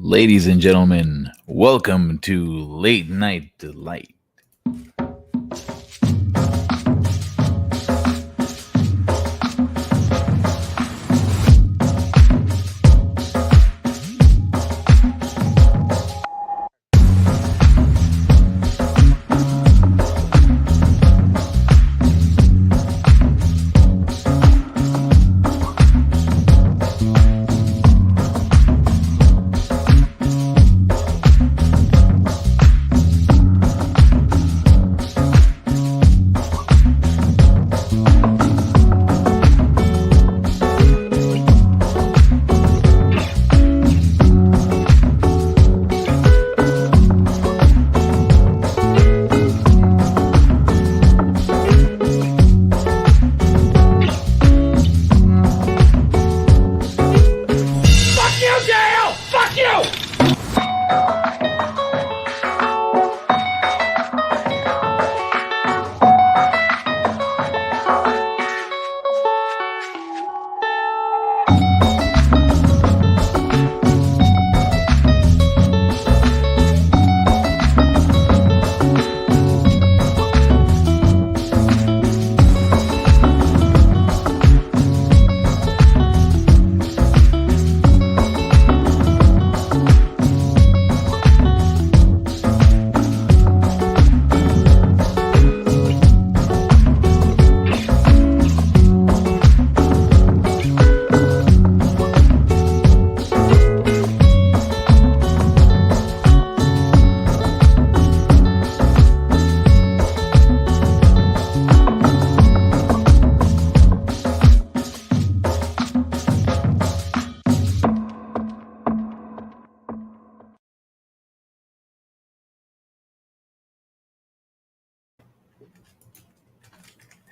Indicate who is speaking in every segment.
Speaker 1: Ladies and gentlemen, welcome to Late Night Delight.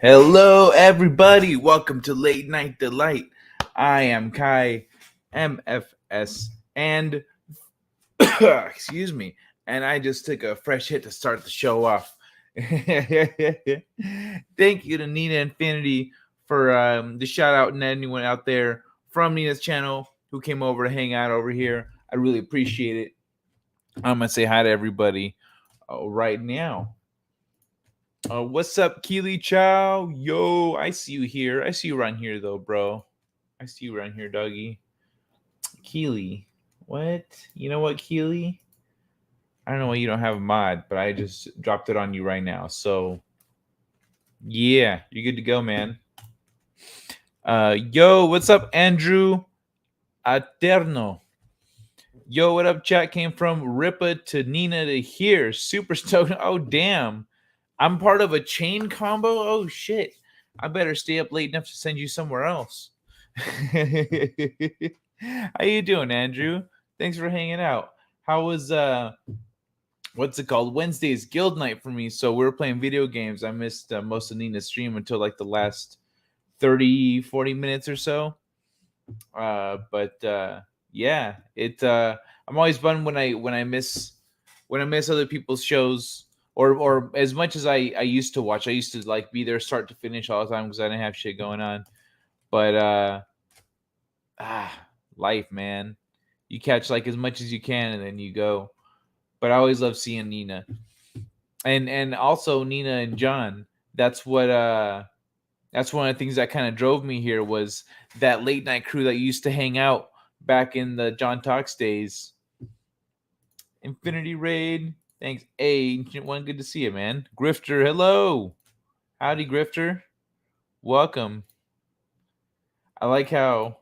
Speaker 1: Hello, everybody. Welcome to Late Night Delight. I am Kai, M.F.S, and excuse me, and I just took a fresh hit to start the show off. Thank you to Nina Infinity for the shout out and anyone out there from Nina's channel who came over to hang out over here. I really appreciate it. I'm gonna say hi to everybody right now. What's up, Keely Chow? Yo, I see you here. I see you around here, though, bro. I see you around here, doggy. Keely. What? You know what, Keely? I don't know why you don't have a mod, but I just dropped it on you right now. So, yeah, you're good to go, man. Yo, what's up, Andrew Aterno? Yo, what up, chat? Came from Ripa to Nina to here. Super stoked. Oh, damn. I'm part of a chain combo? Oh, shit. I better stay up late enough to send you somewhere else. How you doing, Andrew? Thanks for hanging out. How was what's it called? Wednesday's guild night for me. So we were playing video games. I missed most of Nina's stream until like the last 30-40 minutes or so. But yeah, I'm always fun when I miss other people's shows. Or as much as I used to watch, I used to like be there start to finish all the time because I didn't have shit going on. But life, man. You catch like as much as you can and then you go. But I always love seeing Nina. And also Nina and John. That's one of the things that kind of drove me here was that late night crew that used to hang out back in the John Talks days. Infinity Raid. Thanks. Hey, Ancient One, good to see you, man. Grifter, hello. Howdy, Grifter. Welcome. I like how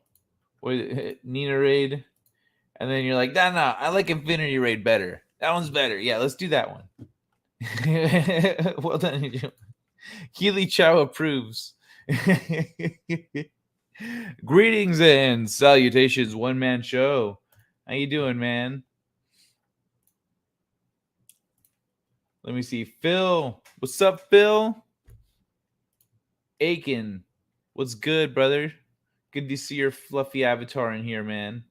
Speaker 1: Nina Raid, and then you're like, no, I like Infinity Raid better. That one's better. Yeah, let's do that one. Well done. Keely Chow approves. Greetings and salutations, one man show. How you doing, man? Let me see. Phil. What's up, Phil? Aiken. What's good, brother? Good to see your fluffy avatar in here, man.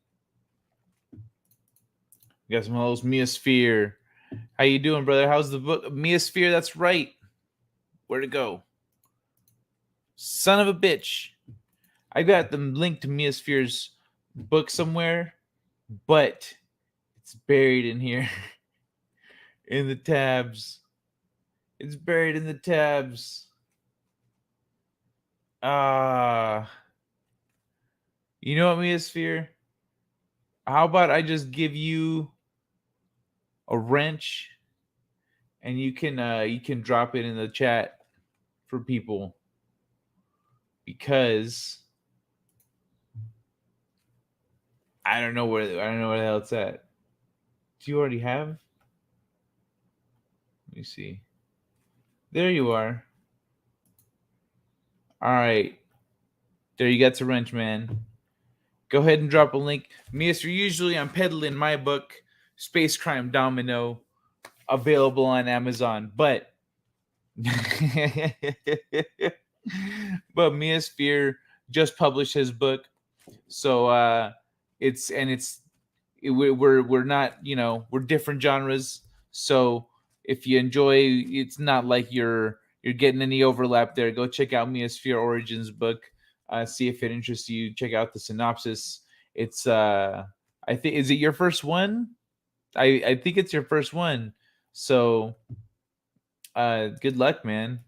Speaker 1: You got some of those Meosphere. How you doing, brother? How's the book? Meosphere, that's right. Where'd it go? Son of a bitch. I got the link to Meosphere's book somewhere, but It's buried in here. In the tabs. It's buried in the tabs. You know what, Meosphere? How about I just give you a wrench and you can drop it in the chat for people because I don't know where the hell it's at. Do you already have? Let me see. There you are. All right. There you got the wrench, man. Go ahead and drop a link. Mister, usually I'm peddling my book, Space Crime Domino, available on Amazon. But but Miasphere just published his book. So it's we're not, we're different genres. So if you enjoy, it's not like you're getting any overlap there. Go check out Miasphere Origins book. See if it interests you. Check out the synopsis. It's I think, is it your first one? I think it's your first one. So good luck, man.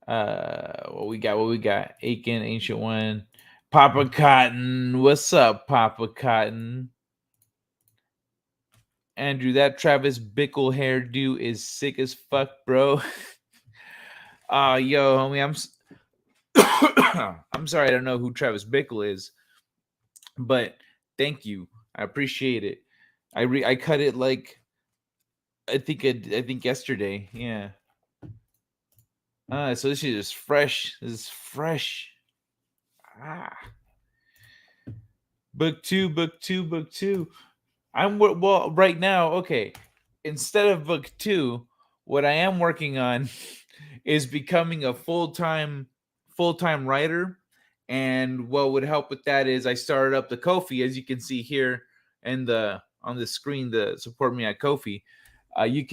Speaker 1: What we got? Aiken, Ancient One. Papa Cotton. What's up, Papa Cotton? Andrew, that Travis Bickle hairdo is sick as fuck, bro. Yo, homie, I'm sorry, I don't know who Travis Bickle is, but thank you. I appreciate it. I cut it like I think yesterday. Yeah. So this is fresh. This is fresh. Ah. Book two, book two, book two. Well right now. Okay, instead of book two, what I am working on is becoming a full time writer. And what would help with that is I started up the Kofi, as you can see here and the on the screen, the support me at Kofi. You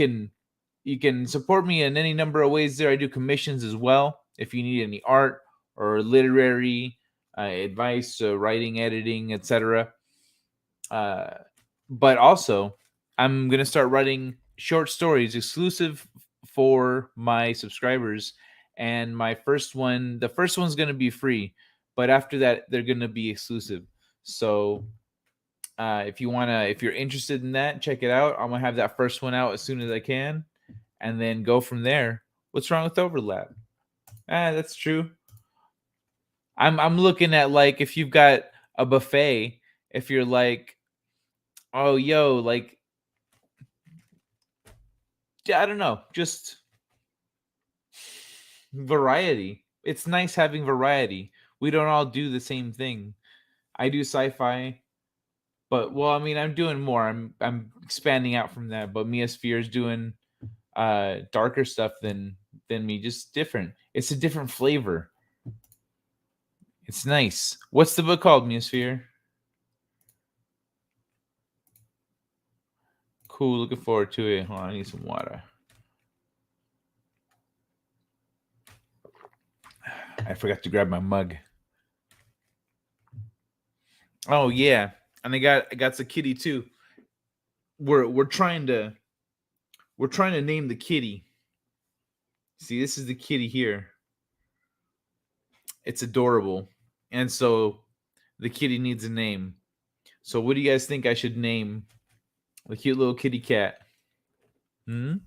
Speaker 1: can support me in any number of ways there. I do commissions as well. If you need any art or literary advice, writing, editing, etc. But also, I'm gonna start writing short stories exclusive for my subscribers. And the first one's gonna be free, but after that, they're gonna be exclusive. So if you're interested in that, check it out. I'm gonna have that first one out as soon as I can, and then go from there. What's wrong with overlap? That's true. I'm looking at, like, if you've got a buffet, if you're like, oh yo, like, I don't know, just variety. It's nice having variety. We don't all do the same thing. I do sci-fi, but well, I mean, I'm doing more. I'm expanding out from that. But Mia Sphere is doing darker stuff than me, just different. It's a different flavor. It's nice. What's the book called, Mia Sphere? Cool. Looking forward to it. Hold on, I need some water. I forgot to grab my mug. Oh yeah, and I got the kitty too. We're trying to name the kitty. See, this is the kitty here. It's adorable, and so the kitty needs a name. So what do you guys think I should name the cute little kitty cat? Hmm.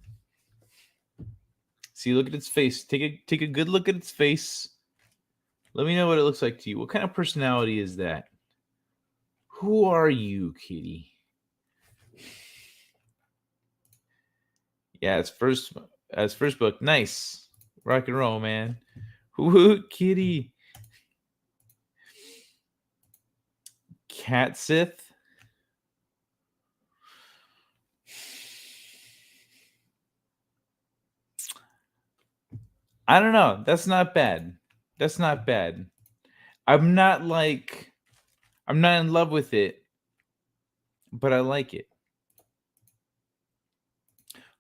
Speaker 1: See, look at its face. Take a good look at its face. Let me know what it looks like to you. What kind of personality is that? Who are you, kitty? Yeah, it's first book. Nice. Rock and roll, man. Woo, kitty. Cat Sith. I don't know. That's not bad. That's not bad. I'm not like I'm not in love with it, but I like it.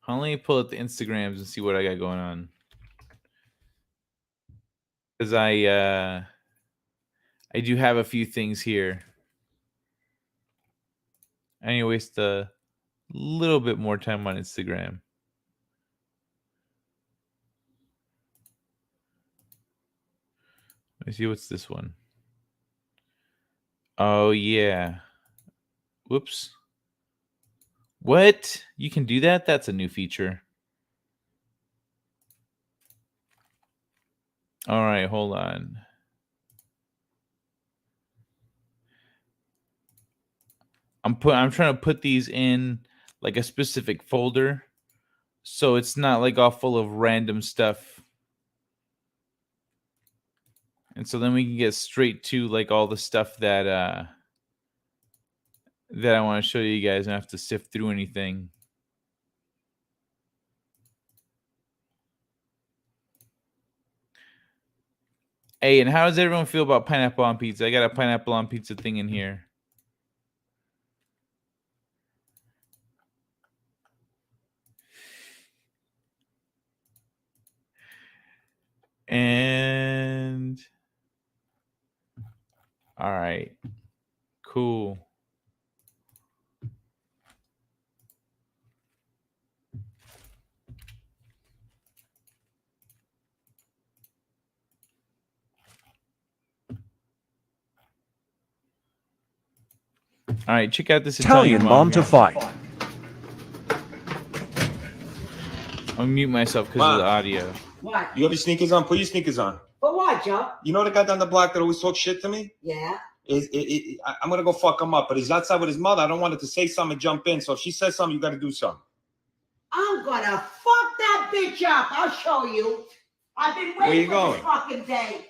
Speaker 1: Let me pull up the Instagrams and see what I got going on. Because I do have a few things here. I need to waste a little bit more time on Instagram. Let me see, what's this one? Oh, yeah. Whoops. What? You can do that? That's a new feature. All right, hold on. I'm trying to put these in like a specific folder, so it's not like all full of random stuff. And so then we can get straight to like all the stuff that that I want to show you guys and have to sift through anything. Hey, and how does everyone feel about pineapple on pizza? I got a pineapple on pizza thing in here. And all right, cool. All right, check out this Italian mom to fight. I'll mute myself because of the audio.
Speaker 2: What? You have your sneakers on? Put your sneakers on. For what, Joe? You know the guy down the block that always talks shit to me? Yeah. I'm gonna go fuck him up, but he's outside with his mother. I don't want her to say something and jump in. So if she says something, you got to do something. I'm gonna fuck that bitch up. I'll show you. I've been waiting for this fucking day.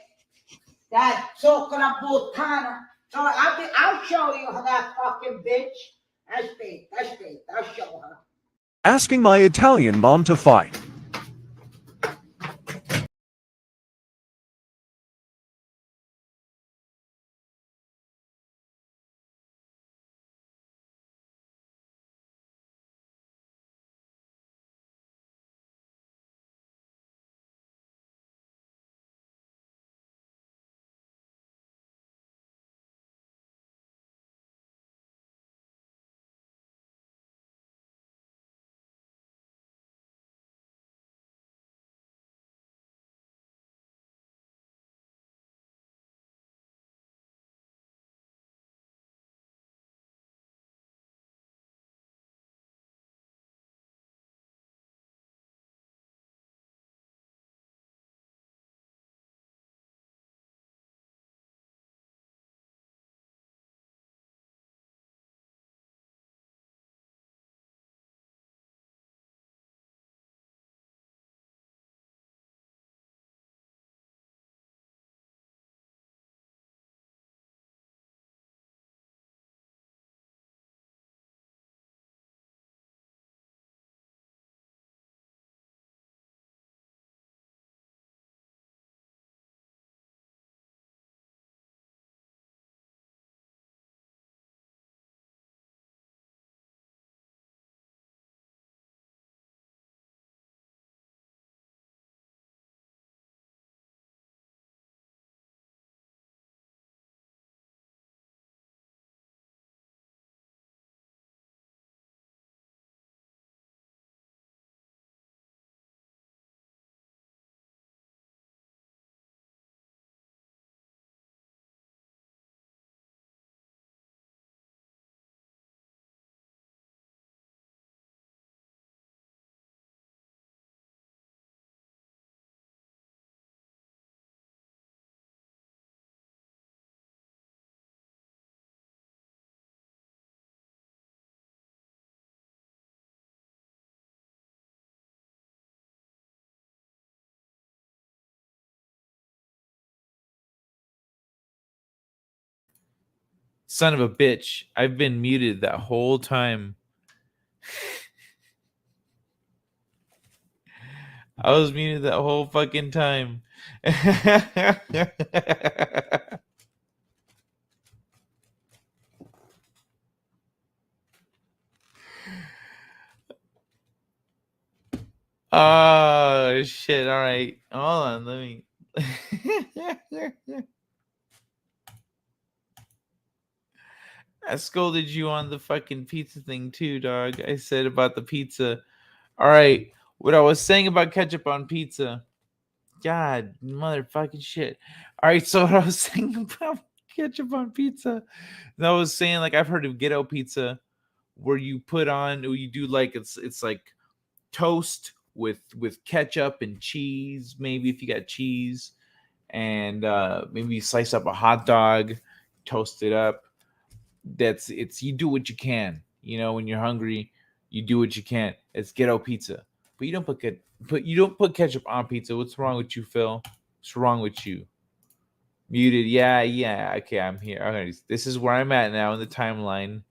Speaker 2: That Zoccola Butana. So I'll show you that fucking bitch. That's big. I'll show her.
Speaker 3: Asking my Italian mom to fight.
Speaker 1: Son of a bitch. I've been muted that whole time. I was muted that whole fucking time. Oh shit. All right. Hold on. Let me. I scolded you on the fucking pizza thing too, dog. I said about the pizza. All right, what I was saying about ketchup on pizza. God, motherfucking shit. All right, so what I was saying about ketchup on pizza. And I was saying like I've heard of ghetto pizza where you put on, or you do like it's like toast with ketchup and cheese, maybe if you got cheese, and maybe you slice up a hot dog, toast it up. It's you do what you can. You know, when you're hungry, you do what you can. It's ghetto pizza, but you don't put ketchup on pizza. What's wrong with you, Phil? What's wrong with you? Muted. Yeah. Okay, I'm here. Okay, this is where I'm at now in the timeline.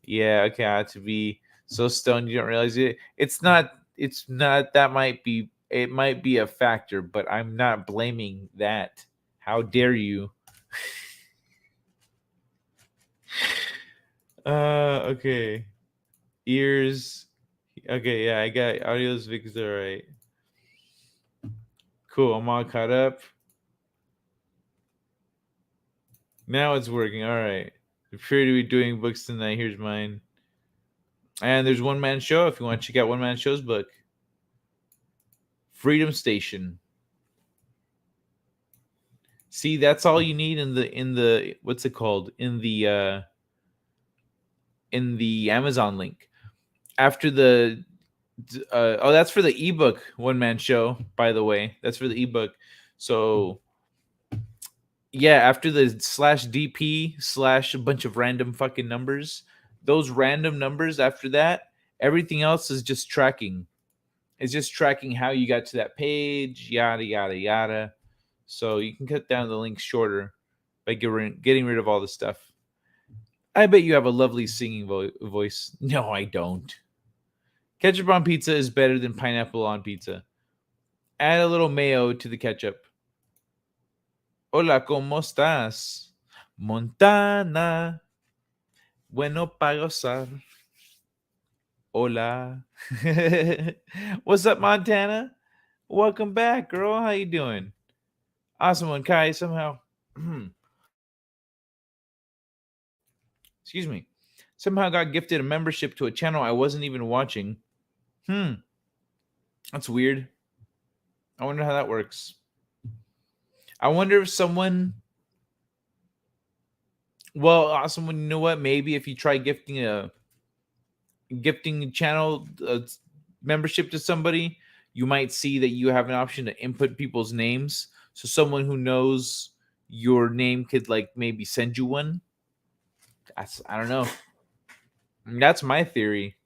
Speaker 1: Yeah. Okay, I have to be so stoned you don't realize it. It's not. It's not. That might be. It might be a factor, but I'm not blaming that. How dare you? Okay. Ears. Okay, yeah, I got audio's fixed. All right. Cool. I'm all caught up. Now it's working. All right. Appear to be doing books tonight. Here's mine. And there's One Man Show. If you want to check out One Man Show's book, Freedom Station. See, that's all you need in the what's it called in the Amazon link. After the that's for the ebook One Man Show, by the way. That's for the ebook. So yeah, after the /DP/ a bunch of random fucking numbers, those random numbers after that, everything else is just tracking. It's just tracking how you got to that page, yada yada yada. So you can cut down the links shorter by getting rid of all the stuff. I bet you have a lovely singing voice. No, I don't. Ketchup on pizza is better than pineapple on pizza. Add a little mayo to the ketchup. Hola, ¿cómo estás? Montana. Bueno para gozar. Hola. What's up, Montana? Welcome back, girl. How you doing? Awesome one, Kai. Somehow, excuse me, somehow got gifted a membership to a channel I wasn't even watching. That's weird. I wonder how that works. I wonder if someone, someone, you know what? Maybe if you try gifting channel membership to somebody, you might see that you have an option to input people's names. So someone who knows your name could like maybe send you one. I don't know. That's my theory.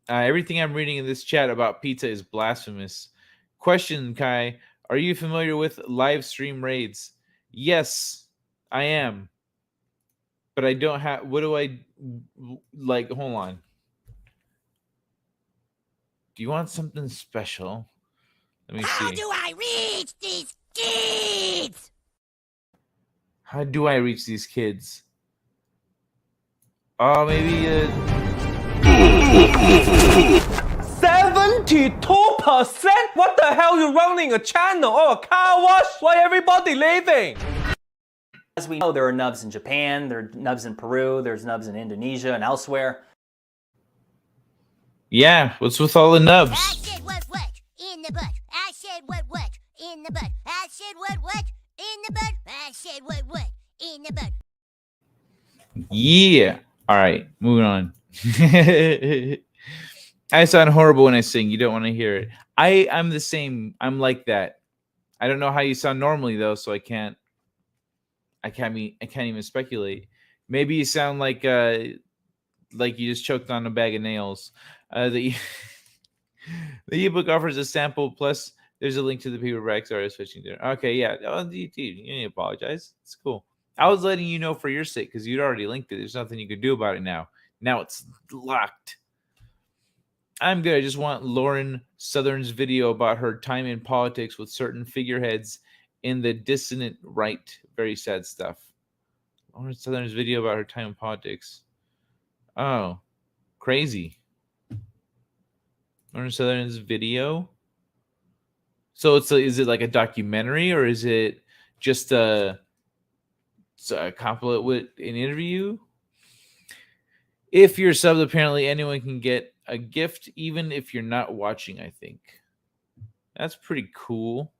Speaker 1: Everything I'm reading in this chat about pizza is blasphemous. Question, Kai, are you familiar with live stream raids? Yes, I am. But I don't have. What do I like? Hold on. Do you want something special? Let me see.
Speaker 4: How do I reach these kids?
Speaker 1: How do I reach these kids? Oh, maybe
Speaker 5: 72%? What the hell? You running a channel or a car wash? Why everybody leaving?
Speaker 6: As we know, there are nubs in Japan, there are nubs in Peru, there's nubs in Indonesia and elsewhere.
Speaker 1: yeah. What's with all the
Speaker 4: I
Speaker 1: nubs?
Speaker 4: said what in the butt. I said what in the butt. I said what in the butt. I said what in the butt.
Speaker 1: Yeah. All right. Moving on. I sound horrible when I sing. You don't want to hear it. I'm the same. I'm like that. I don't know how you sound normally though, so I can't even speculate. Maybe you sound like you just choked on a bag of nails. The the ebook offers a sample plus there's a link to the paperback. Sorry, I was switching there. Okay, yeah. Oh, you need to apologize. It's cool. I was letting you know for your sake because you'd already linked it. There's nothing you could do about it now. Now it's locked. I'm good. I just want Lauren Southern's video about her time in politics with certain figureheads in the dissonant right. Very sad stuff. Lauren Southern's video about her time in politics. Oh, crazy. Lauren Southern's video. So is it like a documentary or is it just a compliment with an interview. If you're subbed, apparently anyone can get a gift, even if you're not watching, I think. That's pretty cool.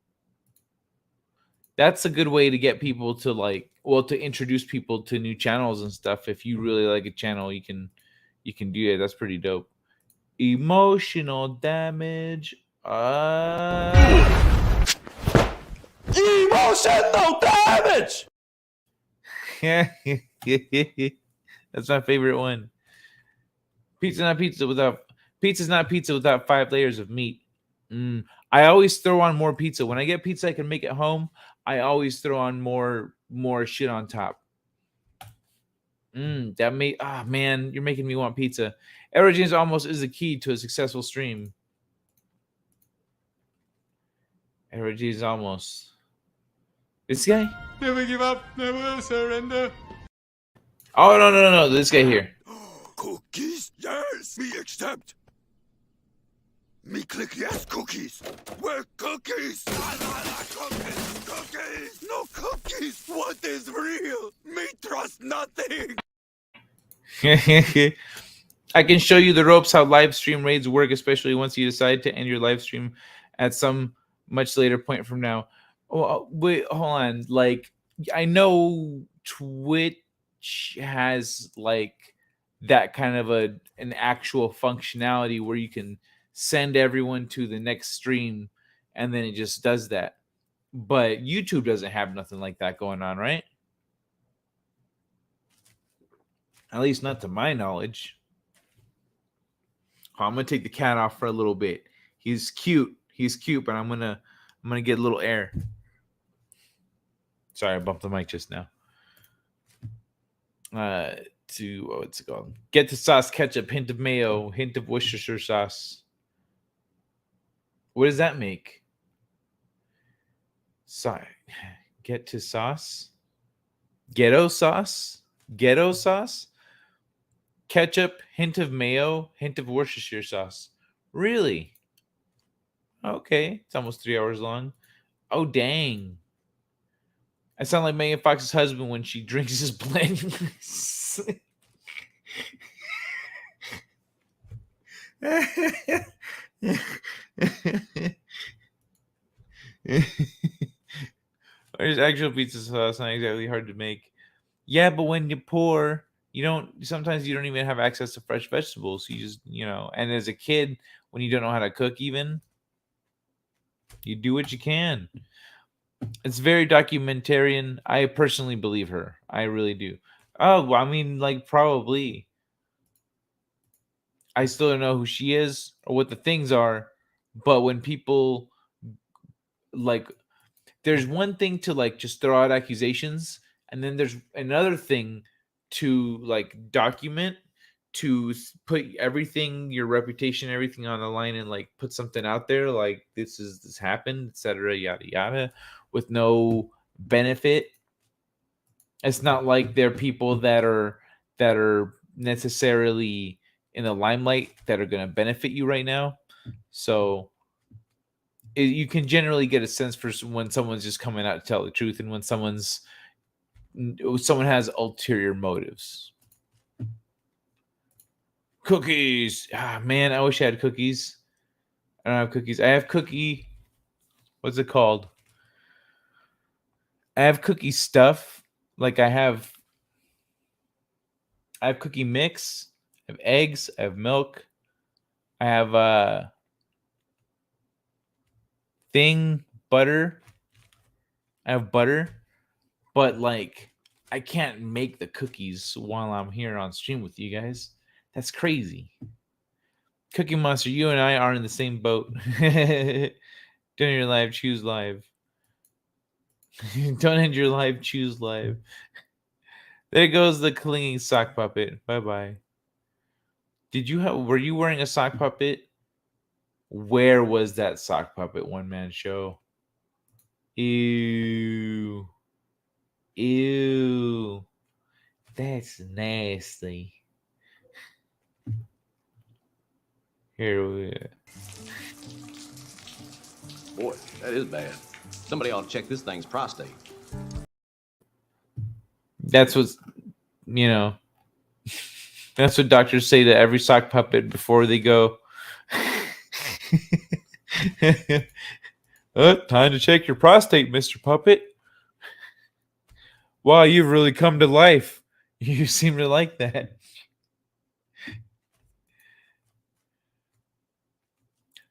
Speaker 1: That's a good way to get people to to introduce people to new channels and stuff. If you really like a channel, you can do it. That's pretty dope. Emotional damage.
Speaker 3: Emotional damage!
Speaker 1: That's my favorite one. Pizza's not pizza without 5 layers of meat. I always throw on more pizza. When I get pizza I can make at home, I always throw on more shit on top. Man, you're making me want pizza. Origins almost is the key to a successful stream. Origins almost. This guy?
Speaker 7: Never give up, never surrender.
Speaker 1: Oh no! This guy here.
Speaker 7: Cookies? Yes, me accept. Me click yes, cookies. Where cookies? Cookies, cookies. No cookies. What is real? Me trust nothing.
Speaker 1: I can show you the ropes how live stream raids work, especially once you decide to end your live stream at some much later point from now. Oh, wait, hold on. Like, I know Twitch has like that kind of an actual functionality where you can send everyone to the next stream and then it just does that. But YouTube doesn't have nothing like that going on, right? At least not to my knowledge. I'm gonna take the cat off for a little bit. He's cute, but I'm gonna get a little air. Sorry, I bumped the mic just now. What's it called? Get to sauce, ketchup, hint of mayo, hint of Worcestershire sauce. What does that make? Sorry. Get to sauce. Ghetto sauce. Ghetto sauce. Ketchup, hint of mayo, hint of Worcestershire sauce. Really? Okay. It's almost 3 hours long. Oh, dang. I sound like Megan Fox's husband when she drinks his blend. There's actual pizza sauce, not exactly hard to make. Yeah, but when you're poor, sometimes you don't even have access to fresh vegetables. You just, and as a kid, when you don't know how to cook even, you do what you can. It's very documentarian. I personally believe her. I really do. Oh, I mean, like, probably. I still don't know who she is or what the things are, but when people there's one thing to just throw out accusations, and then there's another thing to document, to put everything, your reputation, everything on the line, and put something out there like this happened, etc., yada yada, with no benefit. It's not like they're people that are necessarily in the limelight that are going to benefit you right now. So you can generally get a sense for when someone's just coming out to tell the truth and when someone has ulterior motives. Cookies. Man, I wish I had cookies. I don't have cookies. I have cookie. What's it called? I have cookie stuff. I have cookie mix. I have eggs. I have milk. I have butter. I have butter, but I can't make the cookies while I'm here on stream with you guys. That's crazy. Cookie Monster, you and I are in the same boat. Don't end your live, choose live. Don't end your live, choose live. There goes the clinging sock puppet. Bye-bye. Were you wearing a sock puppet? Where was that sock puppet one-man show? Ew. Ew. That's nasty. Here we go.
Speaker 8: Boy, that is bad. Somebody ought to check this thing's prostate.
Speaker 1: That's what's, you know, that's what doctors say to every sock puppet before they go. Time to check your prostate, Mr. Puppet. Wow, you've really come to life. You seem to like that.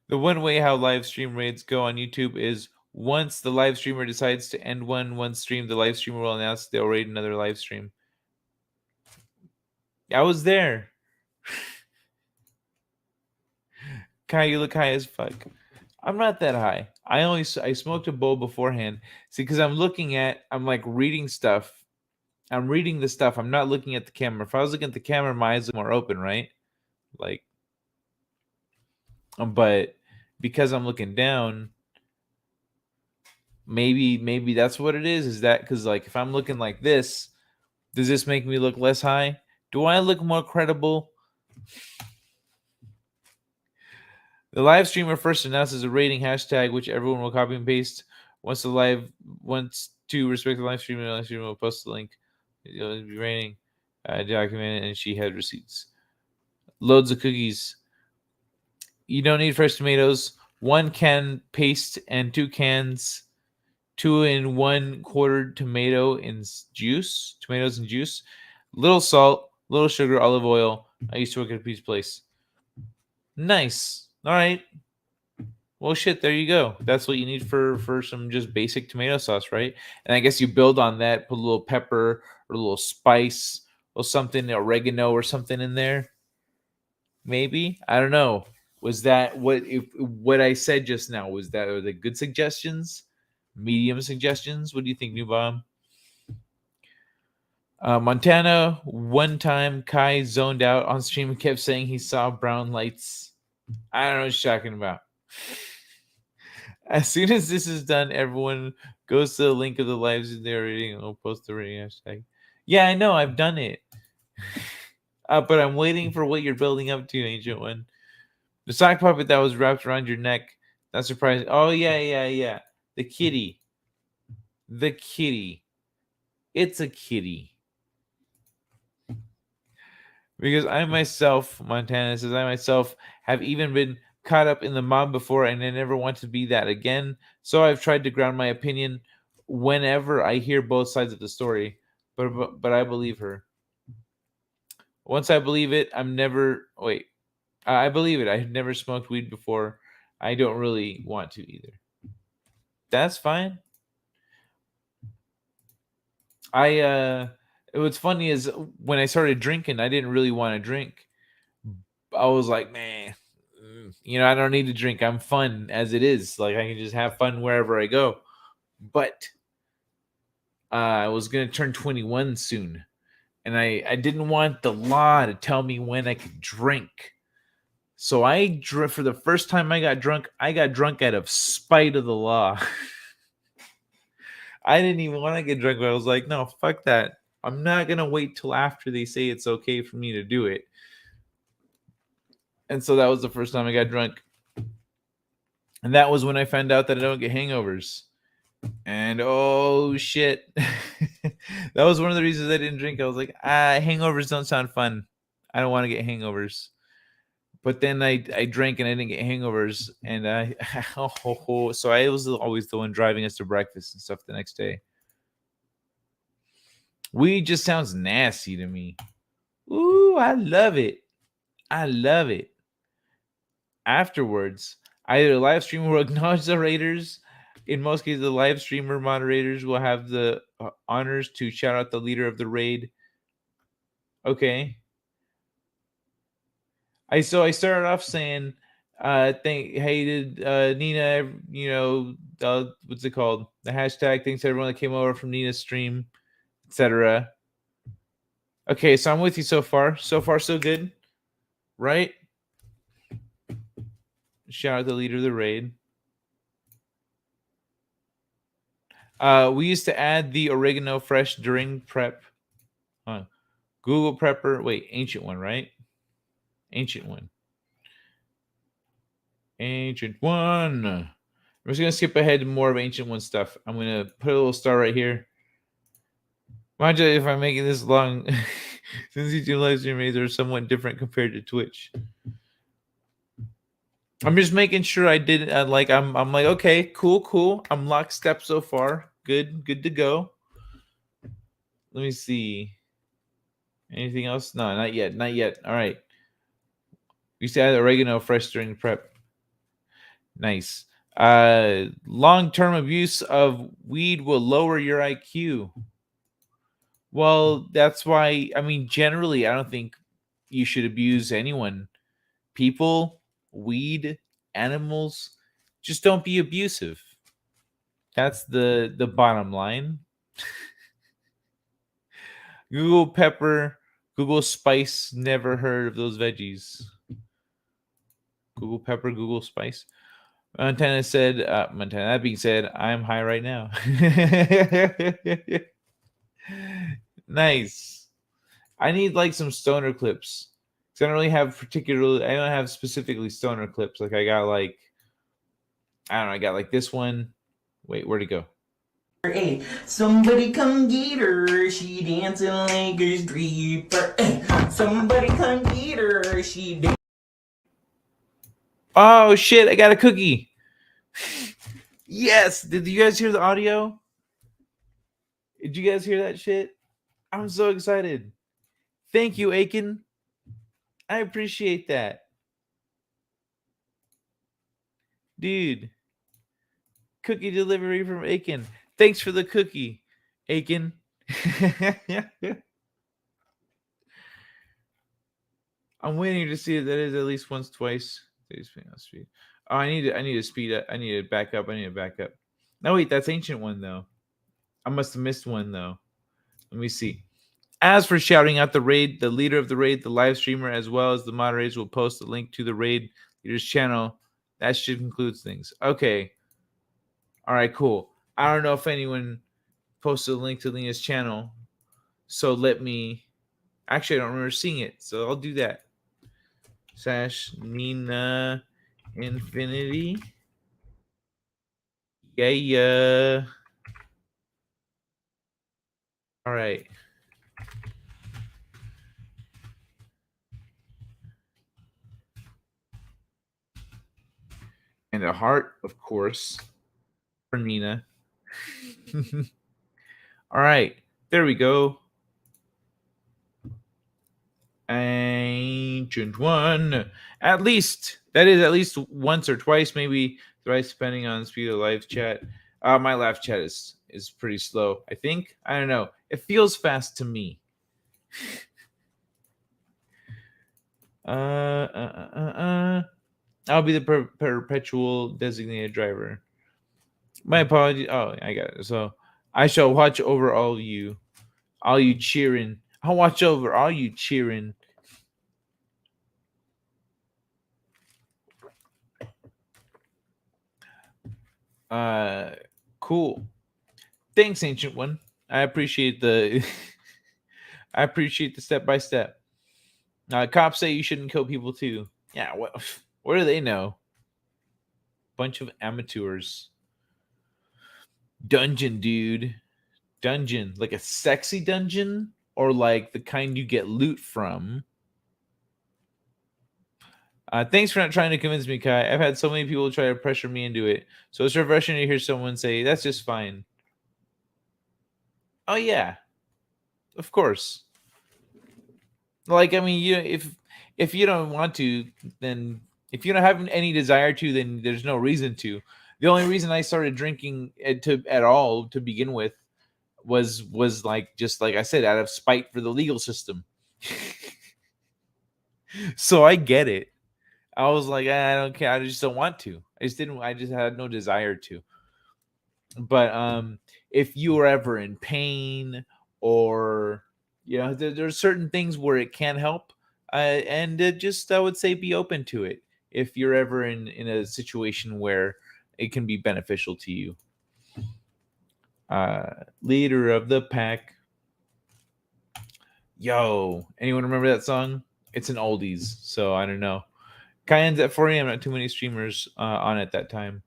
Speaker 1: The one way how live stream raids go on YouTube is once the live streamer decides to end one stream, the live streamer will announce they'll raid another live stream. I was there. Kai, you look high as fuck. I'm not that high. I smoked a bowl beforehand. See, because I'm like reading stuff. I'm reading the stuff. I'm not looking at the camera. If I was looking at the camera, my eyes are more open, right? Like, but because I'm looking down, maybe that's what it is. Is that because like if I'm looking like this, does this make me look less high? Do I look more credible? The live streamer first announces a rating hashtag, which everyone will copy and paste. Once to respect the live streamer will post the link. It'll be rating, documented, and she had receipts. Loads of cookies. You don't need fresh tomatoes. 1 can paste and 2 cans. 2 and 1 quartered tomatoes in juice. Little salt, little sugar, olive oil. I used to work at a pizza place. Nice. All right. Well, shit, there you go. That's what you need for some just basic tomato sauce, right? And I guess you build on that, put a little pepper or a little spice or something, oregano or something in there. Maybe. I don't know. Was that what I said just now? Are the good suggestions? Medium suggestions? What do you think, New Bomb? Montana, one time Kai zoned out on stream and kept saying he saw brown lights. I don't know what you're talking about. As soon as this is done, everyone goes to the link of the lives they're reading and will post the rating hashtag. Yeah, I know. I've done it. But I'm waiting for what you're building up to, Ancient One. The sock puppet that was wrapped around your neck. Not surprising. Oh, yeah. The kitty. It's a kitty. Because I myself, Montana says, I myself have even been caught up in the mob before and I never want to be that again. So I've tried to ground my opinion whenever I hear both sides of the story. But I believe her. Once I believe it, I believe it. I've never smoked weed before. I don't really want to either. That's fine. What's funny is when I started drinking, I didn't really want to drink. I was like, man, I don't need to drink. I'm fun as it is. Like I can just have fun wherever I go. But I was gonna turn 21 soon, and I didn't want the law to tell me when I could drink. So for the first time I got drunk out of spite of the law. I didn't even want to get drunk, but I was like, no, fuck that. I'm not going to wait till after they say it's okay for me to do it. And so that was the first time I got drunk. And that was when I found out that I don't get hangovers. And oh, shit. That was one of the reasons I didn't drink. I was like, hangovers don't sound fun. I don't want to get hangovers. But then I drank and I didn't get hangovers. And so I was always the one driving us to breakfast and stuff the next day. Weed just sounds nasty to me. Ooh, I love it. Afterwards, either the live streamer will acknowledge the raiders. In most cases, the live streamer moderators will have the honors to shout out the leader of the raid. Okay. I started off saying, Nina, what's it called? The hashtag, thanks to everyone that came over from Nina's stream, etc. Okay, so I'm with you so far. So far, so good. Right? Shout out the leader of the raid. We used to add the oregano fresh during prep. Google Prepper. Wait, Ancient One, right? Ancient One. I'm just going to skip ahead to more of Ancient One stuff. I'm going to put a little star right here. Mind you, if I'm making this long, since these two live streams are somewhat different compared to Twitch. I'm just making sure I did like I'm like, okay, cool. I'm lockstep so far. Good to go. Let me see. Anything else? No, not yet. All right. You said oregano fresh during prep. Nice. Long-term abuse of weed will lower your IQ. Well, that's why, I mean, generally, I don't think you should abuse anyone. People, weed, animals, just don't be abusive. That's the bottom line. Google pepper, Google spice, never heard of those veggies. Google pepper, Google spice. Montana said, Montana, that being said, I'm high right now. Nice. I need like some stoner clips. Cause I don't really have particularly, I don't have specifically stoner clips. Like I got like, I don't know, I got like this one. Wait, where'd it go?
Speaker 8: Hey, somebody come get her, she dancing like a stripper. Hey, somebody come get her, she
Speaker 1: Oh shit, I got a cookie. Yes. Did you guys hear the audio? Did you guys hear that shit? I'm so excited. Thank you, Aiken. I appreciate that. Dude. Cookie delivery from Aiken. Thanks for the cookie, Aiken. I'm waiting to see if that is at least once, twice. Oh, I need to speed up. I need to back up. No, wait, that's ancient one though. I must have missed one though. Let me see. As for shouting out the raid, the leader of the raid, the live streamer, as well as the moderators will post a link to the raid leader's channel. That should conclude things. Okay. All right, cool. I don't know if anyone posted a link to Lena's channel. So let me. Actually, I don't remember seeing it. So I'll do that. /Nina Infinity. Yeah. All right. And a heart, of course, for Nina. All right. There we go. Ancient one. At least. That is at least once or twice, maybe thrice, depending on the speed of the live chat. My live chat is pretty slow, I think. I don't know. It feels fast to me. I'll be the perpetual designated driver. My apologies. Oh, I got it. So I shall watch over all you cheering. I'll watch over all you cheering. Cool. Thanks, Ancient One. I appreciate the I appreciate the step by step. Cops say you shouldn't kill people too. Yeah, what do they know? Bunch of amateurs. Dungeon, dude. Dungeon. Like a sexy dungeon? Or like the kind you get loot from? Thanks for not trying to convince me, Kai. I've had so many people try to pressure me into it. So it's refreshing to hear someone say, that's just fine. Oh, yeah. Of course. Like, I mean, if you don't want to, then if you don't have any desire to, then there's no reason to. The only reason I started drinking at all to begin with was like, just like I said, out of spite for the legal system. So I get it. I was like, I don't care. I just don't want to. I just had no desire to. But if you are ever in pain, or there's certain things where it can help, and just I would say be open to it if you're ever in a situation where it can be beneficial to you. Leader of the pack. Yo, anyone remember that song? It's an oldies, so I don't know. Cayenne's at 4 a.m. Not too many streamers on at that time.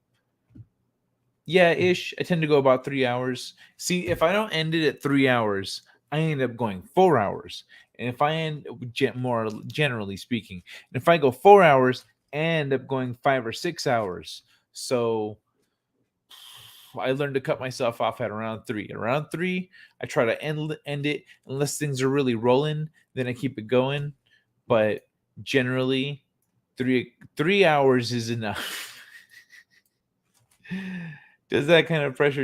Speaker 1: Yeah, ish. I tend to go about 3 hours. See, if I don't end it at 3 hours, I end up going 4 hours. And if I end more generally speaking, and if I go 4 hours, I end up going 5 or 6 hours. So I learned to cut myself off at around 3. Around 3, I try to end it unless things are really rolling. Then I keep it going. But generally, 3 hours is enough. Does that kind of pressure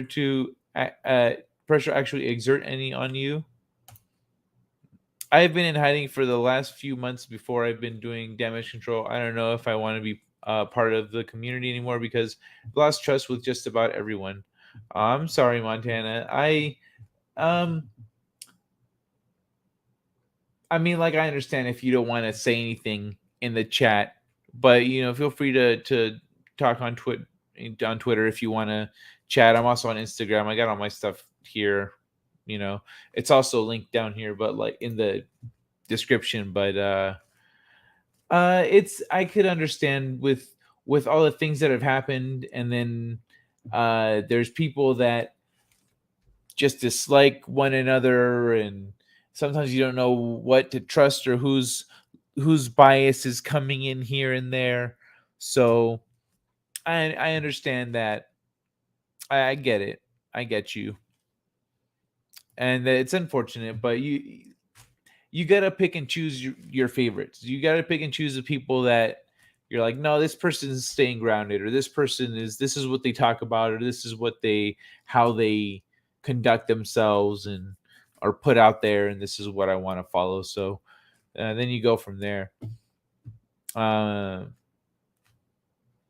Speaker 1: actually exert any on you? I've been in hiding for the last few months before I've been doing damage control. I don't know if I want to be part of the community anymore because I've lost trust with just about everyone. I'm sorry, Montana. I mean, like, I understand if you don't want to say anything in the chat, but feel free to talk on Twitter if you want to chat. I'm also on Instagram. I got all my stuff here. It's also linked down here, but like in the description. But it's I could understand with all the things that have happened, and then there's people that just dislike one another, and sometimes you don't know what to trust or whose bias is coming in here and there. So I understand that. I get it. I get you. And it's unfortunate, but you gotta pick and choose your favorites. You gotta pick and choose the people that you're like, no, this person is staying grounded, or this is what they talk about, or this is how they conduct themselves and are put out there, and this is what I want to follow. So then you go from there.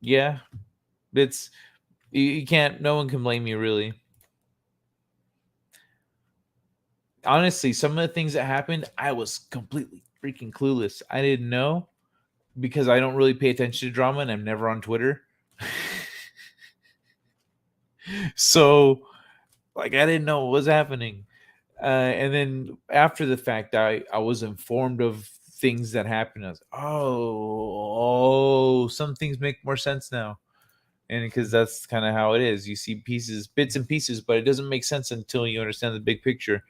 Speaker 1: Yeah, it's you can't. No one can blame you, really. Honestly, some of the things that happened, I was completely freaking clueless. I didn't know because I don't really pay attention to drama and I'm never on Twitter. So, like, I didn't know what was happening. And then after the fact, I was informed of things that happened. I was some things make more sense now. And because that's kind of how it is. You see bits and pieces, but it doesn't make sense until you understand the big picture.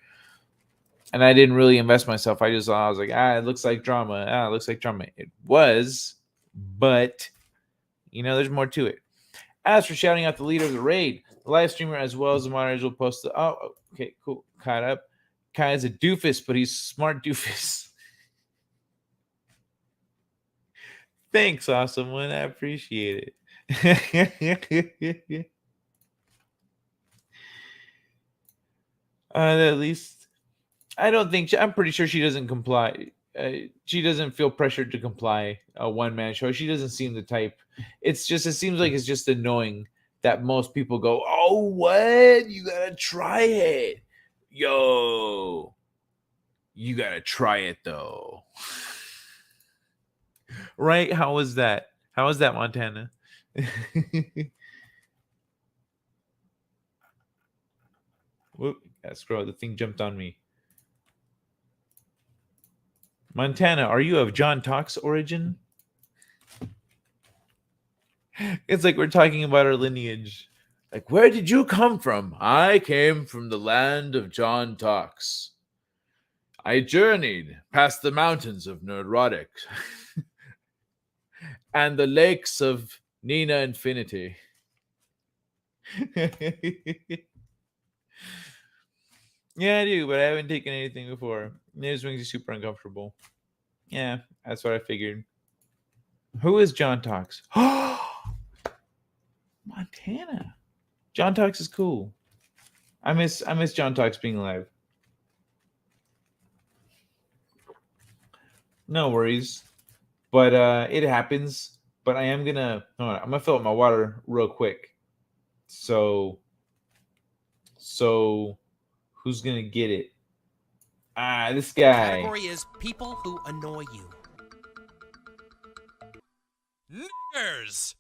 Speaker 1: And I didn't really invest myself. I was like, it looks like drama. It looks like drama. It was, but there's more to it. As for shouting out the leader of the raid, the live streamer as well as the moderators will post okay, cool. Caught up. Kai is a doofus, but he's a smart doofus. Thanks, awesome one. I appreciate it. At least I don't think I'm pretty sure she doesn't comply. She doesn't feel pressured to comply. A one-man show. She doesn't seem the type. It seems like it's just annoying that most people go, "Oh, what? You gotta try it, yo. You gotta try it though." Right? How was that? How was that, Montana? Whoop! Scroll. The thing jumped on me. Montana, are you of John Talk's origin? It's like we're talking about our lineage. Like, where did you come from? I came from the land of John Talks. I journeyed past the mountains of Neurotic and the lakes of Nina Infinity. Yeah, I do, but I haven't taken anything before. It just makes me super uncomfortable. Yeah, that's what I figured. Who is John Talks? Montana. John Talks is cool. I miss John Talks being alive. No worries. But it happens. But I am gonna I'm gonna fill up my water real quick. So who's gonna get it? This guy.
Speaker 9: Category is people who annoy you.
Speaker 3: Niggers!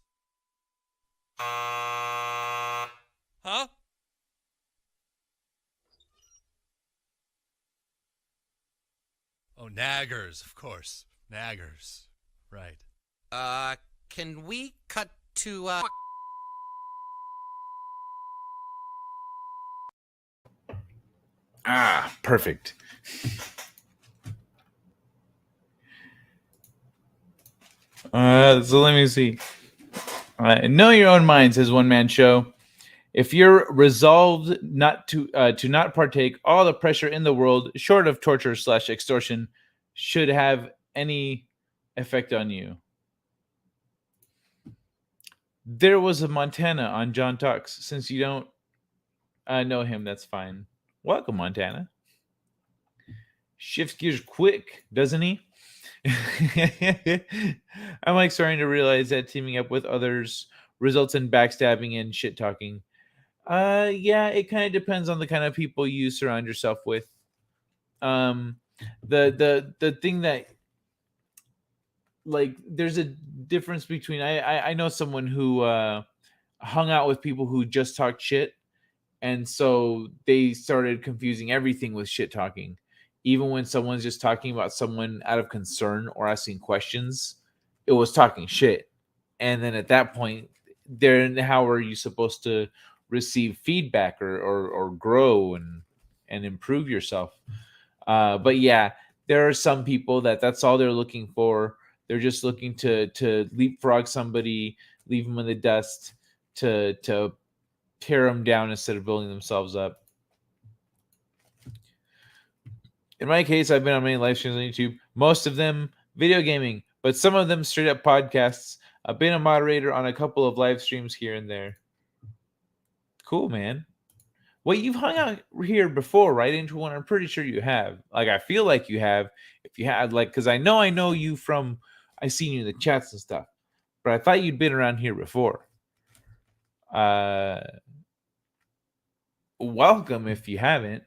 Speaker 3: Huh? Oh, naggers, of course. Naggers. Right.
Speaker 9: Can we cut to,
Speaker 1: Perfect. So let me see. Know your own mind, says One Man Show. If you're resolved not to not partake, all the pressure in the world, short of torture / extortion, should have any effect on you. There was a Montana on John Talks. Since you don't know him, that's fine. Welcome, Montana. Shifts gears quick, doesn't he? I'm like starting to realize that teaming up with others results in backstabbing and shit talking. Yeah, it kind of depends on the kind of people you surround yourself with. The thing that, like, there's a difference between I know someone who hung out with people who just talked shit, and so they started confusing everything with shit talking. Even when someone's just talking about someone out of concern or asking questions, it was talking shit. And then at that point, then how are you supposed to receive feedback or grow and improve yourself? But yeah, there are some people that's all they're looking for. They're just looking to leapfrog somebody, leave them in the dust, to tear them down instead of building themselves up. In my case, I've been on many live streams on YouTube, most of them video gaming, but some of them straight up podcasts. I've been a moderator on a couple of live streams here and there. Cool, man. Well, you've hung out here before, right? Into one. I'm pretty sure you have. Like, I feel like you have. If you had, like, because I know you from, I seen you in the chats and stuff, but I thought you'd been around here before. Welcome if you haven't.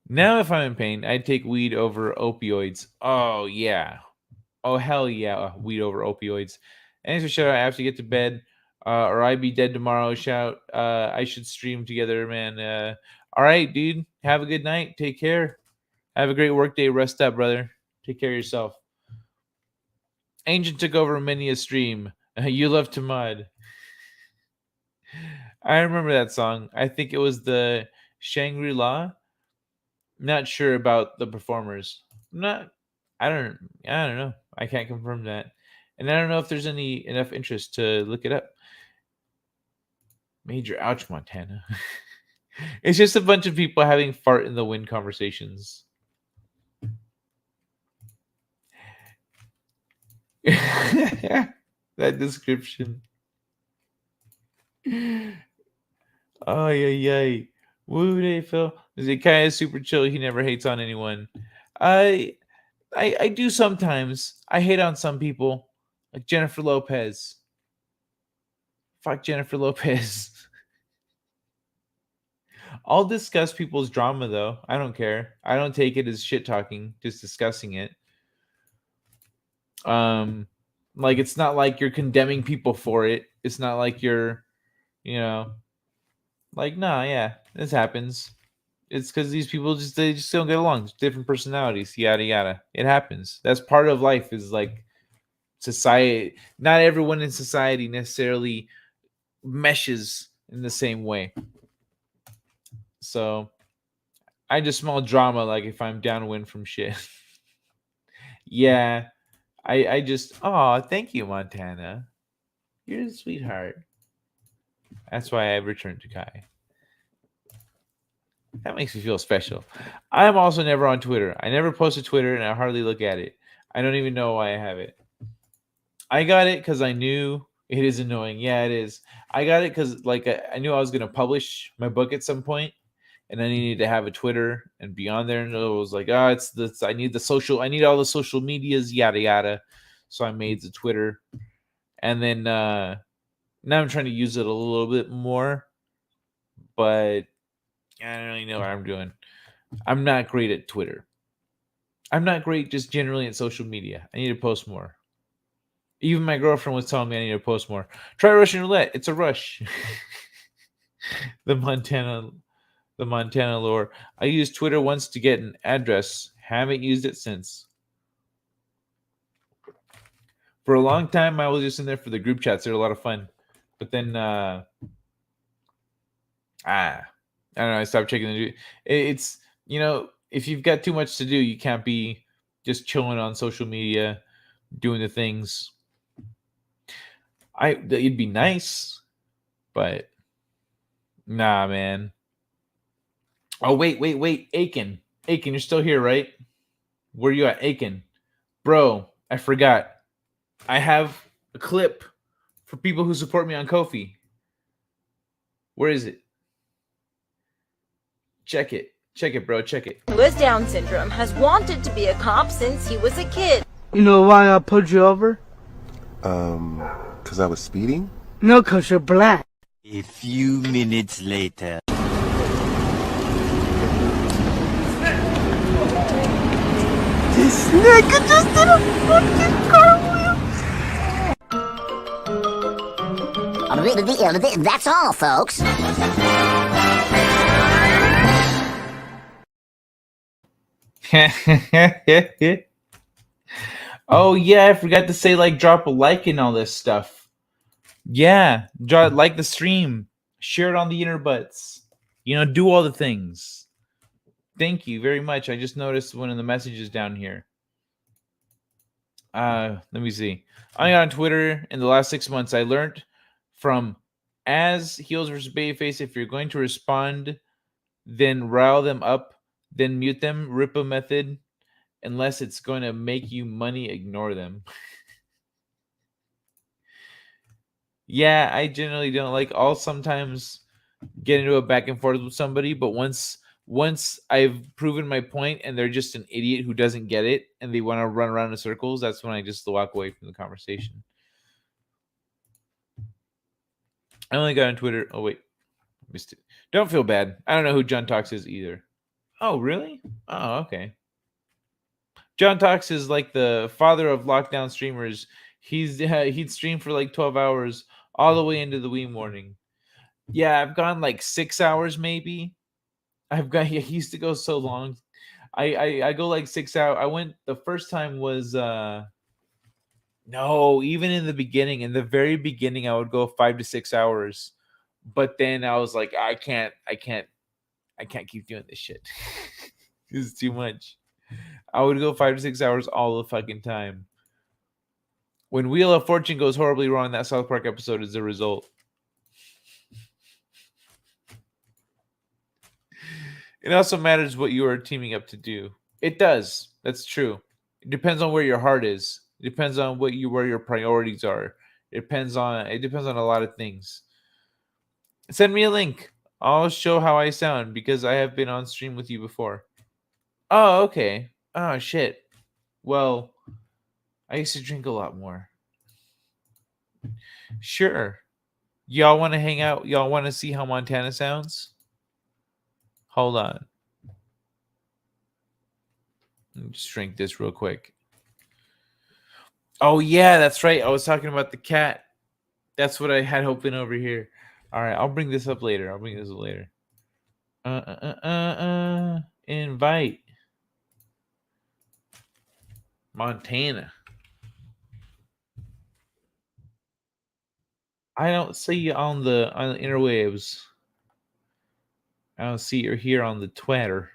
Speaker 1: Now, if I'm in pain, I'd take weed over opioids. Oh, yeah. Oh, hell yeah. Weed over opioids. Thanks for shout out. I have to get to bed or I'd be dead tomorrow. Shout. I should stream together, man. All right, dude. Have a good night. Take care. Have a great work day. Rest up, brother. Take care of yourself. Ancient took over many a stream. You love to mod. I remember that song. I think it was the Shangri-La. Not sure about the performers. I don't know. I can't confirm that. And I don't know if there's enough interest to look it up. Major ouch, Montana. It's just a bunch of people having fart in the wind conversations. That description. Oh yeah. Woo day, Phil. Is it kind of super chill? He never hates on anyone. I do sometimes. I hate on some people, like Jennifer Lopez. Fuck Jennifer Lopez. I'll discuss people's drama though. I don't care. I don't take it as shit talking, just discussing it. Like, it's not like you're condemning people for it. It's not like you're, like, nah, yeah, this happens. It's because these people they just don't get along. Different personalities, yada yada. It happens. That's part of life. Is like society. Not everyone in society necessarily meshes in the same way. So I just small drama, like if I'm downwind from shit. Yeah, I just thank you, Montana. You're a sweetheart. That's why I returned to Kai. That makes me feel special. I'm also never on Twitter. I never post to Twitter, and I hardly look at it. I don't even know why I have it. I got it because I knew it is annoying. Yeah, it is. I got it because I knew I was gonna publish my book at some point, and I needed to have a Twitter and be on there. And it was like, it's this. I need the social. I need all the social medias, yada yada. So I made the Twitter, and then now I'm trying to use it a little bit more, but I don't really know what I'm doing. I'm not great at Twitter. I'm not great just generally at social media. I need to post more. Even my girlfriend was telling me I need to post more. Try Russian roulette. It's a rush. the Montana lore. I used Twitter once to get an address. Haven't used it since. For a long time, I was just in there for the group chats. They're a lot of fun. But then, I don't know. I stopped checking the news. It's, you know, if you've got too much to do, you can't be just chilling on social media, doing the things. It'd be nice, but nah, man. Oh, wait. Aiken. Aiken, you're still here, right? Where you at, Aiken? Bro, I forgot. I have a clip for people who support me on Ko-fi. Where is it? Check it. Check it, bro. Check it.
Speaker 10: With Down syndrome has wanted to be a cop since he was a kid.
Speaker 11: You know why I pulled you over?
Speaker 12: 'Cause I was speeding?
Speaker 11: No, 'cause you're black.
Speaker 7: A few minutes later.
Speaker 11: This nigga just did a fucking cartwheel.
Speaker 4: That's all, folks.
Speaker 1: Oh yeah, I forgot to say like drop a like and all this stuff. Yeah, like the stream, share it on the interbuts. You know, do all the things. Thank you very much. I just noticed one of the messages down here. Let me see. I got on Twitter in the last 6 months. I learned from as heels versus babyface. If you're going to respond, then rile them up, then mute them. Rippa method. Unless it's going to make you money, ignore them. Yeah, I generally don't like. I'll sometimes get into a back and forth with somebody, but once I've proven my point and they're just an idiot who doesn't get it and they want to run around in circles, that's when I just walk away from the conversation. I only got on Twitter. Oh wait, missed it. Don't feel bad. I don't know who John Talks is either. Oh really? Oh okay. John Talks is like the father of lockdown streamers. He'd stream for like 12 hours all the way into the wee morning. Yeah, I've gone like 6 hours maybe. He used to go so long. I go like 6 hours. I went the first time was no, even in the beginning, in the very beginning, I would go 5 to 6 hours. But then I was like, I can't keep doing this shit. It's too much. I would go 5 to 6 hours all the fucking time. When Wheel of Fortune goes horribly wrong, that South Park episode is the result. It also matters what you are teaming up to do. It does. That's true. It depends on where your heart is. It depends on where your priorities are. It depends on a lot of things. Send me a link. I'll show how I sound because I have been on stream with you before. Oh, okay. Oh shit. Well, I used to drink a lot more. Sure. Y'all want to hang out? Y'all want to see how Montana sounds? Hold on. Let me just drink this real quick. Oh, yeah, that's right. I was talking about the cat. That's what I had open over here. All right, I'll bring this up later. Invite. Montana. I don't see you on the interwaves. I don't see you here on the Twitter.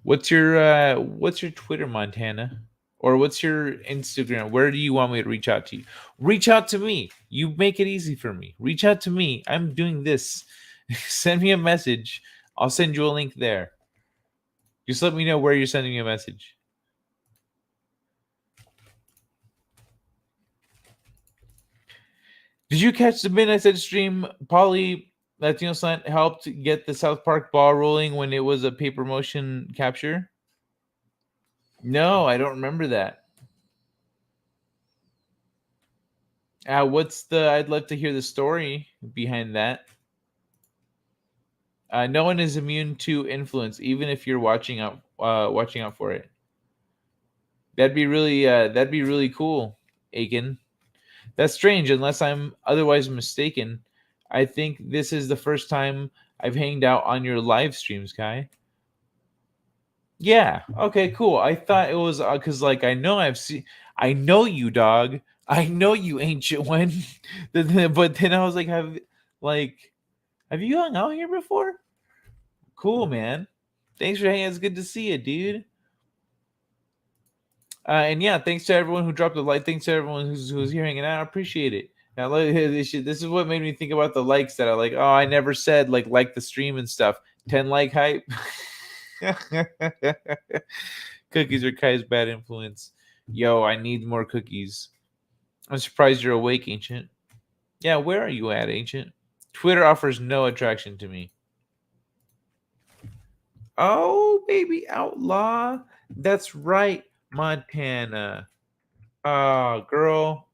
Speaker 1: What's your Twitter, Montana? Or what's your Instagram? Where do you want me to reach out to you? Reach out to me. You make it easy for me. Reach out to me. I'm doing this. Send me a message. I'll send you a link there. Just let me know where you're sending me a message. Did you catch the Midnight Said stream? Polly Latino Slant helped get the South Park ball rolling when it was a paper motion capture. No, I don't remember that. I'd love to hear the story behind that. No one is immune to influence, even if you're watching out for it. That'd be really cool, Aiken. That's strange, unless I'm otherwise mistaken. I think this is the first time I've hanged out on your live streams, Kai. Yeah. Okay. Cool. I thought it was because, like, I know you, dog. I know you ancient one. But then I was like, have you hung out here before? Cool, man. Thanks for hanging. It's good to see you, dude. And yeah, thanks to everyone who dropped a like. Thanks to everyone who's here hanging out. I appreciate it. Now, this is what made me think about the likes that I like. Oh, I never said like the stream and stuff. 10 like hype. Cookies are Kai's bad influence. Yo, I need more cookies. I'm surprised you're awake, Ancient. Yeah, where are you at, Ancient? Twitter offers no attraction to me. Oh, baby outlaw. That's right, Montana. Oh, girl.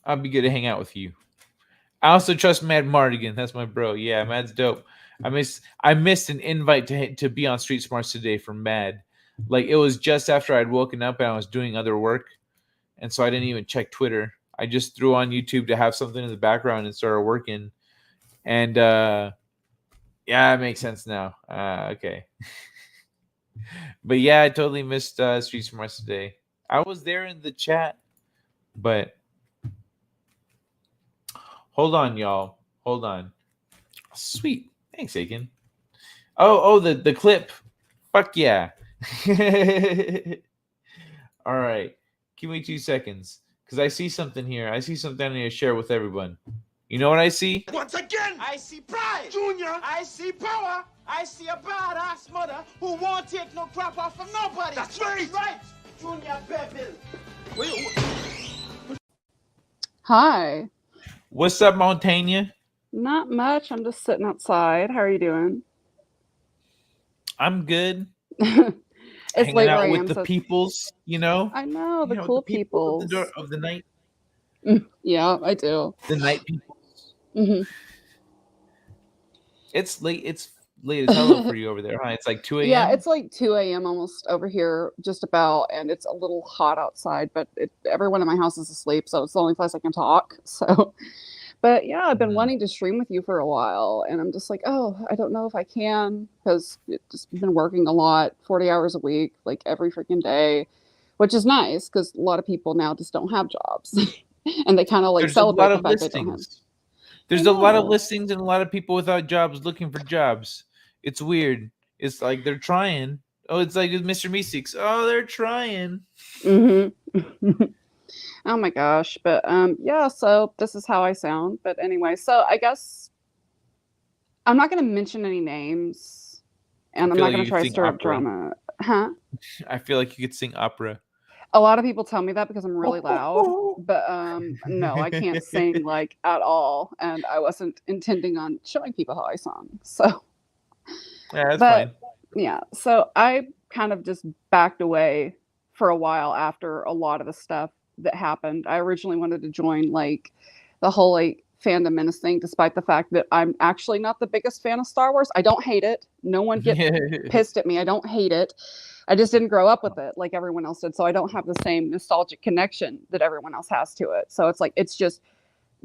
Speaker 1: I'll be good to hang out with you. I also trust Mad Mardigan. That's my bro. Yeah, Mad's dope. I missed an invite to be on Street Smarts today from Mad. Like it was just after I'd woken up and I was doing other work, and so I didn't even check Twitter. I just threw on YouTube to have something in the background and started working. And yeah, it makes sense now. Okay. But yeah, I totally missed Street Smarts today. I was there in the chat, but hold on, y'all. Hold on. Sweet. Thanks, Aiken. Oh, the clip. Fuck yeah. All right. Give me 2 seconds. Because I see something here. I see something I need to share with everyone. You know what I see?
Speaker 13: Once again, I see pride. Junior, I see power. I see a badass mother who won't take no crap off from nobody. That's right. Junior Bevel.
Speaker 14: Hi.
Speaker 1: What's up, Montana?
Speaker 14: Not much. I'm just sitting outside. How are you doing?
Speaker 1: I'm good.
Speaker 14: It's
Speaker 1: hanging
Speaker 14: late
Speaker 1: out
Speaker 14: where I
Speaker 1: with
Speaker 14: am,
Speaker 1: the
Speaker 14: so
Speaker 1: peoples, you know?
Speaker 14: I know the
Speaker 1: You know,
Speaker 14: cool
Speaker 1: the people
Speaker 14: peoples.
Speaker 1: of the night.
Speaker 14: Yeah, I do.
Speaker 1: The night people.
Speaker 14: hmm
Speaker 1: It's late. It's late as hell for you over there, huh? It's like 2 a.m.
Speaker 14: Yeah, it's like 2 a.m. almost over here, just about, and it's a little hot outside, but everyone in my house is asleep, so it's the only place I can talk. So, but yeah, I've been wanting to stream with you for a while, and I'm just like, oh, I don't know if I can because it's just been working a lot, 40 hours a week, like every freaking day, which is nice because a lot of people now just don't have jobs, and they kind of like
Speaker 1: There's a
Speaker 14: celebrate
Speaker 1: lot
Speaker 14: the
Speaker 1: of
Speaker 14: fact they don't have.
Speaker 1: listings. There's a lot of listings and a lot of people without jobs looking for jobs. It's weird. It's like they're trying. Oh, it's like with Mr. Meeseeks. Oh, they're trying.
Speaker 14: Oh my gosh. But yeah, so this is how I sound. But anyway, so I guess I'm not gonna mention any names and I'm
Speaker 1: feel
Speaker 14: not
Speaker 1: like
Speaker 14: gonna
Speaker 1: you could
Speaker 14: try to
Speaker 1: sing
Speaker 14: stir up
Speaker 1: opera.
Speaker 14: drama. Huh?
Speaker 1: I feel like you could sing opera.
Speaker 14: A lot of people tell me that because I'm really loud, but no, I can't sing like at all, and I wasn't intending on showing people how I sung. So,
Speaker 1: Yeah, that's
Speaker 14: but
Speaker 1: fine.
Speaker 14: yeah, so I kind of just backed away for a while after a lot of the stuff that happened. I originally wanted to join like the whole like fandom menace thing, despite the fact that I'm actually not the biggest fan of Star Wars. I don't hate it. No one get pissed at me. I don't hate it. I just didn't grow up with it like everyone else did. So I don't have the same nostalgic connection that everyone else has to it. So it's like, it's just,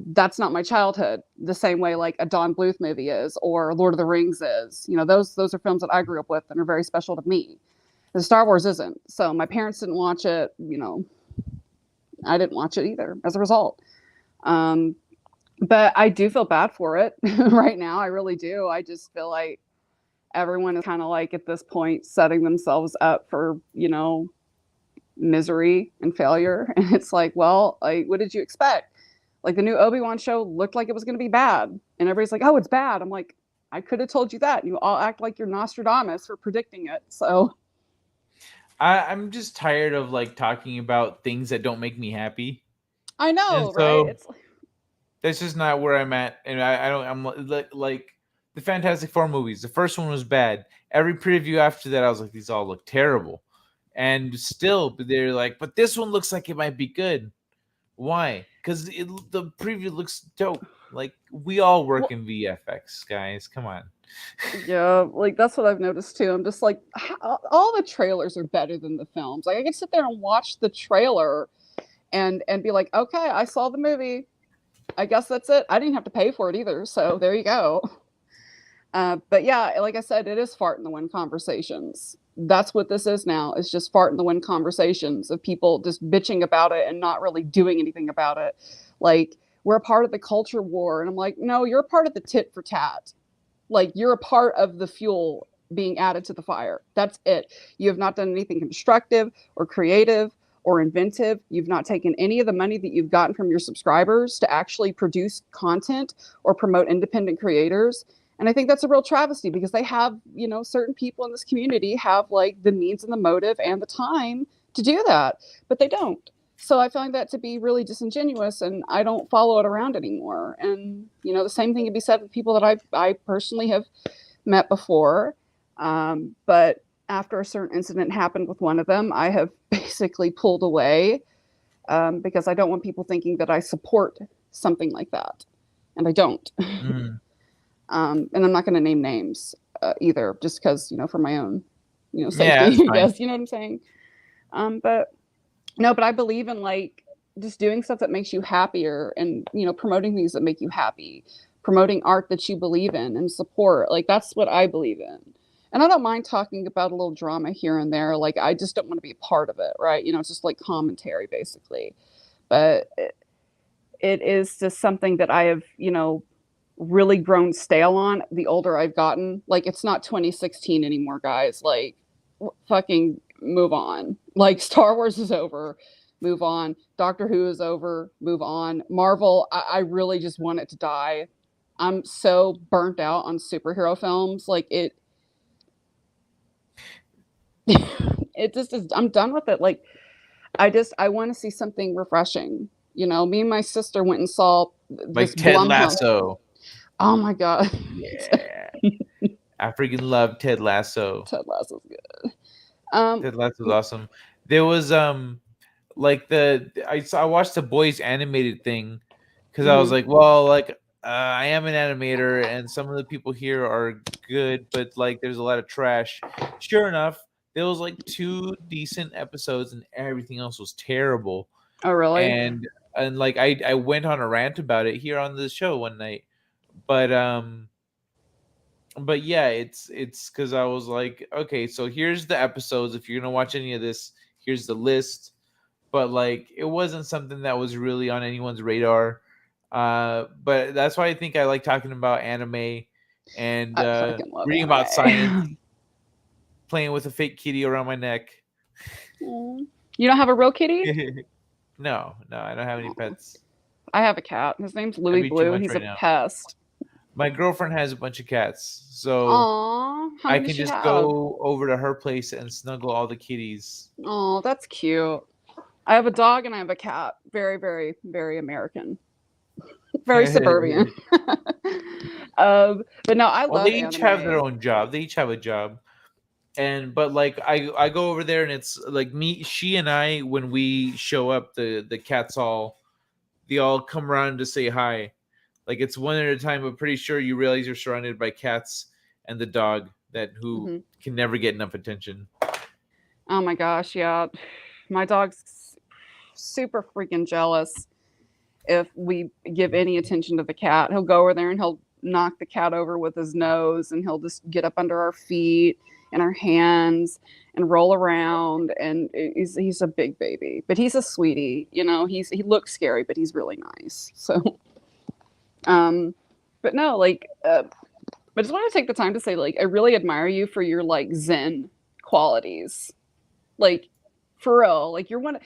Speaker 14: that's not my childhood the same way like a Don Bluth movie is or Lord of the Rings is. You know, those are films that I grew up with and are very special to me. The Star Wars isn't. So my parents didn't watch it. You know, I didn't watch it either as a result. But I do feel bad for it right now. I really do. I just feel like everyone is kind of like at this point setting themselves up for, you know, misery and failure. And it's like, well, like, what did you expect? Like the new Obi-Wan show looked like it was going to be bad. And everybody's like, oh, it's bad. I'm like, I could have told you that. You all act like you're Nostradamus for predicting it. So
Speaker 1: I'm just tired of like talking about things that don't make me happy.
Speaker 14: I know,
Speaker 1: And so
Speaker 14: right? It's
Speaker 1: that's just not where I'm at. And I don't, I'm like the Fantastic Four movies. The first one was bad. Every preview after that, I was like, these all look terrible. And still, they're like, but this one looks like it might be good. Why? Because the preview looks dope. Like we all work in VFX, guys. Come on.
Speaker 14: yeah, like that's what I've noticed too. I'm just like, all the trailers are better than the films. Like I can sit there and watch the trailer and be like, okay, I saw the movie. I guess that's it. I didn't have to pay for it either. So there you go. But yeah, like I said, it is fart in the wind conversations. That's what this is now. It's just fart in the wind conversations of people just bitching about it and not really doing anything about it. Like, we're a part of the culture war. And I'm like, no, you're a part of the tit for tat. Like, you're a part of the fuel being added to the fire. That's it. You have not done anything constructive or creative or inventive. You've not taken any of the money that you've gotten from your subscribers to actually produce content or promote independent creators. And I think that's a real travesty because they have, certain people in this community have like the means and the motive and the time to do that, but they don't. So I find that to be really disingenuous, and I don't follow it around anymore. And the same thing can be said with people that I personally have met before. But after a certain incident happened with one of them, I have basically pulled away because I don't want people thinking that I support something like that, and I don't.
Speaker 1: Mm.
Speaker 14: And I'm not going to name names either, just because for my own safety.
Speaker 1: Yeah, that's
Speaker 14: I
Speaker 1: fine.
Speaker 14: guess you know what I'm saying. But I believe in like just doing stuff that makes you happier, and promoting things that make you happy, promoting art that you believe in and support. Like, that's what I believe in. And I don't mind talking about a little drama here and there. Like, I just don't want to be a part of it, right? It's just like commentary basically. But it is just something that I have, really grown stale on the older I've gotten. Like, it's not 2016 anymore, guys. Like, fucking move on. Like, Star Wars is over, move on. Doctor Who is over, move on. Marvel, I really just want it to die. I'm so burnt out on superhero films. Like, it just is. I'm done with it. Like, I want to see something refreshing. Me and my sister went and saw this
Speaker 1: Like Ted
Speaker 14: Blumhouse.
Speaker 1: Lasso.
Speaker 14: Oh my god.
Speaker 1: Yeah. I freaking love Ted Lasso.
Speaker 14: Ted Lasso's good.
Speaker 1: Ted Lasso's awesome. There was like I watched the boys animated thing because I was like, well, like I am an animator and some of the people here are good, but like there's a lot of trash. Sure enough, there was like 2 decent episodes and everything else was terrible.
Speaker 14: Oh really?
Speaker 1: And like I went on a rant about it here on the show one night. But yeah, it's because I was like, okay, so here's the episodes. If you're gonna watch any of this, here's the list. But like, it wasn't something that was really on anyone's radar. But that's why I think I like talking about anime and reading about science, playing with a fake kitty around my neck.
Speaker 14: You don't have a real kitty?
Speaker 1: No, I don't have any pets.
Speaker 14: I have a cat. His name's Louis Blue. He's a pest.
Speaker 1: My girlfriend has a bunch of cats, so I can just go over to her place and snuggle all the kitties.
Speaker 14: Oh, that's cute. I have a dog and I have a cat. Very, very, very American. Very suburban. But no, I love
Speaker 1: they each
Speaker 14: anime.
Speaker 1: have their own job. They each have a job. But like I go over there and it's like she and I, when we show up, the cats they all come around to say hi. Like, it's one at a time, but pretty sure you realize you're surrounded by cats and the dog who can never get enough attention.
Speaker 14: Oh my gosh, yeah. My dog's super freaking jealous if we give any attention to the cat. He'll go over there and he'll knock the cat over with his nose, and he'll just get up under our feet and our hands and roll around. And he's a big baby, but he's a sweetie. He looks scary, but he's really nice. So but no, like but I just want to take the time to say, like, I really admire you for your like Zen qualities. Like, for real, like you're one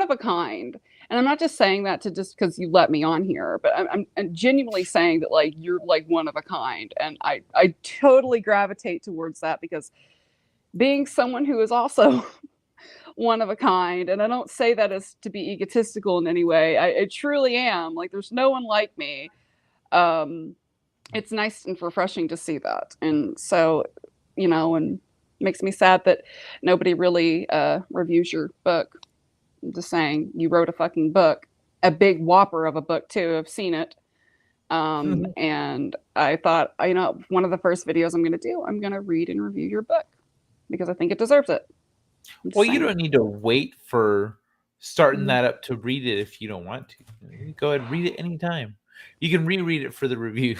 Speaker 14: of a kind. And I'm not just saying that to just because you let me on here, but I'm genuinely saying that like you're like one of a kind. And I totally gravitate towards that because being someone who is also one of a kind, and I don't say that as to be egotistical in any way. I truly am. Like, there's no one like me. It's nice and refreshing to see that. And so, and makes me sad that nobody really reviews your book. I'm just saying, you wrote a fucking book, a big whopper of a book too. I've seen it. And I thought, one of the first videos I'm going to do, I'm going to read and review your book because I think it deserves it.
Speaker 1: Well, you don't need to wait for starting that up to read it if you don't want to. You go ahead and read it anytime. You can reread it for the review.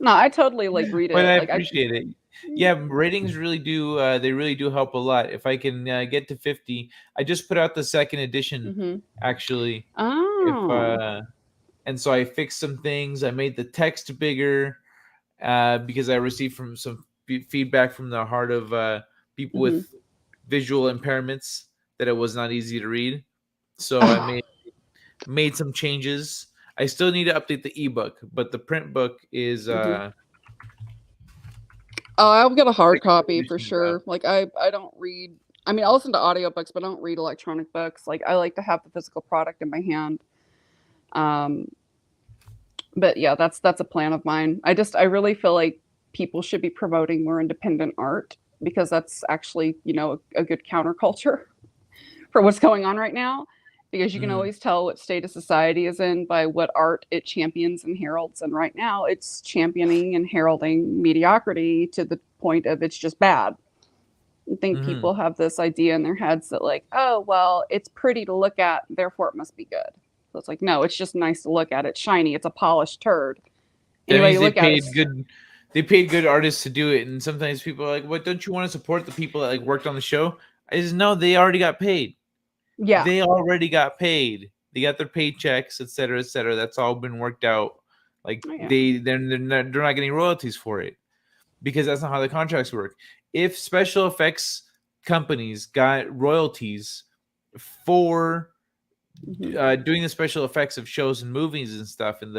Speaker 14: No, I totally like read
Speaker 1: But
Speaker 14: it.
Speaker 1: I
Speaker 14: Like
Speaker 1: appreciate it. Yeah, ratings really do. They really do help a lot. If I can get to 50, I just put out the second edition.
Speaker 14: Mm-hmm.
Speaker 1: Actually, if
Speaker 14: Oh.
Speaker 1: and so I fixed some things. I made the text bigger because I received from some feedback from the heart of people
Speaker 14: Mm-hmm.
Speaker 1: with visual impairments that it was not easy to read. So I made some changes. I still need to update the ebook, but the print book is
Speaker 14: Mm-hmm. Oh, I'll get a hard copy for
Speaker 1: edition's out.
Speaker 14: sure. Like I don't read. I mean, I'll listen to audiobooks, but I don't read electronic books. Like I like to have the physical product in my hand. Um, but yeah, that's a plan of mine. I really feel like people should be promoting more independent art because that's actually, you know, a good counterculture for what's going on right now. Because you can always tell what state of society is in by what art it champions and heralds. And right now it's championing and heralding mediocrity to the point of it's just bad. I think people have this idea in their heads that like, oh, well, it's pretty to look at, therefore it must be good. So it's like, no, it's just nice to look at. It's shiny. It's a polished turd.
Speaker 1: That
Speaker 14: Anyway,
Speaker 1: means
Speaker 14: you
Speaker 1: they
Speaker 14: look at
Speaker 1: paid
Speaker 14: it.
Speaker 1: good. They paid good artists to do it, and sometimes people are like, "What? Don't you want to support the people that like worked on the show?" I just no, they already got paid.
Speaker 14: Yeah.
Speaker 1: They already got paid. They got their paychecks, et cetera, et cetera. That's all been worked out. Like
Speaker 14: Oh, yeah.
Speaker 1: they're not getting royalties for it because that's not how the contracts work. If special effects companies got royalties for doing the special effects of shows and movies and stuff, and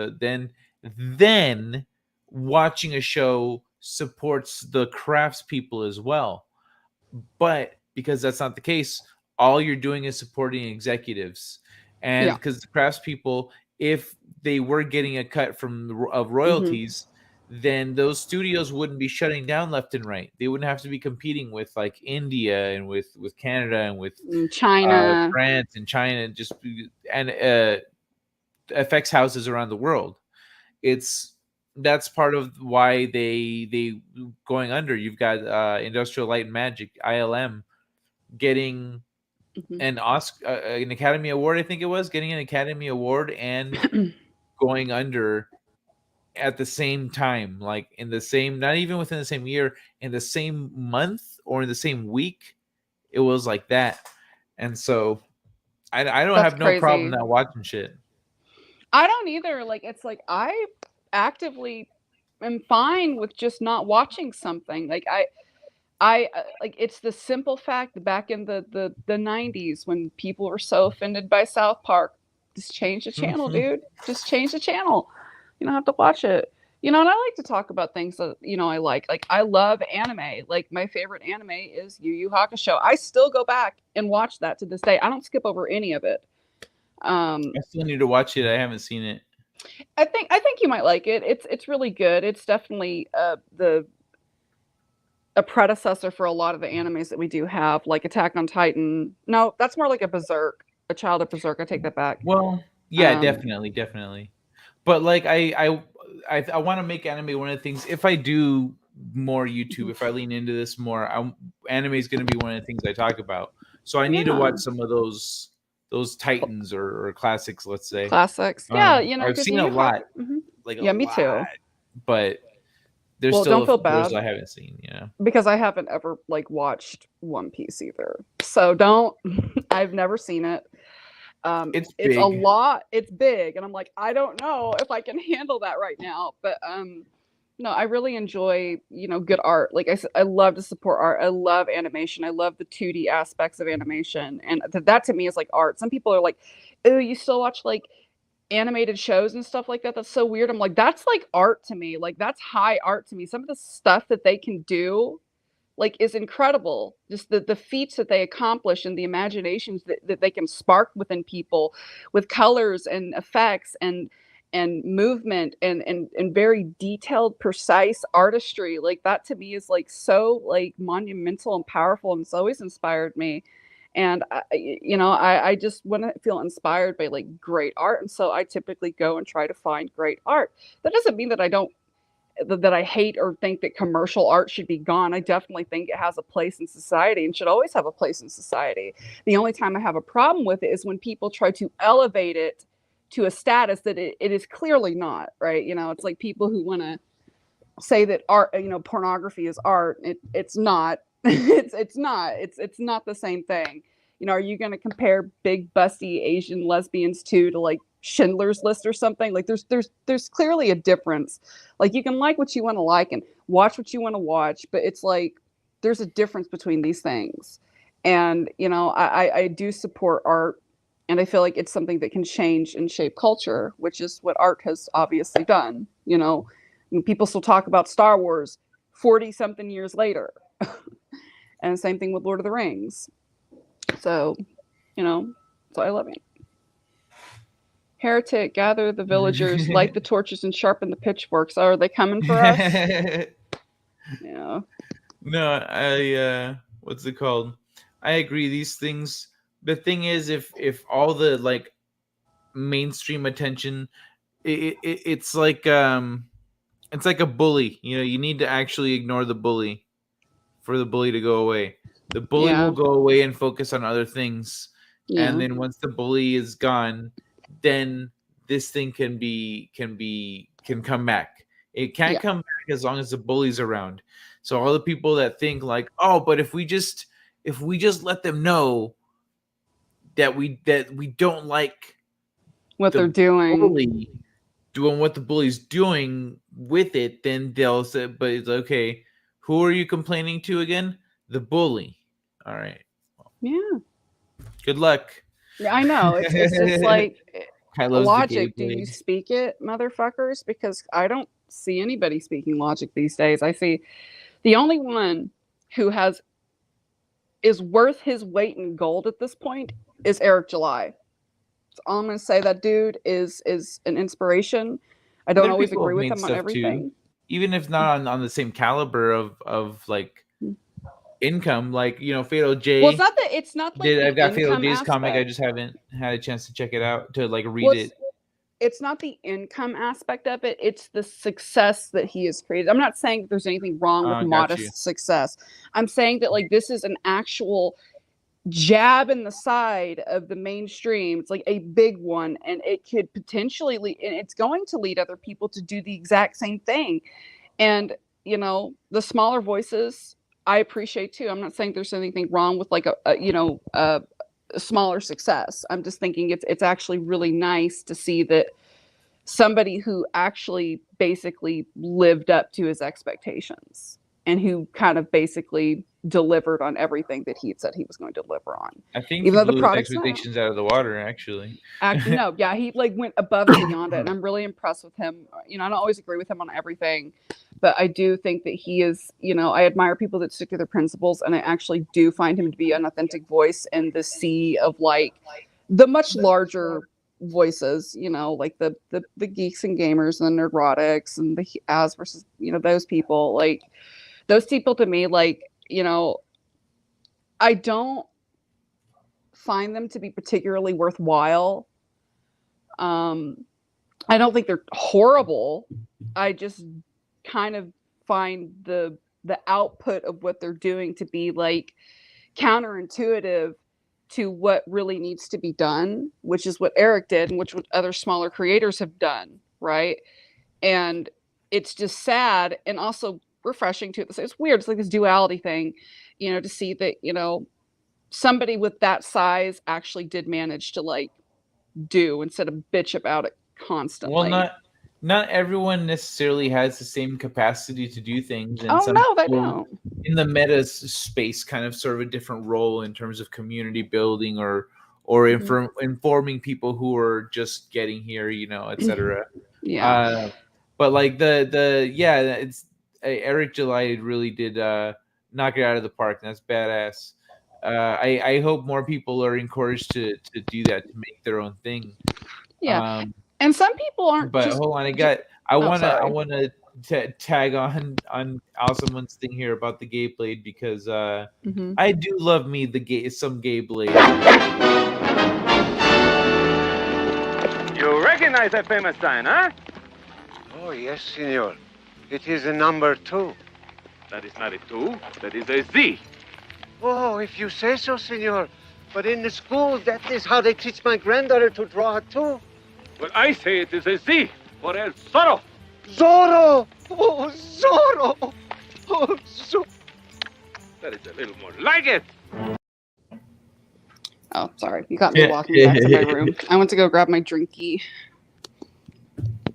Speaker 1: then watching a show supports the craftspeople as well. But because that's not the case, all you're doing is supporting executives, and
Speaker 14: Yeah.
Speaker 1: because the craftspeople, if they were getting a cut from of
Speaker 14: Mm-hmm.
Speaker 1: royalties, then those studios wouldn't be shutting down left and right. They wouldn't have to be competing with like India and with Canada and with
Speaker 14: China.
Speaker 1: France and China, and FX houses around the world. That's part of why they going under. You've got Industrial Light and Magic (ILM) getting an Oscar, an Academy Award. I think it was getting an Academy Award and going under at the same time, like in the same, not even within the same year, in the same month or in the same week. It was like that, and so I don't
Speaker 14: That's
Speaker 1: have no problem
Speaker 14: crazy.
Speaker 1: not watching shit.
Speaker 14: I don't either. Like it's like I actively am fine with just not watching something. Like I like it's the simple fact that back in the 90s when people were so offended by South Park, just change the channel, dude. Just change the channel. You don't have to watch it. You know, and I like to talk about things that, you know, I like. Like I love anime. Like my favorite anime is Yu Yu Hakusho. I still go back and watch that to this day. I don't skip over any of it.
Speaker 1: I still need to watch it. I haven't seen it.
Speaker 14: I think you might like it. It's really good. It's definitely a predecessor for a lot of the animes that we do have, like Attack on Titan. No, that's more like a Berserk, a child of Berserk. I take that back.
Speaker 1: Well, yeah, definitely. But like I want to make anime one of the things. If I do more YouTube, if I lean into this more, anime is going to be one of the things I talk about. So I need to watch some of those Titans or classics, let's say.
Speaker 14: Classics, yeah. You know,
Speaker 1: I've seen a lot, like
Speaker 14: yeah, me too.
Speaker 1: But there's still those I haven't seen. Yeah,
Speaker 14: because I haven't ever like watched One Piece either. So don't. I've never seen it. It's a lot. It's big, and I'm like, I don't know if I can handle that right now. But no, I really enjoy, you know, good art. Like I said, I love to support art. I love animation. I love the 2D aspects of animation, and that to me is like art. Some people are like, "Oh, you still watch like animated shows and stuff like that? That's so weird." I'm like, that's like art to me. Like that's high art to me. Some of the stuff that they can do like is incredible. Just the feats that they accomplish and the imaginations that they can spark within people with colors and effects and movement and very detailed, precise artistry. Like that to me is like so like monumental and powerful, and it's always inspired me. And I just want to feel inspired by like great art, and so I typically go and try to find great art. That doesn't mean that I hate or think that commercial art should be gone. I definitely think it has a place in society and should always have a place in society. The only time I have a problem with it is when people try to elevate it to a status that it is clearly not, right? You know, it's like people who want to say that art, pornography is art. It's not. it's not. It's not the same thing. Are you going to compare big busty Asian lesbians to like Schindler's List or something? Like there's clearly a difference. Like you can like what you want to like and watch what you want to watch, but it's like there's a difference between these things. And I do support art, and I feel like it's something that can change and shape culture, which is what art has obviously done. People still talk about Star Wars 40 something years later. And same thing with Lord of the Rings. So, so I love it. Heretic, gather the villagers, light the torches, and sharpen the pitchforks. Oh, are they coming for us? Yeah.
Speaker 1: No, what's it called? I agree. These things. The thing is, if all the like mainstream attention, it's like a bully. You need to actually ignore the bully for the bully to go away. The bully will go away and focus on other things. Yeah. And then once the bully is gone, then this thing can come back. It can't come back as long as the bully's around. So all the people that think like, oh, but if we just let them know that we don't like
Speaker 14: what they're doing,
Speaker 1: doing what the bully's doing with it, then they'll say, but it's okay. Who are you complaining to again? The bully. All right.
Speaker 14: Yeah.
Speaker 1: Good luck.
Speaker 14: Yeah, I know. It's just like logic. Do you speak it, motherfuckers? Because I don't see anybody speaking logic these days. I see the only one who is worth his weight in gold at this point is Eric July. So I'm going to say that dude is an inspiration. I don't always agree with him on everything.
Speaker 1: Too. Even if not on the same caliber of like income, like Fatal J.
Speaker 14: Well, it's not like
Speaker 1: I've got Fatal J's
Speaker 14: aspect.
Speaker 1: comic. I just haven't had a chance to check it out to like read it.
Speaker 14: It's not the income aspect of it. It's the success that he has created. I'm not saying that there's anything wrong with modest success. I'm saying that like this is an actual jab in the side of the mainstream. It's like a big one, and it could potentially lead, and it's going to lead other people to do the exact same thing. And the smaller voices I appreciate too. I'm not saying there's anything wrong with like a smaller success. I'm just thinking it's actually really nice to see that somebody who actually basically lived up to his expectations and who kind of basically delivered on everything that he had said he was going to deliver on.
Speaker 1: I think even though the expectations out of the water, actually.
Speaker 14: No, yeah, he like went above and beyond it, and I'm really impressed with him. I don't always agree with him on everything, but I do think that he is, I admire people that stick to their principles, and I actually do find him to be an authentic voice in the sea of like the much larger voices, like the geeks and gamers and the neurotics and the as versus, those people. Like those people to me, like, I don't find them to be particularly worthwhile. I don't think they're horrible. I just kind of find the output of what they're doing to be like counterintuitive to what really needs to be done, which is what Eric did and which what other smaller creators have done, right? And it's just sad and also refreshing too. It's weird. It's like this duality thing, to see that, somebody with that size actually did manage to like do instead of bitch about it constantly.
Speaker 1: Well, not everyone necessarily has the same capacity to do things. And
Speaker 14: no, they don't.
Speaker 1: In the meta space kind of serve a different role in terms of community building or informing people who are just getting here, etc.
Speaker 14: Yeah.
Speaker 1: But like it's Eric July really did knock it out of the park. And that's badass. I hope more people are encouraged to do that, to make their own thing.
Speaker 14: Yeah. And some people aren't.
Speaker 1: But hold on, I want to tag on Alsamon's thing here about the gay blade, because I do love me some gay blade.
Speaker 15: You recognize that famous sign, huh?
Speaker 16: Oh yes, senor. It is a number 2.
Speaker 15: That is not a 2. That is a Z.
Speaker 16: Oh, if you say so, senor. But in the school, that is how they teach my granddaughter to draw a 2.
Speaker 15: Well, I say it is a Z for El Zorro.
Speaker 16: Zorro! Oh, Zorro! Oh, Zorro!
Speaker 15: That is a little more like it.
Speaker 14: Oh, sorry. You got me walking back to my room. I went to go grab my drinky.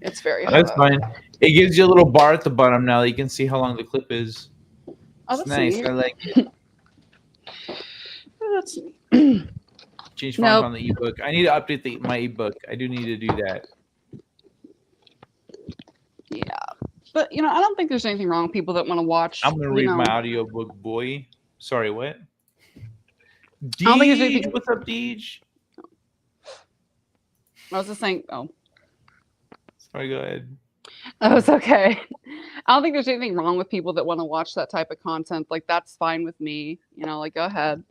Speaker 14: It's very hot.
Speaker 1: That's fine. It gives you a little bar at the bottom now that you can see how long the clip is.
Speaker 14: Oh,
Speaker 1: It's
Speaker 14: that's
Speaker 1: nice.
Speaker 14: neat.
Speaker 1: I like it.
Speaker 14: That's neat.
Speaker 1: Change font on the ebook. I need to update my ebook. I do need to do that.
Speaker 14: Yeah. But, you know, I don't think there's anything wrong with people that want to watch.
Speaker 1: I'm going to read my audiobook, boy. Sorry, what?
Speaker 14: I don't think there's anything.
Speaker 1: What's up, Deej?
Speaker 14: I was just saying, oh.
Speaker 1: Sorry, go ahead.
Speaker 14: Oh, it's okay. I don't think there's anything wrong with people that want to watch that type of content. Like, that's fine with me. You know, like, go ahead.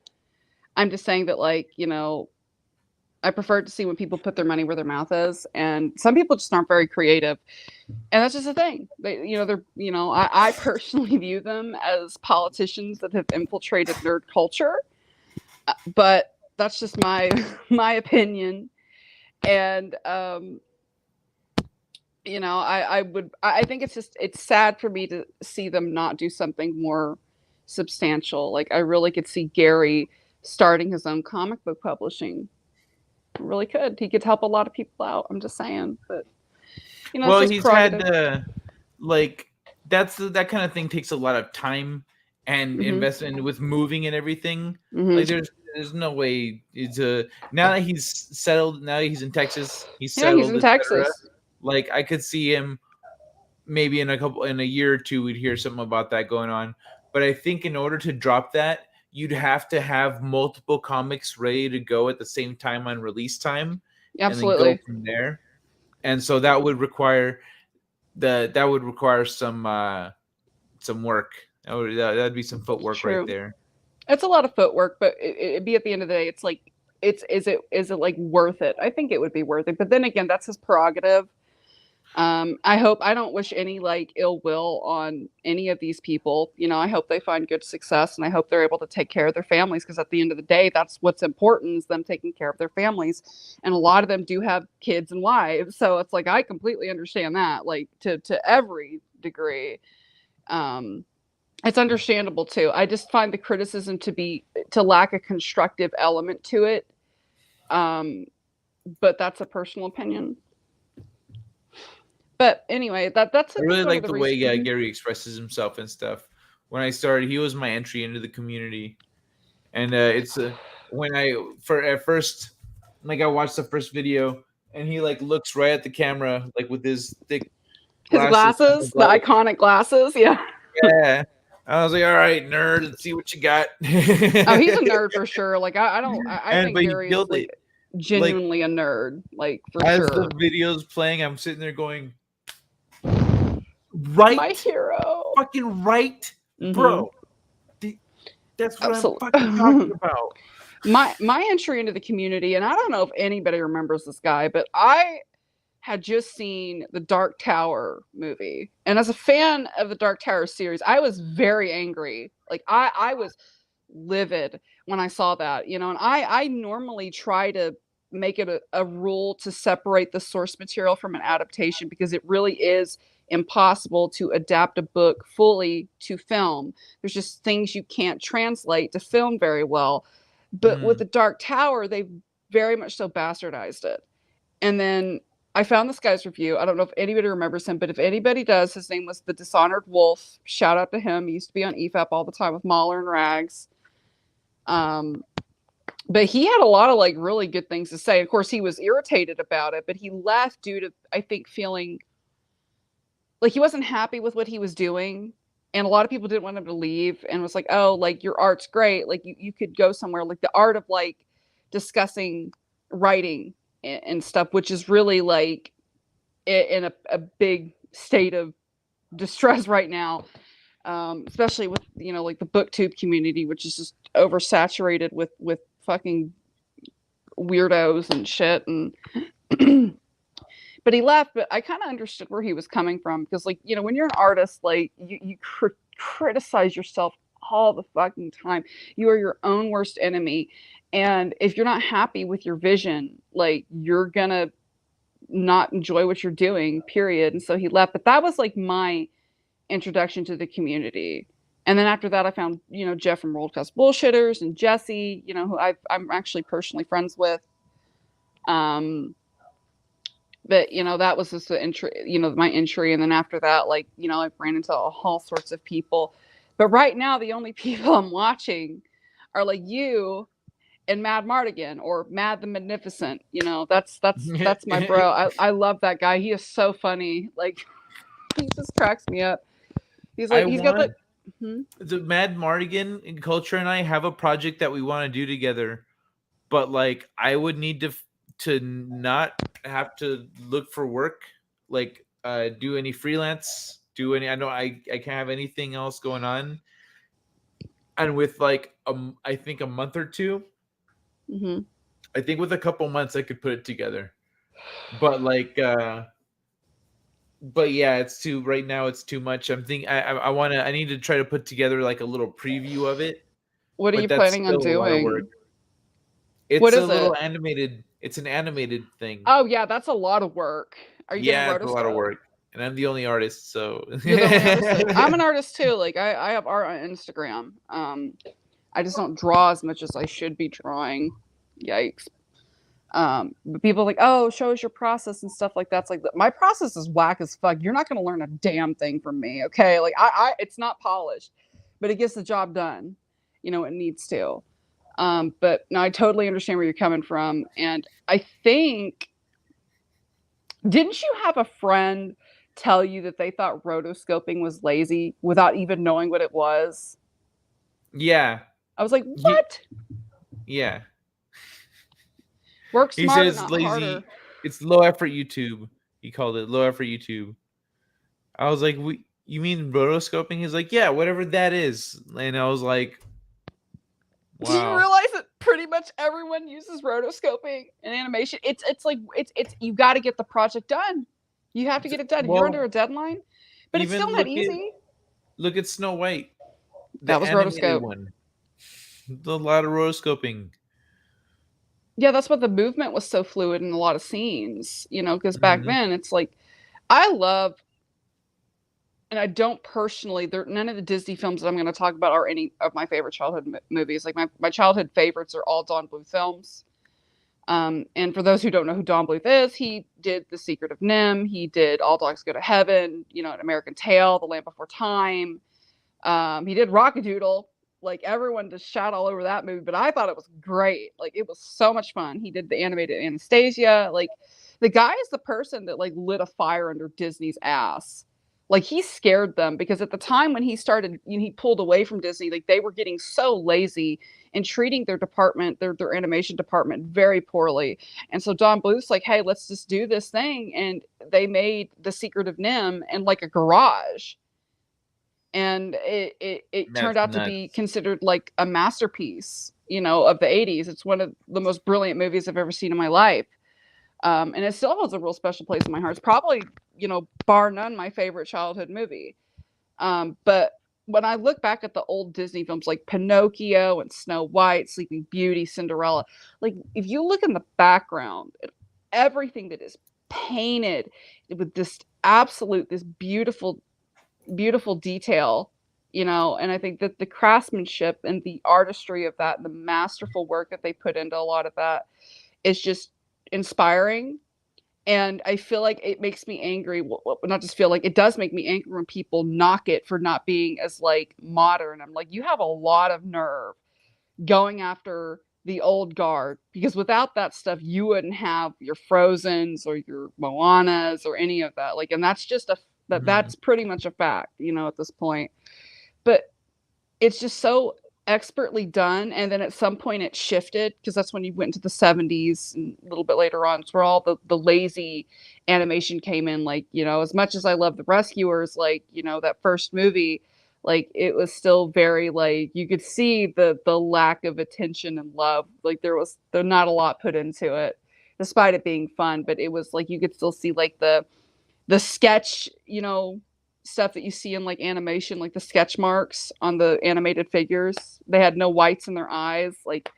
Speaker 14: I'm just saying that, like, you know, I prefer to see when people put their money where their mouth is. And some people just aren't very creative. And that's just a thing. They, you know, they're, you know, I personally view them as politicians that have infiltrated nerd culture. But that's just my opinion. And, you know, I think it's sad for me to see them not do something more substantial. Like, I really could see Gary starting his own comic book publishing. Really could. He could help a lot of people out. I'm just saying. But, you know,
Speaker 1: well,
Speaker 14: it's
Speaker 1: he's had like that kind of thing takes a lot of time and investment with moving and everything. Like, there's no way now that he's settled. Now he's in Texas. He's settled.
Speaker 14: He's in Texas.
Speaker 1: Like, I could see him maybe in a year or two, we'd hear something about that going on. But I think in order to drop that, you'd have to have multiple comics ready to go at the same time on release time.
Speaker 14: Absolutely.
Speaker 1: And then go from there. And so that would require some work. That'd be some footwork right there.
Speaker 14: It's a lot of footwork, but it'd be at the end of the day, it's like, is it like worth it? I think it would be worth it. But then again, that's his prerogative. I don't wish any like ill will on any of these people. You know, I hope they find good success, and I hope they're able to take care of their families, because at the end of the day, that's what's important, is them taking care of their families. And a lot of them do have kids and wives. So it's like, I completely understand that, like, to every degree. It's understandable too. I just find the criticism to lack a constructive element to it. But that's a personal opinion. But anyway, that's.
Speaker 1: I really like the way Gary expresses himself and stuff. When I started, he was my entry into the community, and when I watched the first video, and he like looks right at the camera, like with his thick
Speaker 14: glasses, the iconic glasses, yeah.
Speaker 1: Yeah, I was like, all right, nerd, let's see what you got.
Speaker 14: Oh, he's a nerd for sure. Like, I think Gary's like genuinely a nerd, like, for
Speaker 1: as
Speaker 14: sure.
Speaker 1: As the video's playing, I'm sitting there going, right,
Speaker 14: my hero,
Speaker 1: fucking right, bro. That's what I'm fucking talking about.
Speaker 14: My entry into the community, and I don't know if anybody remembers this guy, but I had just seen the Dark Tower movie, and as a fan of the Dark Tower series, I was very angry. Like, I was livid when I saw that, you know. And I normally try to make it a rule to separate the source material from an adaptation, because it really is impossible to adapt a book fully to film. There's just things you can't translate to film very well. But with the Dark Tower, they very much so bastardized it. And then I found this guy's review. I don't know if anybody remembers him, but if anybody does, his name was The Dishonored Wolf. Shout out to him. He used to be on EFAP all the time with Mahler and Rags. But he had a lot of like really good things to say. Of course, he was irritated about it, but he left due to, I think, feeling like he wasn't happy with what he was doing. And a lot of people didn't want him to leave, and was like, oh, like, your art's great. Like, you could go somewhere, like the art of like discussing writing and stuff, which is really like in a big state of distress right now. Especially with, you know, like the booktube community, which is just oversaturated with fucking weirdos and shit. And but he left, but I kind of understood where he was coming from, because, like, you know, when you're an artist, like, you criticize yourself all the fucking time. You are your own worst enemy. And if you're not happy with your vision, like, you're gonna not enjoy what you're doing, period. And so he left. But that was like my introduction to the community. And then after that, I found, Jeff from World Class Bullshitters and Jesse, who I'm actually personally friends with. But that was just the entry, my entry. And then after that, like, I ran into all sorts of people. But right now, the only people I'm watching are like you and Mad Mardigan or Mad the Magnificent. That's my bro. I love that guy. He is so funny. Like, he just cracks me up. He's like, got like
Speaker 1: the Mad Mardigan and Culture and I have a project that we want to do together, but like I would need to not have to look for work, like do any freelance, I know I can't have anything else going on, and with like I think a month or two, I think with a couple months I could put it together, but like but yeah, right now it's too much. I'm thinking I need to try to put together like a little preview of it.
Speaker 14: What are you planning on doing?
Speaker 1: It's a little animated. It's an animated thing.
Speaker 14: Oh yeah, that's a lot of work. Are you
Speaker 1: it's a lot of work, and I'm the only artist. So
Speaker 14: you're the only artist. I'm an artist too. Like I have art on Instagram. I just don't draw as much as I should be drawing. Yikes. But people are like, oh, show us your process and stuff like that. It's like, my process is whack as fuck. You're not going to learn a damn thing from me. Okay. Like it's not polished, but it gets the job done. It needs to. But no, I totally understand where you're coming from. And I think, didn't you have a friend tell you that they thought rotoscoping was lazy without even knowing what it was?
Speaker 1: Yeah.
Speaker 14: I was like, what?
Speaker 1: Yeah.
Speaker 14: Work smarter,
Speaker 1: he says
Speaker 14: not
Speaker 1: lazy.
Speaker 14: Harder.
Speaker 1: It's low effort YouTube. He called it low effort YouTube. I was like, you mean rotoscoping? He's like, yeah, whatever that is. And I was like, wow.
Speaker 14: Do you realize that pretty much everyone uses rotoscoping in animation? It's like you got to get the project done. You have to get it done. You're under a deadline, but it's still not easy.
Speaker 1: Look at Snow White.
Speaker 14: That was rotoscope.
Speaker 1: One. A lot of rotoscoping.
Speaker 14: Yeah, that's what the movement was so fluid in a lot of scenes, because back then it's like, I love, and I don't personally, none of the Disney films that I'm going to talk about are any of my favorite childhood movies. Like my childhood favorites are all Don Bluth films. And for those who don't know who Don Bluth is, he did The Secret of NIMH. He did All Dogs Go to Heaven, An American Tail, The Land Before Time. He did Rockadoodle. Like, everyone just shot all over that movie, but I thought it was great. Like, it was so much fun. He did the animated Anastasia. Like, the guy is the person that like lit a fire under Disney's ass. Like, he scared them because at the time when he started, he pulled away from Disney. Like, they were getting so lazy and treating their department, their animation department, very poorly. And so Don Bluth's like, hey, let's just do this thing. And they made The Secret of NIMH in like a garage. And it turned out to be considered like a masterpiece, of the 80s. It's one of the most brilliant movies I've ever seen in my life. And it still holds a real special place in my heart. It's probably, bar none, my favorite childhood movie. But when I look back at the old Disney films like Pinocchio and Snow White, Sleeping Beauty, Cinderella, like if you look in the background, everything that is painted with this beautiful detail, and I think that the craftsmanship and the artistry of that and the masterful work that they put into a lot of that is just inspiring. And I feel like it makes me angry. Well, not just feel like, it does make me angry when people knock it for not being as like modern. I'm like, you have a lot of nerve going after the old guard, because without that stuff you wouldn't have your Frozens or your Moanas or any of that. Like, and that's just that's pretty much a fact, at this point. But it's just so expertly done. And then at some point it shifted, because that's when you went into the 70s and a little bit later on. It's where all the lazy animation came in. Like, as much as I love The Rescuers, like, that first movie, like, it was still very, like, you could see the lack of attention and love. Like, there's not a lot put into it, despite it being fun. But it was like, you could still see like the sketch, stuff that you see in like animation, like the sketch marks on the animated figures. They had no whites in their eyes. Like,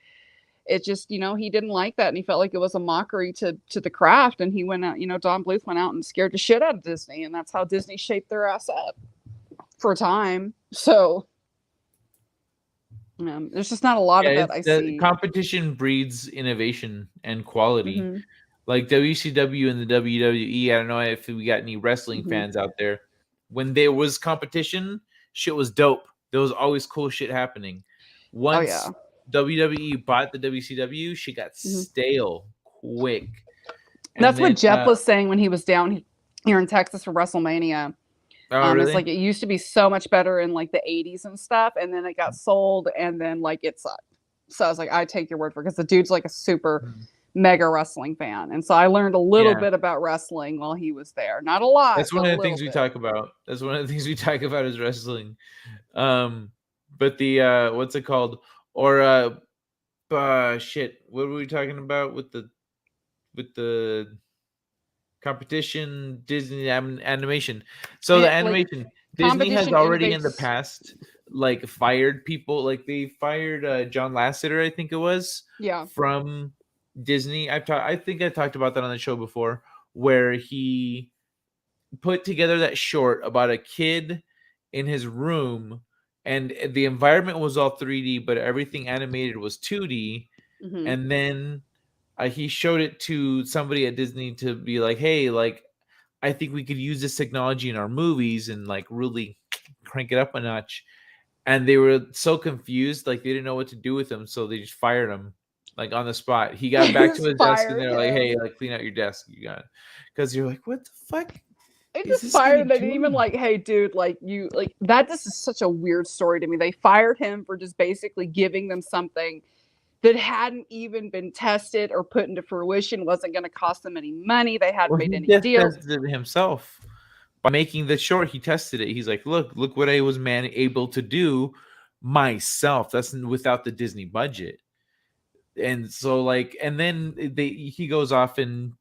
Speaker 14: it just, you know, he didn't like that, and he felt like it was a mockery to the craft, and he went out, you know, Don Bluth went out and scared the shit out of Disney, and that's how Disney shaped their ass up for a time. So there's just not a lot of that I see.
Speaker 1: Competition breeds innovation and quality.
Speaker 14: Mm-hmm.
Speaker 1: Like WCW and the WWE, I don't know if we got any wrestling fans out there. When there was competition, shit was dope. There was always cool shit happening. Once WWE bought the WCW, she got stale quick.
Speaker 14: And that's what Jeff was saying when he was down here in Texas for WrestleMania.
Speaker 1: Really?
Speaker 14: It's like it used to be so much better in like the 80s and stuff, and then it got sold, and then like it sucked. So I was like, I take your word for it, because the dude's like a super mega wrestling fan, and so I learned a little bit about wrestling while he was there. Not a lot.
Speaker 1: That's one of the things we talk about. That's one of the things we talk about is wrestling. But the what's it called? Or shit, what were we talking about with the competition? Disney animation. So the animation, like, Disney has already in the past like fired people. Like they fired John Lasseter, I think it was, from Disney. I think I talked about that on the show before, where he put together that short about a kid in his room, and the environment was all 3D, but everything animated was 2D. And then he showed it to somebody at Disney to be like, hey, like, I think we could use this technology in our movies and like really crank it up a notch. And they were so confused, like they didn't know what to do with him, so they just fired him like on the spot. He got back to his desk and they're like, hey, like clean out your desk, you got it. Because you're like, what the fuck?
Speaker 14: They just fired him. They didn't even like, hey, dude, like you like that. This is such a weird story to me. They fired him for just basically giving them something that hadn't even been tested or put into fruition, wasn't going to cost them any money. They hadn't made any deals.
Speaker 1: He tested it himself by making the short. He tested it. He's like, look what I was able to do myself. That's without the Disney budget. And so like, and then he goes off and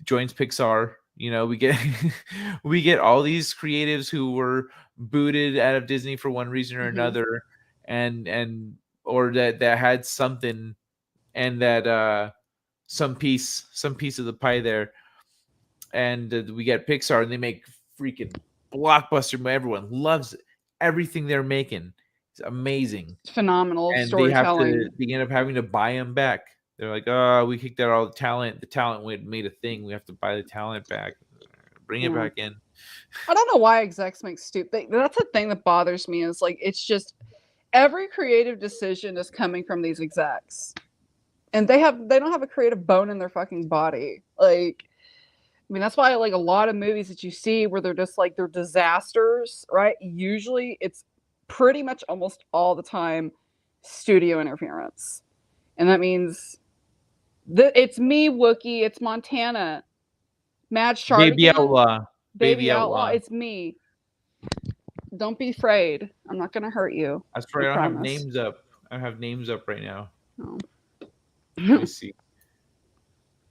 Speaker 1: joins Pixar. You know, we get all these creatives who were booted out of Disney for one reason or another, and or that had something, and that some piece of the pie there, and we get Pixar, and they make freaking blockbuster. Everyone loves it. Everything they're making is amazing.
Speaker 14: It's phenomenal
Speaker 1: and
Speaker 14: storytelling.
Speaker 1: They end up having to buy them back. They're like, oh, we kicked out all the talent. The talent made a thing. We have to buy the talent back. Bring it back in.
Speaker 14: I don't know why execs make stupid. That's the thing that bothers me, is like, it's just every creative decision is coming from these execs, and they don't have a creative bone in their fucking body. Like, I mean, that's why like a lot of movies that you see where they're just like, they're disasters, right? Usually it's pretty much almost all the time studio interference. And that means it's me, Wookie, it's Montana, Mad Shark,
Speaker 1: Baby Outlaw.
Speaker 14: Baby Outlaw. It's me. Don't be afraid. I'm not gonna hurt you.
Speaker 1: That's right. I don't have names up. I have names up right now. Oh. Let me see.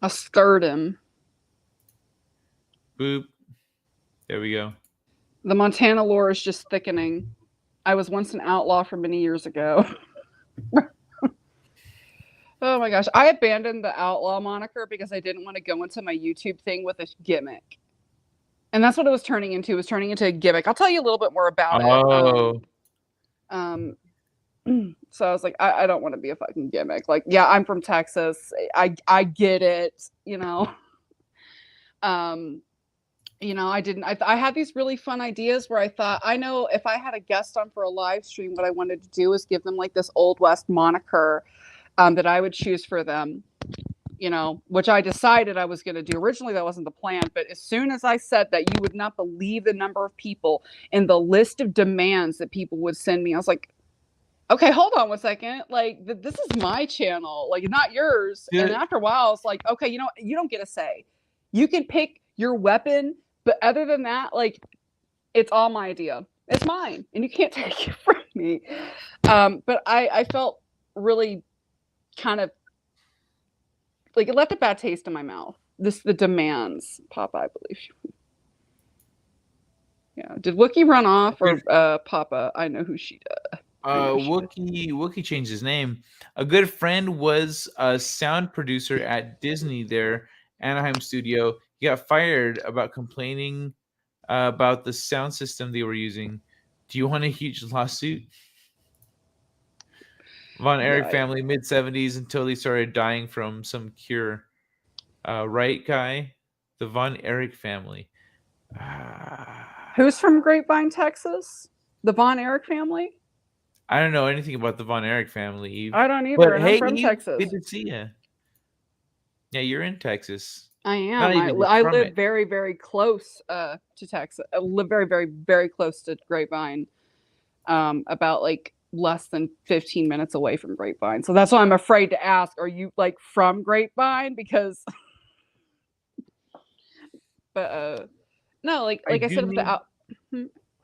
Speaker 14: I stirred him.
Speaker 1: Boop. There we go.
Speaker 14: The Montana lore is just thickening. I was once an outlaw from many years ago. Oh my gosh. I abandoned the outlaw moniker because I didn't want to go into my YouTube thing with a gimmick. And that's what it was turning into. It was turning into a gimmick. I'll tell you a little bit more about it. So I was like, I don't want to be a fucking gimmick. Like, yeah, I'm from Texas. I get it, you know. You know, I had these really fun ideas where I thought, I know if I had a guest on for a live stream, what I wanted to do is give them like this Old West moniker that I would choose for them, you know, which I decided I was going to do. Originally, that wasn't the plan. But as soon as I said that, you would not believe the number of people and the list of demands that people would send me. I was like, okay, hold on 1 second. Like, this is my channel, like, not yours. Yeah. And after a while, it's like, okay, you know, you don't get a say. You can pick your weapon, but other than that, like, it's all my idea. It's mine, and you can't take it from me. But I felt really kind of like it left a bad taste in my mouth. The demands, Papa, I believe. Yeah. Did Wookie run off, or Papa? I know who she does.
Speaker 1: Wookie changed his name. A good friend was a sound producer at Disney, their Anaheim studio. He got fired about complaining about the sound system they were using. Do you want a huge lawsuit? Von Erich family, mid-70s until they started dying from some cure. Right, Guy? The Von Erich family.
Speaker 14: Who's from Grapevine, Texas? The Von Erich family?
Speaker 1: I don't know anything about the Von Erich family, Eve.
Speaker 14: I don't either,
Speaker 1: But
Speaker 14: and
Speaker 1: hey,
Speaker 14: I'm from
Speaker 1: Eve,
Speaker 14: Texas.
Speaker 1: good to see you. Yeah, you're in Texas.
Speaker 14: I am.
Speaker 1: Not even
Speaker 14: I
Speaker 1: from
Speaker 14: live
Speaker 1: it.
Speaker 14: very, very close to Texas. I live very, very, very close to Grapevine. About like less than 15 minutes away from Grapevine. So that's why I'm afraid to ask, are you like from Grapevine? Because but no, like I said with the out.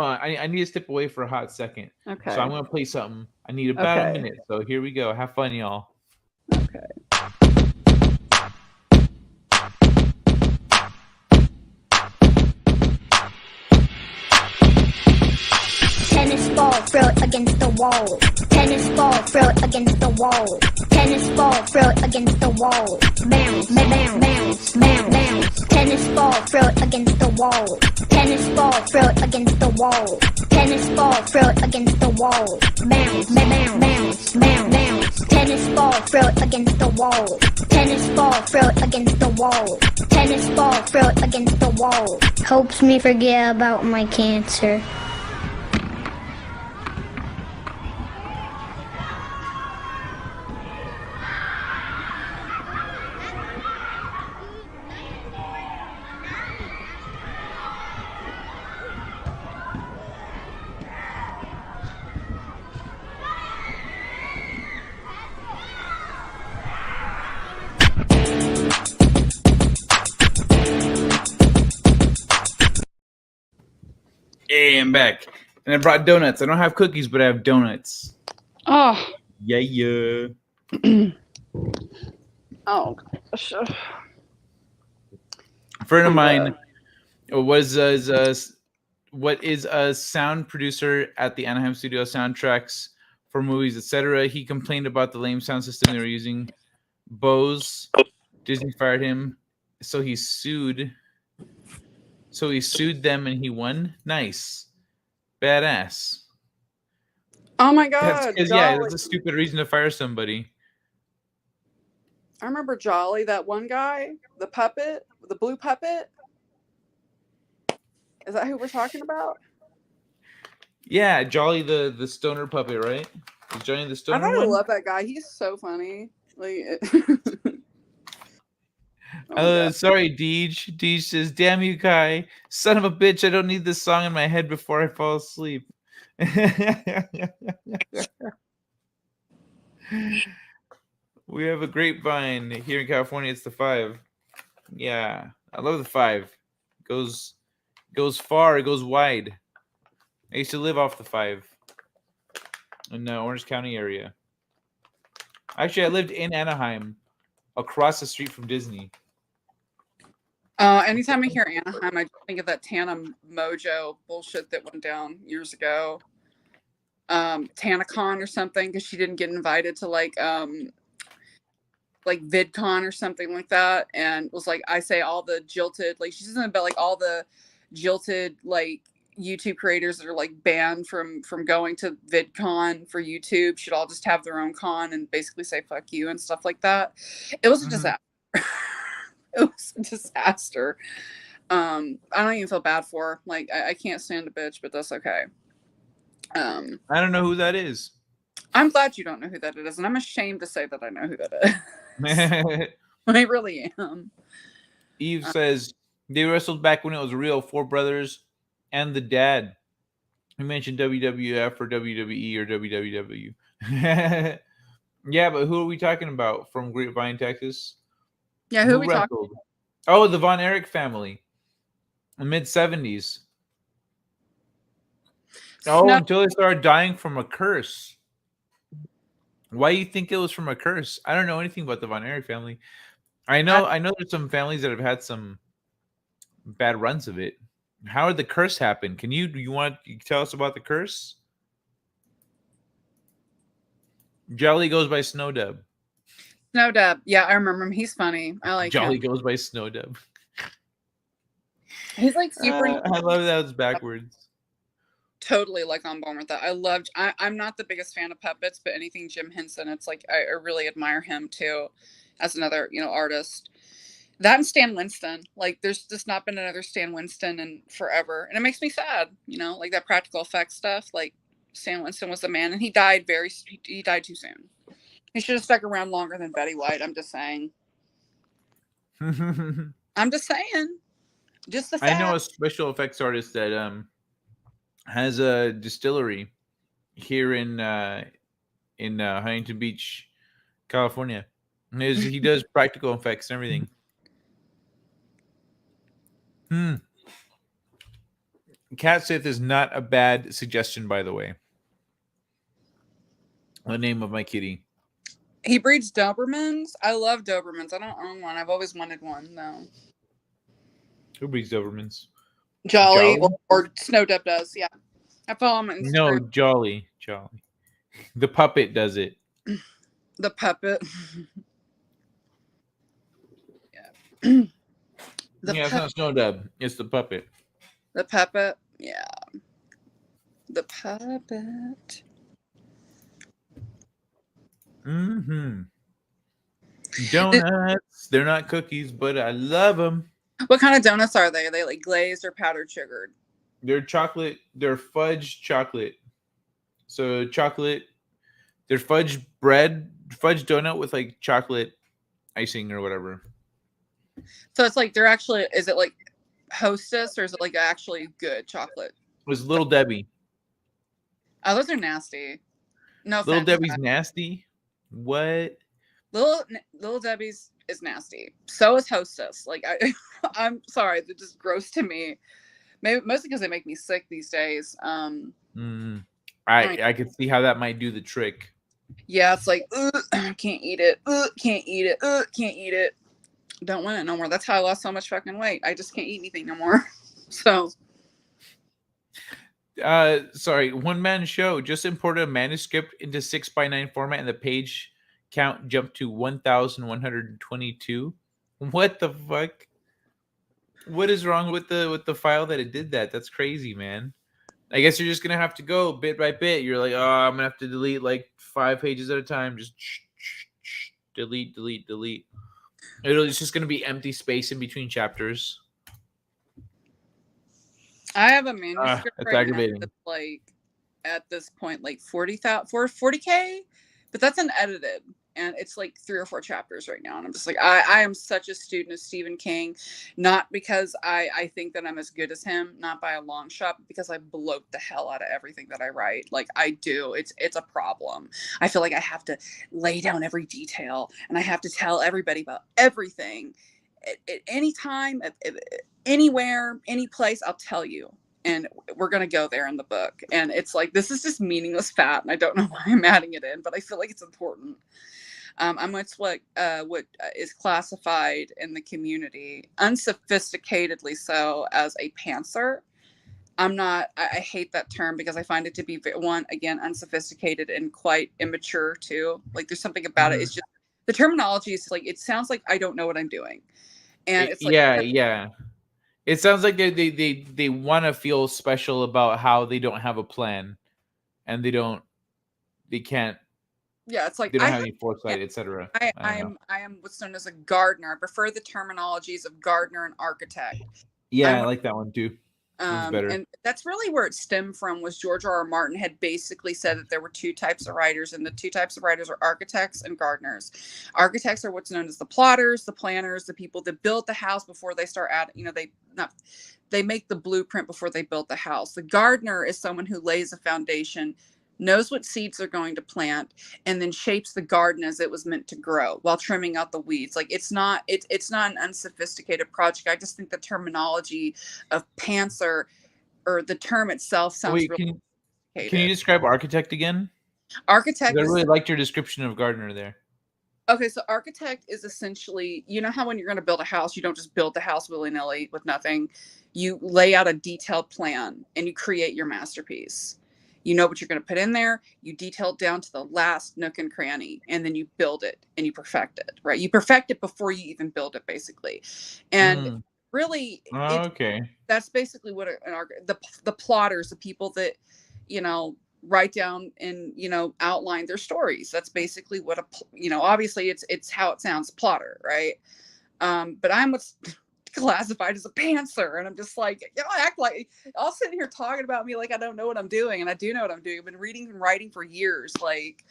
Speaker 1: I need to step away for a hot second.
Speaker 14: Okay.
Speaker 1: So I'm gonna play something. I need about a minute. So here we go. Have fun, y'all.
Speaker 14: Okay.
Speaker 4: Tennis ball, throw it against the wall. Tennis ball, throw it against the wall. Tennis ball, throw it against the wall. Bounce, bounce, bounce, bounce, bounce. Tennis ball, throw it against the wall. Tennis ball, throw it against the wall. Tennis ball, throw it against the wall. Bounce, bounce, bounce, bounce, bounce. Tennis ball, throw it against the wall. Tennis ball, throw it against the wall. Tennis ball, throw it against the wall. Helps me forget about my cancer.
Speaker 1: Hey, I'm back. And I brought donuts. I don't have cookies, but I have donuts.
Speaker 14: Oh.
Speaker 1: Yeah.
Speaker 14: Oh gosh.
Speaker 1: A friend of mine was what is a sound producer at the Anaheim studio, soundtracks for movies, etc. He complained about the lame sound system they were using. Bose, Disney fired him, so he sued. So he sued them and he won. Nice, badass.
Speaker 14: Oh my god!
Speaker 1: Because yeah, that's a stupid reason to fire somebody.
Speaker 14: I remember Jolly, that one guy, the puppet, the blue puppet. Is that who we're talking about?
Speaker 1: Yeah, Jolly the stoner puppet, right? Is Jolly the stoner
Speaker 14: I
Speaker 1: one?
Speaker 14: love that guy. He's so funny. Like,
Speaker 1: sorry, Deej. Deej says, "Damn you, Kai, son of a bitch! I don't need this song in my head before I fall asleep." We have a grapevine here in California. It's the 5. Yeah, I love the 5. Goes far. It goes wide. I used to live off the 5 in the Orange County area. Actually, I lived in Anaheim, across the street from Disney.
Speaker 14: anytime I hear Anaheim, I think of that Tana Mojo bullshit that went down years ago. TanaCon or something, because she didn't get invited to like VidCon or something like that, and was like, I say all the jilted, like she's something about like all the jilted like YouTube creators that are like banned from going to VidCon for YouTube should all just have their own con and basically say fuck you and stuff like that. It was a disaster. It was a disaster. I don't even feel bad for her. Like I can't stand a bitch, but that's okay.
Speaker 1: I don't know who that is.
Speaker 14: I'm glad you don't know who that is, and I'm ashamed to say that I know who that is. I really am.
Speaker 1: Eve says they wrestled back when it was real. 4 brothers and the dad. We mentioned WWF or WWE or WWW. Yeah, but who are we talking about from Grapevine, Texas?
Speaker 14: Yeah, who are we talking about?
Speaker 1: Oh, the Von Erich family. Mid-70s. Oh, until they started dying from a curse. Why do you think it was from a curse? I don't know anything about the Von Erich family. I know there's some families that have had some bad runs of it. How did the curse happen? Do you want to tell us about the curse? Jolly goes by Snowdub.
Speaker 14: Snowdub. Yeah, I remember him. He's funny. I like
Speaker 1: Jolly
Speaker 14: him.
Speaker 1: goes by Snowdub.
Speaker 14: He's like super.
Speaker 1: I love that it's backwards.
Speaker 14: Totally like on board with that. I'm not the biggest fan of puppets, but anything Jim Henson, it's like I really admire him too as another, artist. That and Stan Winston. Like there's just not been another Stan Winston in forever. And it makes me sad, like that practical effects stuff. Like Stan Winston was the man and he died too soon. He should have stuck around longer than Betty White. I'm just saying. I'm just saying. Just the fact.
Speaker 1: I know a special effects artist that has a distillery here in Huntington Beach, California. And he does practical effects and everything. Cat Sith is not a bad suggestion, by the way. The name of my kitty.
Speaker 14: He breeds Dobermans. I love Dobermans. I don't own one. I've always wanted one, though.
Speaker 1: Who breeds Dobermans?
Speaker 14: Jolly? Or Snowdub does, yeah. I follow him on Instagram.
Speaker 1: No, Jolly. The puppet does it.
Speaker 14: The puppet.
Speaker 1: Yeah. It's not Snowdub. It's the puppet.
Speaker 14: The puppet? Yeah. The puppet.
Speaker 1: Donuts. They're not cookies, but I love them.
Speaker 14: What kind of donuts are they? Are they like glazed or powdered sugared?
Speaker 1: They're chocolate. They're fudge chocolate. So chocolate. They're fudge donut with like chocolate icing or whatever.
Speaker 14: So it's like is it like Hostess or is it like actually good chocolate?
Speaker 1: It was Little Debbie.
Speaker 14: Oh, those are nasty. No,
Speaker 1: Little Debbie's nasty. What?
Speaker 14: Little Debbie's is nasty. So is Hostess. Like I'm sorry, they're just gross to me. Maybe mostly because they make me sick these days.
Speaker 1: I could see how that might do the trick.
Speaker 14: Yeah, it's like can't eat it. Can't eat it. Can't eat it. Don't want it no more. That's how I lost so much fucking weight. I just can't eat anything no more. So
Speaker 1: sorry, one man show just imported a manuscript into 6x9 format and the page count jumped to 1,122. What the fuck? What is wrong with the file that it did that? That's crazy, man. I guess you're just gonna have to go bit by bit. You're like, oh, I'm gonna have to delete like 5 pages at a time. Just delete. It's just gonna be empty space in between chapters.
Speaker 14: I have a manuscript
Speaker 1: That's
Speaker 14: right
Speaker 1: aggravating.
Speaker 14: now that's like at this point like 40K, but that's unedited. And it's like 3 or 4 chapters right now. And I'm just like, I am such a student of Stephen King, not because I think that I'm as good as him, not by a long shot, but because I bloat the hell out of everything that I write. Like I do. It's a problem. I feel like I have to lay down every detail and I have to tell everybody about everything at any time, anywhere, any place, I'll tell you. And we're going to go there in the book. And it's like, this is just meaningless fat. And I don't know why I'm adding it in, but I feel like it's important. It's what is classified in the community, unsophisticatedly so, as a pantser. I hate that term because I find it to be, unsophisticated and quite immature too. Like there's something about it. It's just, the terminology is like, it sounds like I don't know what I'm doing. And it's like,
Speaker 1: yeah. It sounds like they want to feel special about how they don't have a plan and they can't.
Speaker 14: Yeah, it's like
Speaker 1: they don't have any foresight, etc.
Speaker 14: I am what's known as a gardener. I prefer the terminologies of gardener and architect.
Speaker 1: Yeah, I like that one too.
Speaker 14: And that's really where it stemmed from. Was George R.R. Martin had basically said that there were 2 types of writers, and the 2 types of writers are architects and gardeners. Architects are what's known as the plotters, the planners, the people that build the house before they start adding. They make the blueprint before they build the house. The gardener is someone who lays a foundation, knows what seeds they're going to plant, and then shapes the garden as it was meant to grow while trimming out the weeds. Like it's not an unsophisticated project. I just think the terminology of pantser, or the term itself, sounds really sophisticated.
Speaker 1: Can you describe architect again?
Speaker 14: Architect.
Speaker 1: I really liked your description of gardener there.
Speaker 14: Okay, so architect is essentially, you know how when you're going to build a house, you don't just build the house willy-nilly with nothing. You lay out a detailed plan and you create your masterpiece. You know what you're going to put in there. You detail it down to the last nook and cranny, and then you build it and you perfect it, right? You perfect it before you even build it, basically. And really,
Speaker 1: Okay.
Speaker 14: that's basically what the plotters, the people that, write down and, outline their stories. That's basically what obviously it's how it sounds, plotter, right? But I'm what's classified as a pantser, and I'm just like, I act like I'll sit here talking about me like I don't know what I'm doing, and I do know what I'm doing. I've been reading and writing for years. Like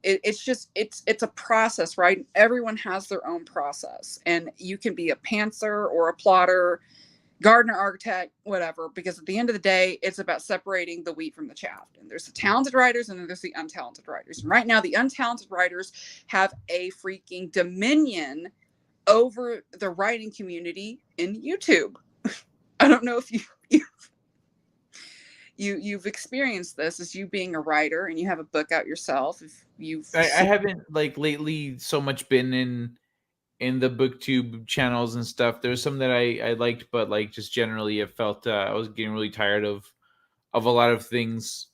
Speaker 14: it's a process, right? Everyone has their own process, and you can be a pantser or a plotter, gardener, architect, whatever, because at the end of the day, it's about separating the wheat from the chaff. And there's the talented writers and then there's the untalented writers. And right now, the untalented writers have a freaking dominion over the writing community in YouTube. I don't know if you've experienced this as you being a writer and you have a book out yourself. If
Speaker 1: I haven't like lately so much been in the booktube channels and stuff. There's some that I liked, but like just generally, it felt I was getting really tired of a lot of things,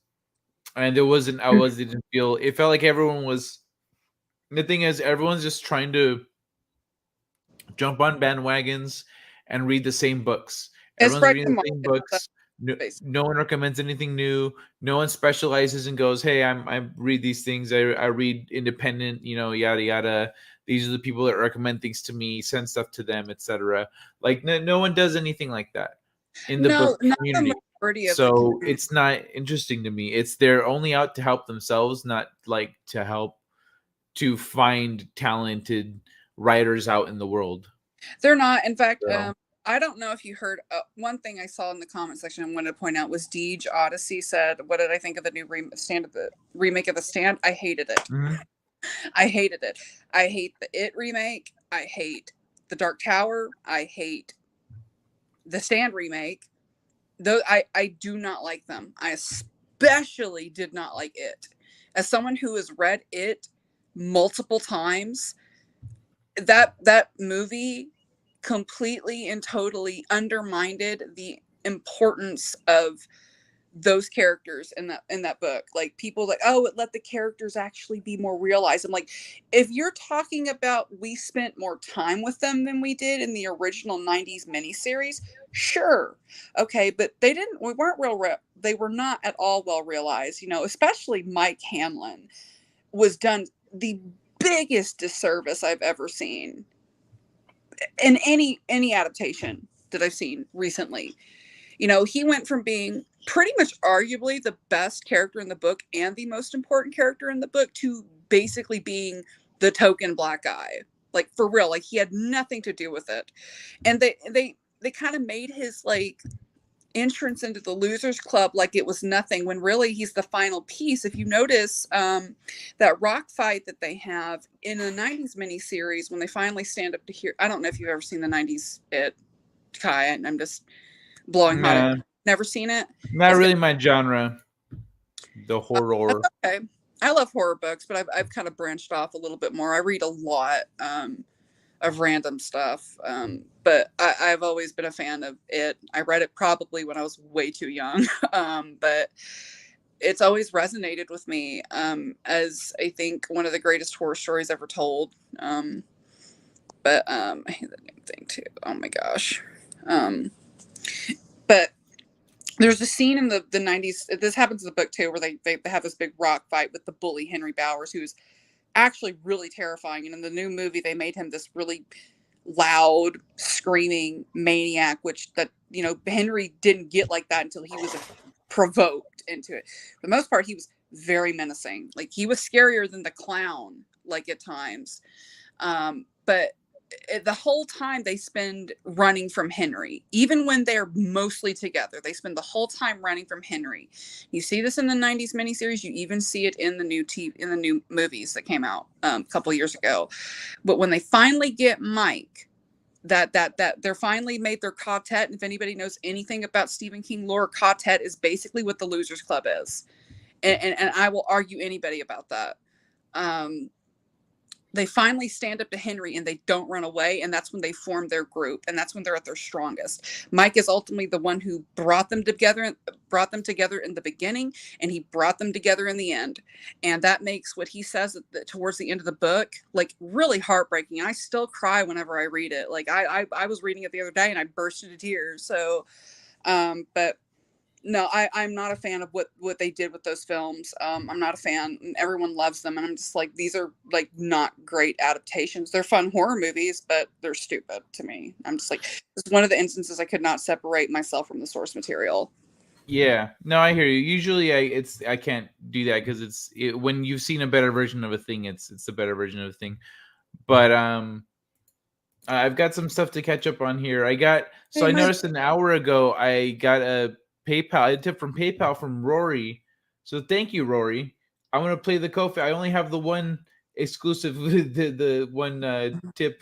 Speaker 1: and didn't feel. It felt like everyone was. The thing is, everyone's just trying to jump on bandwagons and read the same books. Everyone's reading the same books. No one recommends anything new. No one specializes and goes, "Hey, I read these things. I read independent. Yada yada. These are the people that recommend things to me. Send stuff to them, etc." Like no one does anything like that in the book community. So it's not interesting to me. They're only out to help themselves, not like to help to find talented writers out in the world.
Speaker 14: They're not. In fact, I don't know if you heard one thing I saw in the comment section I wanted to point out was Deej Odyssey said, "What did I think of the new remake of The Stand? I hated it. I hated it. I hate the It remake. I hate the Dark Tower. I hate the Stand remake. Though I do not like them. I especially did not like It. As someone who has read It multiple times, that movie completely and totally undermined the importance of those characters in that book. Like people like, oh, it let the characters actually be more realized. I'm like, if you're talking about we spent more time with them than we did in the original 90s miniseries, sure, okay, but they were not at all well realized, especially Mike Hanlon was done the biggest disservice I've ever seen in any adaptation that I've seen recently. He went from being pretty much arguably the best character in the book and the most important character in the book to basically being the token black guy. Like for real, like he had nothing to do with it. And they kind of made his like entrance into the Losers Club like it was nothing, when really he's the final piece. If you notice that rock fight that they have in the 90s miniseries, when they finally stand up to hear, I don't know if you've ever seen the 90s It, Kai, I'm just blowing hot. Never seen it?
Speaker 1: Not really my genre. The horror.
Speaker 14: Okay. I love horror books, but I've kind of branched off a little bit more. I read a lot of random stuff. But I've always been a fan of It. I read it probably when I was way too young. But it's always resonated with me as I think one of the greatest horror stories ever told. But I hate the name thing too. Oh my gosh. But there's a scene in the 90s. This happens in the book too, where they have this big rock fight with the bully Henry Bowers, who's actually really terrifying. And in the new movie, they made him this really loud, screaming maniac, which Henry didn't get like that until he was provoked into it. For the most part, he was very menacing. Like he was scarier than the clown, like at times. But the whole time they spend running from Henry, even when they're mostly together, they spend the whole time running from Henry. You see this in the 90s miniseries. You even see it in the new movies that came out a couple years ago. But when they finally get Mike, that they're finally made their quartet. And if anybody knows anything about Stephen King lore, quartet is basically what the Losers Club is. And I will argue anybody about that. they finally stand up to Henry and they don't run away, and that's when they form their group, and that's when they're at their strongest. Mike is ultimately the one who brought them together in the beginning, and he brought them together in the end, and that makes what he says towards the end of the book like really heartbreaking. I still cry whenever I read it. Like I was reading it the other day and I burst into tears. So but no, I'm not a fan of what they did with those films. I'm not a fan. Everyone loves them, and I'm just like, these are like not great adaptations. They're fun horror movies, but they're stupid to me. I'm just like, this is one of the instances I could not separate myself from the source material.
Speaker 1: Yeah, no, I hear you. Usually, I can't do that because when you've seen a better version of a thing, it's the better version of a thing. But I've got some stuff to catch up on here. I noticed an hour ago I got a tip from PayPal from Rory. So thank you, Rory. I'm gonna play the Ko-fi. I only have the one exclusive, the one tip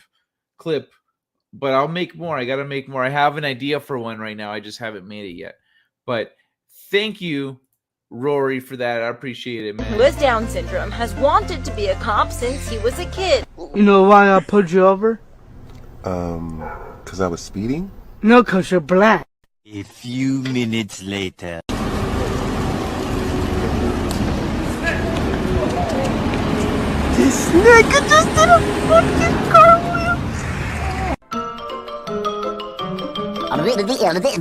Speaker 1: clip, but I'll make more. I gotta make more. I have an idea for one right now. I just haven't made it yet. But thank you, Rory, for that. I appreciate it, man.
Speaker 10: Who has Down syndrome has wanted to be a cop since he was a kid.
Speaker 11: You know why I pulled you over?
Speaker 12: Because I was speeding?
Speaker 11: No, because you're black.
Speaker 7: A few minutes later.
Speaker 11: This nigga just did a fucking cartwheel.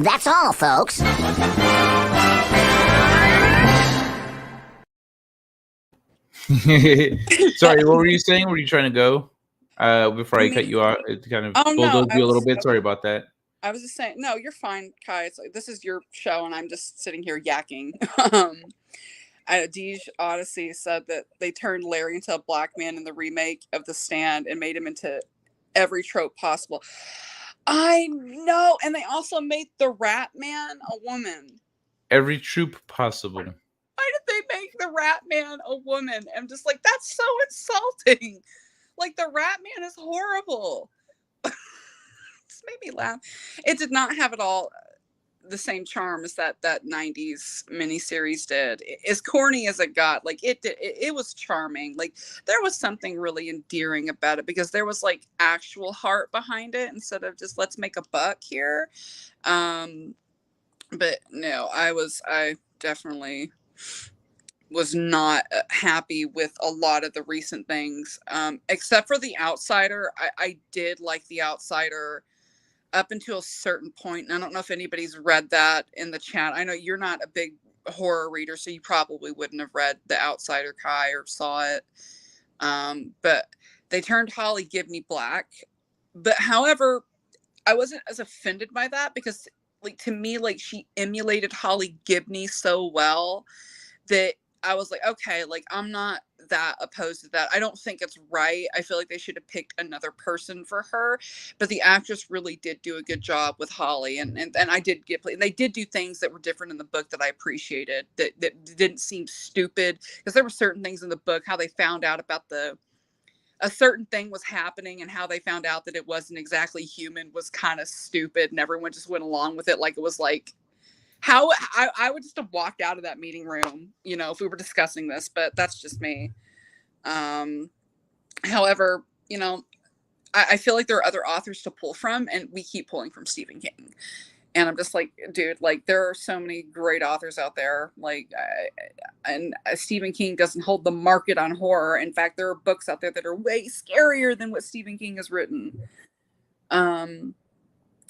Speaker 17: That's all, folks.
Speaker 1: Sorry, what were you saying? Were you trying to go? Before I cut you off, it kind of bulldozed you a little bit. Sorry about that.
Speaker 14: I was just saying, no, you're fine, Kai. This is your show, and I'm just sitting here yakking. Deej Odyssey said that they turned Larry into a black man in the remake of The Stand and made him into every trope possible. I know, and they also made the Rat Man a woman.
Speaker 1: Every troop possible.
Speaker 14: Why did they make the Rat Man a woman? I'm just like, that's so insulting. Like, the Rat Man is horrible. This made me laugh. It did not have at all the same charm as that 90s miniseries did. As corny as it got, like it was charming. Like there was something really endearing about it because there was like actual heart behind it instead of just let's make a buck here. But no, I definitely was not happy with a lot of the recent things, except for The Outsider. I did like The Outsider up until a certain point, and I don't know if anybody's read that in the chat. I know you're not a big horror reader, so you probably wouldn't have read The Outsider, Kai, or saw it. But they turned Holly Gibney black. But however, I wasn't as offended by that because, like, to me, like, she emulated Holly Gibney so well that I was like, okay, like, I'm not that opposed to that. I don't think it's right. I feel like they should have picked another person for her, but the actress really did do a good job with Holly, and I did get played. They did do things that were different in the book that I appreciated, that didn't seem stupid, because there were certain things in the book, how they found out about a certain thing was happening and how they found out that it wasn't exactly human was kind of stupid, and everyone just went along with it like it was like how I would just have walked out of that meeting room, you know, if we were discussing this, but that's just me. However, you know, I feel like there are other authors to pull from, and we keep pulling from Stephen King. And I'm just like, dude, like there are so many great authors out there. Like, and Stephen King doesn't hold the market on horror. In fact, there are books out there that are way scarier than what Stephen King has written.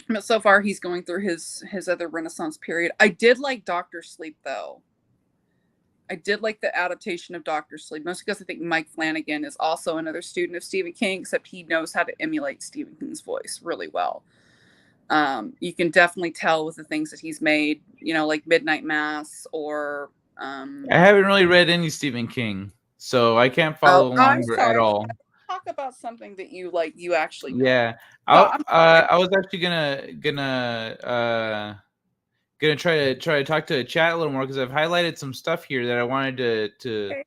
Speaker 14: But so far, he's going through his other Renaissance period. I did like Dr. Sleep, though. I did like the adaptation of Dr. Sleep, mostly because I think Mike Flanagan is also another student of Stephen King, except he knows how to emulate Stephen King's voice really well. You can definitely tell with the things that he's made, you know, like Midnight Mass or...
Speaker 1: I haven't really read any Stephen King, so I can't follow along at all.
Speaker 14: Talk about something that you like. You actually
Speaker 1: know. Yeah, I was actually gonna try to talk to the chat a little more because I've highlighted some stuff here that I wanted to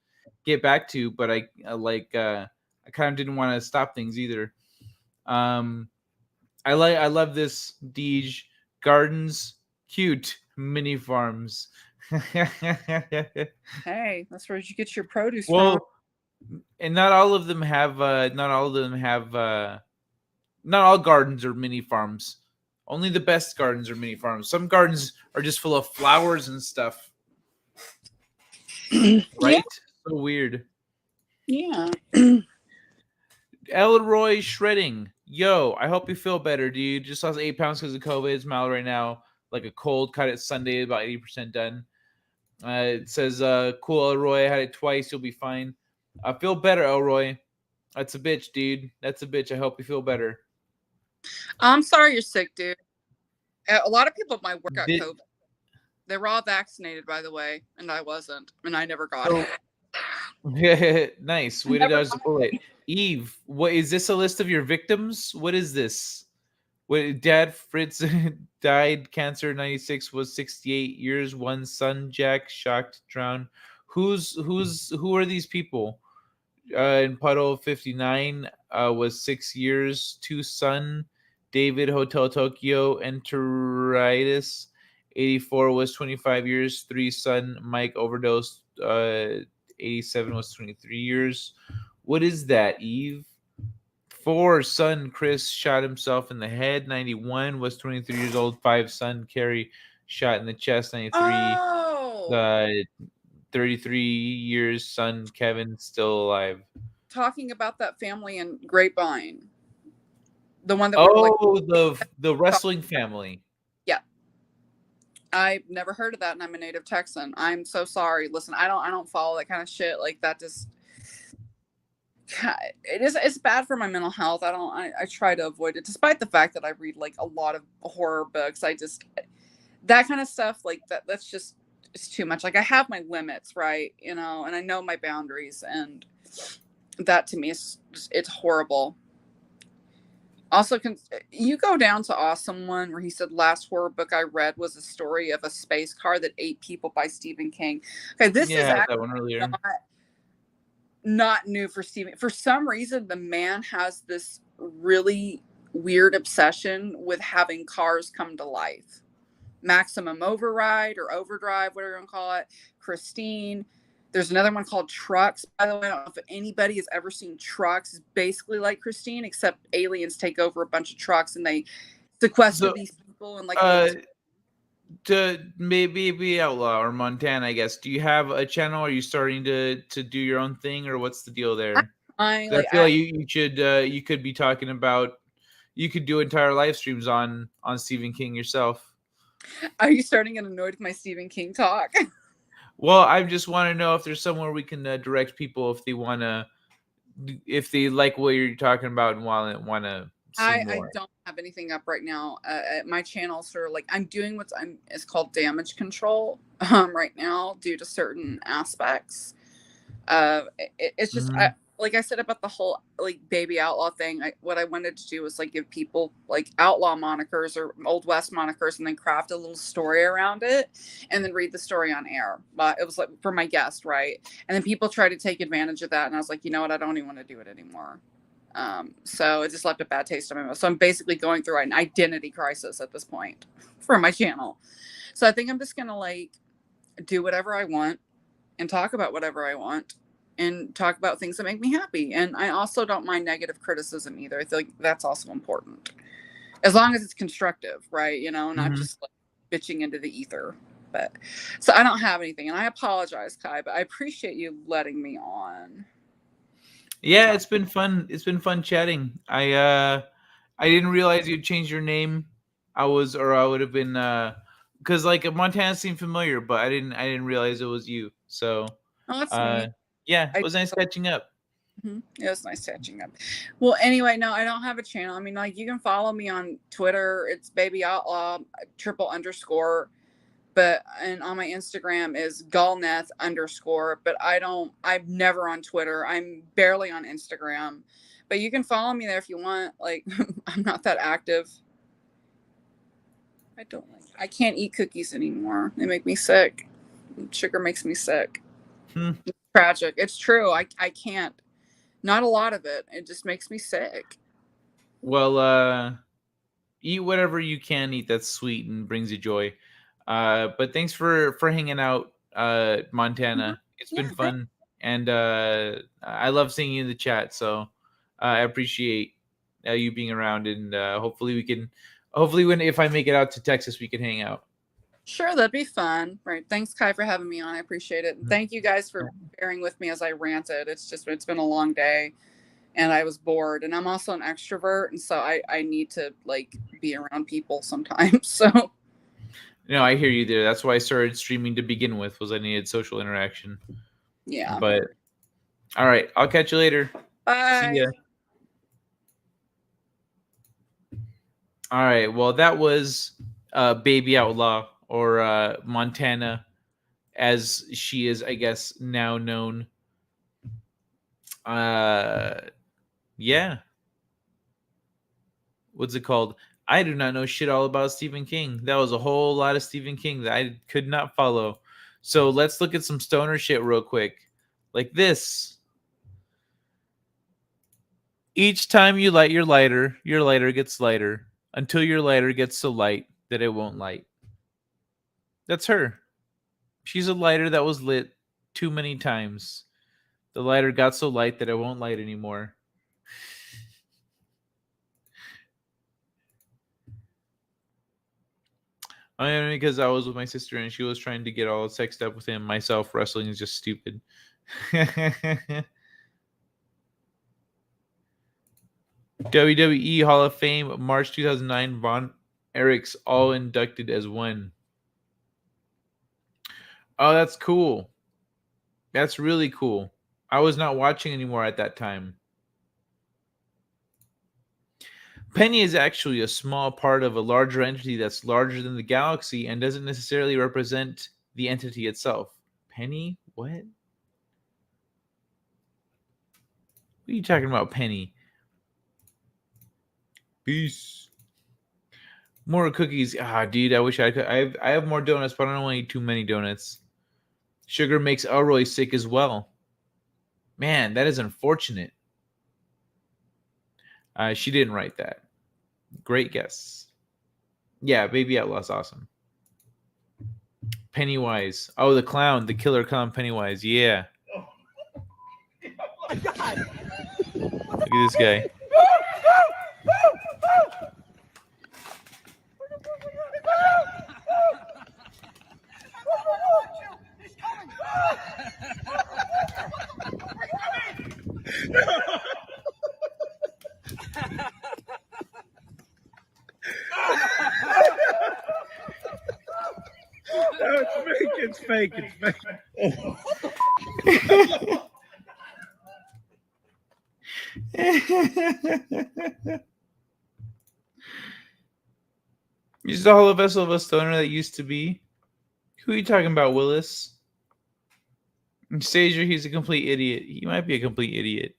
Speaker 1: get back to, but I kind of didn't want to stop things either. I love this Deej Gardens cute mini farms.
Speaker 14: Hey, that's where you get your produce from.
Speaker 1: And not all of them have. Not all of them have. Not all gardens are mini farms. Only the best gardens are mini farms. Some gardens are just full of flowers and stuff. Right?
Speaker 14: Yeah.
Speaker 1: So weird.
Speaker 14: Yeah.
Speaker 1: Elroy Shredding. Yo, I hope you feel better, dude. Just lost 8 pounds because of COVID. It's mild right now. Like a cold. Caught it Sunday, about 80% done. It says, cool, Elroy. I had it twice. You'll be fine. I feel better, Elroy. That's a bitch, dude. That's a bitch. I hope you feel better.
Speaker 14: I'm sorry you're sick, dude. A lot of people at my work got
Speaker 1: Did-
Speaker 14: COVID. They were all vaccinated, by the way, and I wasn't, and I never got it.
Speaker 1: Nice. Way to dodge the bullet. Eve, what is this? A list of your victims? What is this? What Dad Fritz died cancer 96, was 68 years. One son Jack shocked drowned. Who are these people? In Puddle 59 was 6 years. Two son David Hotel Tokyo enteritis 84 was 25 years. Three son Mike overdosed 87 was 23 years. What is that, Eve? Four son Chris shot himself in the head 91 was 23 years old. Five son Carrie shot in the chest 93.
Speaker 14: Oh,
Speaker 1: 33 years son Kevin still alive.
Speaker 14: talking about that family in Grapevine, the one that were like,
Speaker 1: the wrestling family.
Speaker 14: yeah, I've never heard of that, and I'm a native Texan. I'm so sorry. Listen, I don't follow that kind of shit. Like that just it's bad for my mental health. I try to avoid it, despite the fact that I read like a lot of horror books. I just that kind of stuff like that's just it's too much. Like I have my limits, right? You know, and I know my boundaries, and that to me is it's horrible. Also, you go down to Awesome One where he said last horror book I read was a story of a space car that ate people by Stephen King. Okay, this is
Speaker 1: that
Speaker 14: actually
Speaker 1: one earlier.
Speaker 14: not new for Stephen. For some reason, the man has this really weird obsession with having cars come to life. Maximum Override or Overdrive, whatever you want to call it. Christine. There's another one called Trucks. By the way, I don't know if anybody has ever seen Trucks. It's basically like Christine, except aliens take over a bunch of trucks and they sequester these people and like.
Speaker 1: To maybe Outlaw or Montana, I guess. Do you have a channel? Are you starting to do your own thing, or what's the deal there? I feel like you should you could be talking about, you could do entire live streams on Stephen King yourself.
Speaker 14: Are you starting to get annoyed with my Stephen King talk?
Speaker 1: Well, I just want to know if there's somewhere we can direct people if they want to, if they like what you're talking about and want to.
Speaker 14: I don't have anything up right now. My channels are like I'm doing it's called damage control right now due to certain aspects. It's just like I said about the whole like baby outlaw thing. What I wanted to do was like give people like outlaw monikers or Old West monikers, and then craft a little story around it, and then read the story on air. But it was like for my guest, right? And then people try to take advantage of that, and I was like, you know what? I don't even want to do it anymore. So it just left a bad taste in my mouth. So I'm basically going through an identity crisis at this point for my channel. So I think I'm just gonna like do whatever I want and talk about whatever I want and talk about things that make me happy. And I also don't mind negative criticism either. I feel like that's also important, as long as it's constructive, right? You know, not just like bitching into the ether. But so I don't have anything, and I apologize, Kai, but I appreciate you letting me on.
Speaker 1: Yeah, it's been fun. It's been fun chatting. I didn't realize you'd changed your name. I would have been because like Montana seemed familiar, but I didn't realize it was you. So
Speaker 14: that's
Speaker 1: yeah, it was nice catching up.
Speaker 14: It was nice catching up. Well, anyway, no, I don't have a channel. I mean, like you can follow me on Twitter. It's Baby Outlaw _. But and on my Instagram is Gallneth _. But I'm never on Twitter. I'm barely on Instagram. But you can follow me there if you want. Like I'm not that active. I can't eat cookies anymore. They make me sick. Sugar makes me sick. It's tragic. It's true. I can't. Not a lot of it. It just makes me sick.
Speaker 1: Well, eat whatever you can eat that's sweet and brings you joy. But thanks for hanging out, Montana. It's been fun. and I love seeing you in the chat. So I appreciate you being around, and hopefully we can. Hopefully, if I make it out to Texas, we can hang out.
Speaker 14: Sure, that'd be fun. Right. Thanks, Kai, for having me on. I appreciate it. And thank you guys for bearing with me as I ranted. It's been a long day and I was bored. And I'm also an extrovert. And so I need to like be around people sometimes. So
Speaker 1: No, I hear you there. That's why I started streaming to begin with, was I needed social interaction.
Speaker 14: yeah.
Speaker 1: But all right, I'll catch you later.
Speaker 14: Bye.
Speaker 1: See ya. All right. Well, that was Baby Outlaw, or Montana, as she is, I guess, now known. Yeah. What's it called? I do not know shit all about Stephen King. That was a whole lot of Stephen King that I could not follow. So let's look at some stoner shit real quick. Like this. Each time you light your lighter gets lighter until your lighter gets so light that it won't light. That's her. She's a lighter that was lit too many times. The lighter got so light that it won't light anymore. I mean, because I was with my sister and she was trying to get all sexed up with him. Myself, wrestling is just stupid. WWE Hall of Fame, March 2009. Von Erichs all inducted as one. Oh, that's cool. That's really cool. I was not watching anymore at that time. Penny is actually a small part of a larger entity that's larger than the galaxy and doesn't necessarily represent the entity itself. Penny? What? What are you talking about, Penny? Peace. More cookies. Ah, dude, I wish I could. I have more donuts, but I don't want to eat too many donuts. Sugar makes Elroy sick as well. Man, that is unfortunate. She didn't write that. Great guess. Yeah, Baby Outlaw's awesome. Pennywise. Oh, the clown, the killer clown Pennywise. Yeah.
Speaker 13: Oh my God.
Speaker 1: Look at this guy. It's fake. It's fake. You saw the vessel of a stoner that used to be. Who are you talking about, Willis? Stager, he's a complete idiot. He might be a complete idiot.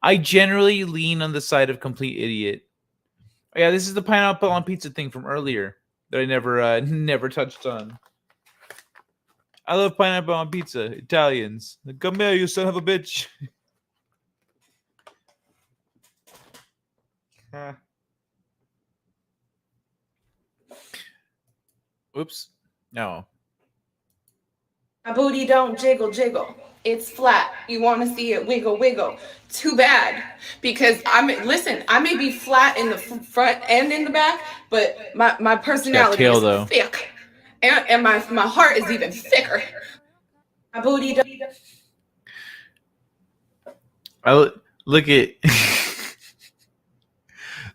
Speaker 1: I generally lean on the side of complete idiot. Oh, yeah, this is the pineapple on pizza thing from earlier that I never touched on. I love pineapple on pizza. Italians. Come here, you son of a bitch. Oops. No.
Speaker 17: My booty don't jiggle, jiggle. It's flat. You want to see it wiggle, wiggle. Too bad. Because I may be flat in the front and in the back, but my personality
Speaker 1: tail,
Speaker 17: is
Speaker 1: though.
Speaker 17: thick. And my heart is even thicker. My booty don't...
Speaker 1: Look at...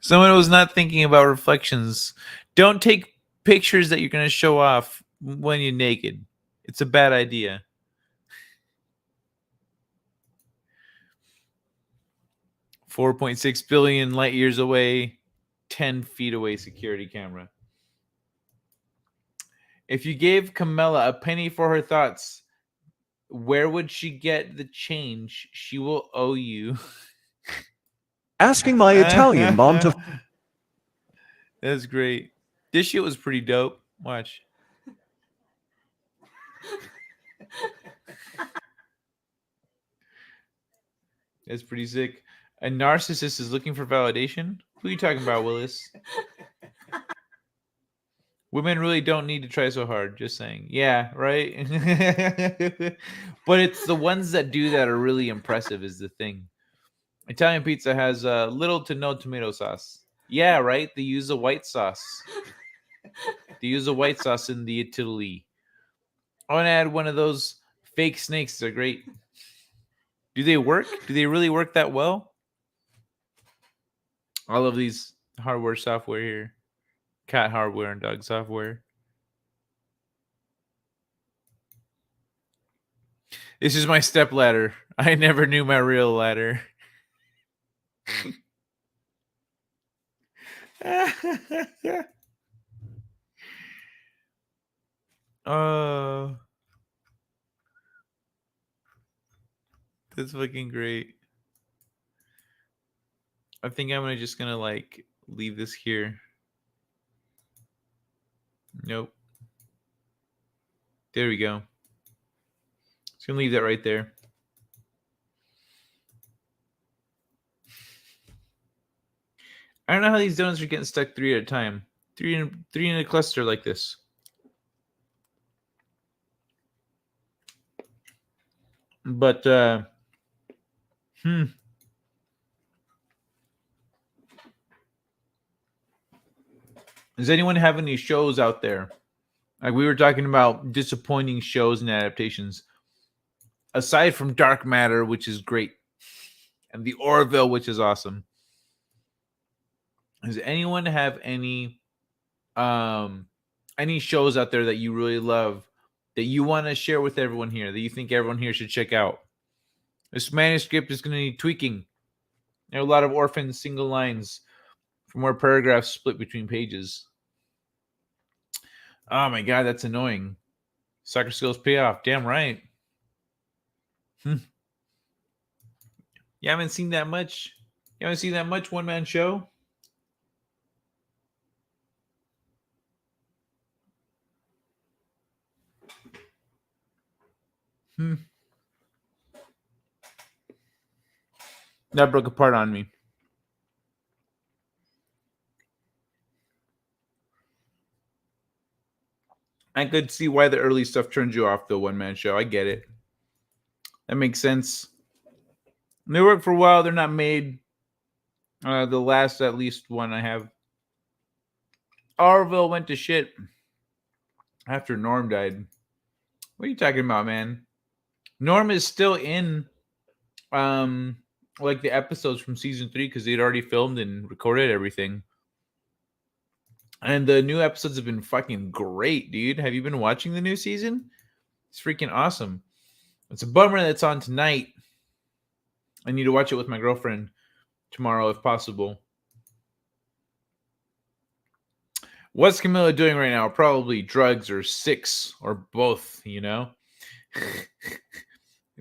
Speaker 1: Someone was not thinking about reflections. Don't take pictures that you're going to show off when you're naked. It's a bad idea. $4.6 billion light years away, 10 feet away security camera. If you gave Camilla a penny for her thoughts, where would she get the change she will owe you?
Speaker 18: Asking my Italian mom to...
Speaker 1: That's great. This shit was pretty dope. Watch. That's pretty sick. A narcissist is looking for validation? Who are you talking about, Willis? Women really don't need to try so hard. Just saying. Yeah, right? But it's the ones that do that are really impressive is the thing. Italian pizza has little to no tomato sauce. Yeah, right? They use a white sauce. They use a white sauce in the Italy. I want to add one of those fake snakes. They're great. Do they work? Do they really work that well? All of these hardware software here. Cat hardware and dog software. This is my step ladder. I never knew my real ladder. That's fucking great. I think I'm just gonna like leave this here. Nope. There we go. Just gonna leave that right there. I don't know how these donuts are getting stuck 3 at a time. Three in a cluster like this. But does anyone have any shows out there? Like we were talking about disappointing shows and adaptations. Aside from Dark Matter, which is great, and The Orville, which is awesome. Does anyone have any shows out there that you really love that you want to share with everyone here, that you think everyone here should check out? This manuscript is going to need tweaking. There are a lot of orphan single lines for more paragraphs split between pages. Oh my god, that's annoying. Soccer skills pay off. Damn right. You haven't seen that much? You haven't seen that much one-man show? That broke apart on me. I could see why the early stuff turned you off, the one-man show. I get it. That makes sense. They work for a while. They're not made. The last, at least, one I have. Orville went to shit after Norm died. What are you talking about, man? Norm is still in like the episodes from season 3 because they'd already filmed and recorded everything. And the new episodes have been fucking great, dude. Have you been watching the new season? It's freaking awesome. It's a bummer that it's on tonight. I need to watch it with my girlfriend tomorrow if possible. What's Camilla doing right now? Probably drugs or six or both, you know?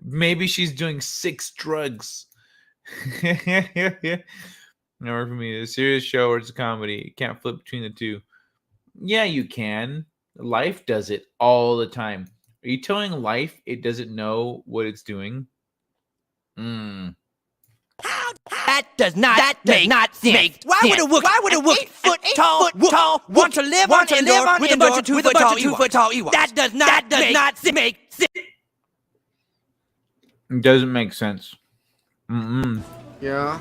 Speaker 1: Maybe she's doing 6 drugs. Never for me. A serious show or it's a comedy. You can't flip between the two. Yeah, you can. Life does it all the time. Are you telling life it doesn't know what it's doing?
Speaker 19: That does not make sense. Why would a 8-foot-tall want to live on Endor with a bunch of 2-foot tall Ewoks? That does not make sense.
Speaker 1: It doesn't make sense.
Speaker 20: Yeah.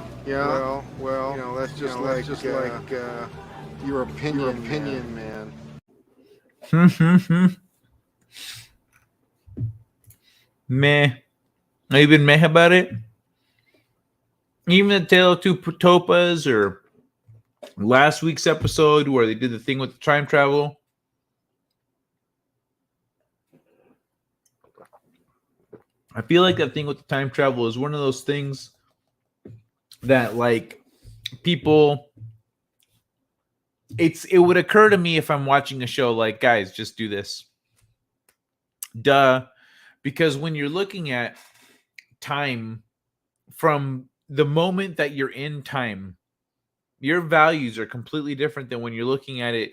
Speaker 20: Well, you know, that's just like your opinion, man.
Speaker 1: Meh. Have you been meh about it? Even the Tale of Two Topas or last week's episode where they did the thing with the time travel. I feel like that thing with the time travel is one of those things that like people it would occur to me if I'm watching a show like, guys, just do this. Duh. Because when you're looking at time from the moment that you're in time, your values are completely different than when you're looking at it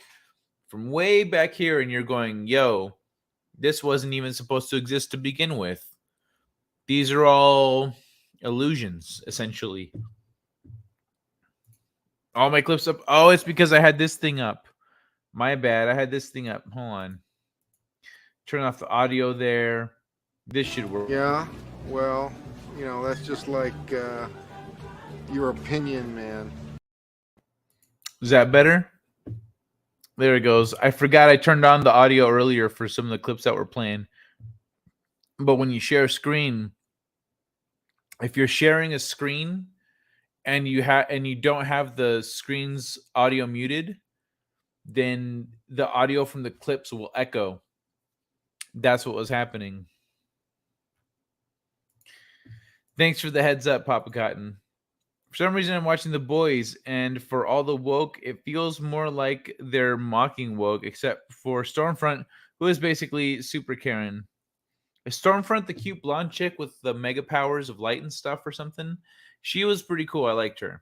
Speaker 1: from way back here and you're going, yo, this wasn't even supposed to exist to begin with. These are all illusions, essentially. All my clips up. Oh, it's because I had this thing up. My bad. I had this thing up. Hold on. Turn off the audio there. This should work.
Speaker 20: Yeah, well, that's just like your opinion, man.
Speaker 1: Is that better? There it goes. I forgot I turned on the audio earlier for some of the clips that were playing. But when you share a screen, if you're sharing a screen and you don't have the screen's audio muted, then the audio from the clips will echo. That's what was happening. Thanks for the heads up, Papa Cotton. For some reason, I'm watching The Boys, and for all the woke, it feels more like they're mocking woke, except for Stormfront, who is basically Super Karen. Is Stormfront the cute blonde chick with the mega powers of light and stuff or something? She was pretty cool. I liked her.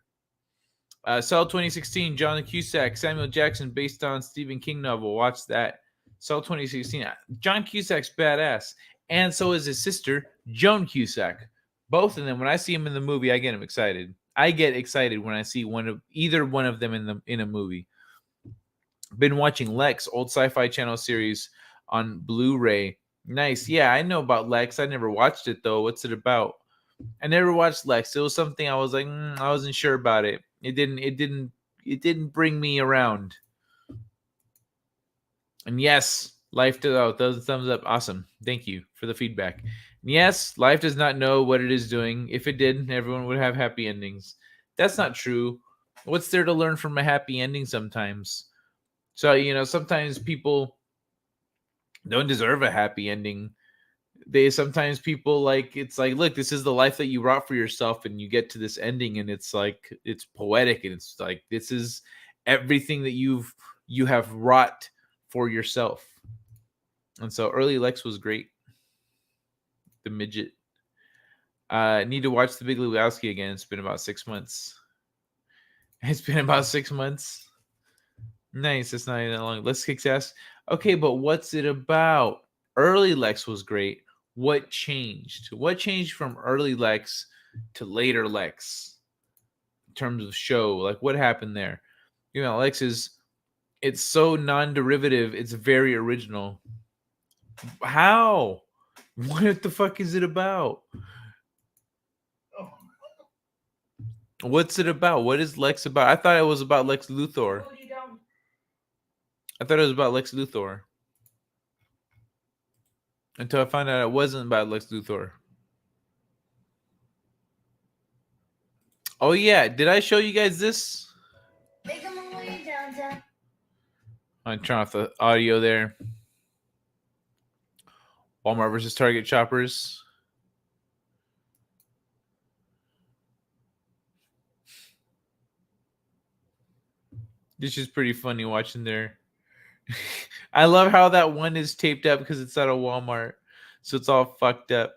Speaker 1: Cell 2016, John Cusack, Samuel Jackson, based on Stephen King novel. Watch that. Cell 2016. John Cusack's badass. And so is his sister, Joan Cusack. Both of them, when I see them in the movie, I get them excited. I get excited when I see either one of them in a movie. Been watching Lex, old Sci-Fi Channel series on Blu-ray. Nice. Yeah, I know about Lex. I never watched it though. What's it about? I never watched Lex. It was something I was like, I wasn't sure about it. It didn't bring me around. And yes, life does thumbs up. Awesome. Thank you for the feedback. And yes, life does not know what it is doing. If it did, everyone would have happy endings. That's not true. What's there to learn from a happy ending sometimes? So, sometimes people don't deserve a happy ending. Sometimes people it's like, look, this is the life that you wrought for yourself, and you get to this ending, and it's like, it's poetic, and it's like, this is everything that you have wrought for yourself. And so early Lex was great. The midget. Need to watch The Big Lebowski again. It's been about 6 months. It's been about 6 months. Nice. It's not even that long. Lex kicks ass. Okay, but what's it about? Early Lex was great. What changed? What changed from early Lex to later Lex in terms of show? Like, what happened there? Lex it's so non-derivative. It's very original. How? What the fuck is it about? What's it about? What is Lex about? I thought it was about Lex Luthor. I thought it was about Lex Luthor. Until I found out it wasn't about Lex Luthor. Oh yeah, did I show you guys this? I'm turn off the audio there. Walmart versus Target choppers. This is pretty funny watching there. I love how that one is taped up because it's at a Walmart. So it's all fucked up.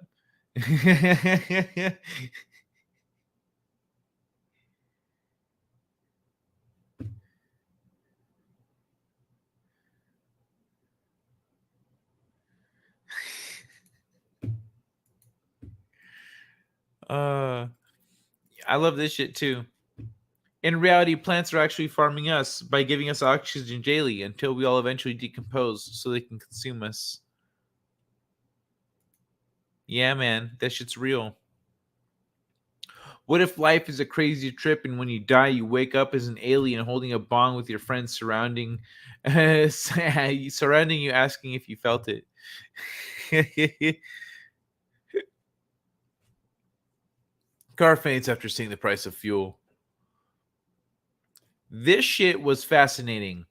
Speaker 1: I love this shit too. In reality, plants are actually farming us by giving us oxygen daily until we all eventually decompose so they can consume us. Yeah, man, that shit's real. What if life is a crazy trip and when you die, you wake up as an alien holding a bong with your friends surrounding you, asking if you felt it? Car faints after seeing the price of fuel. This shit was fascinating.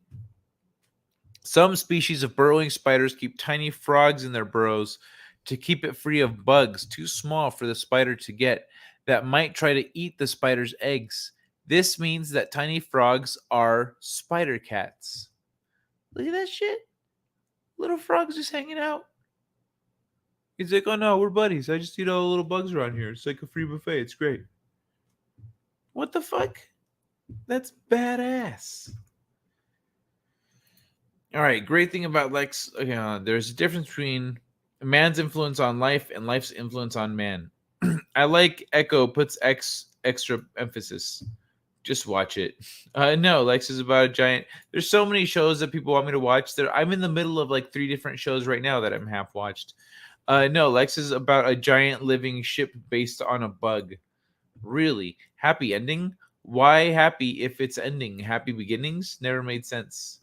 Speaker 1: Some species of burrowing spiders keep tiny frogs in their burrows to keep it free of bugs too small for the spider to get that might try to eat the spider's eggs. This means that tiny frogs are spider cats. Look at that shit. Little frogs just hanging out. He's like, oh no, we're buddies. I just eat all the little bugs around here. It's like a free buffet. It's great. What the fuck? That's badass. All right, great thing about Lex. Okay, there's a difference between man's influence on life and life's influence on man. I like Echo puts extra emphasis. Just watch it. No, Lex is about a giant. There's so many shows that people want me to watch. I'm in the middle of like 3 different shows right now that I'm half watched. No, Lex is about a giant living ship based on a bug. Really? Happy ending? Why happy if it's ending? Happy beginnings? Never made sense.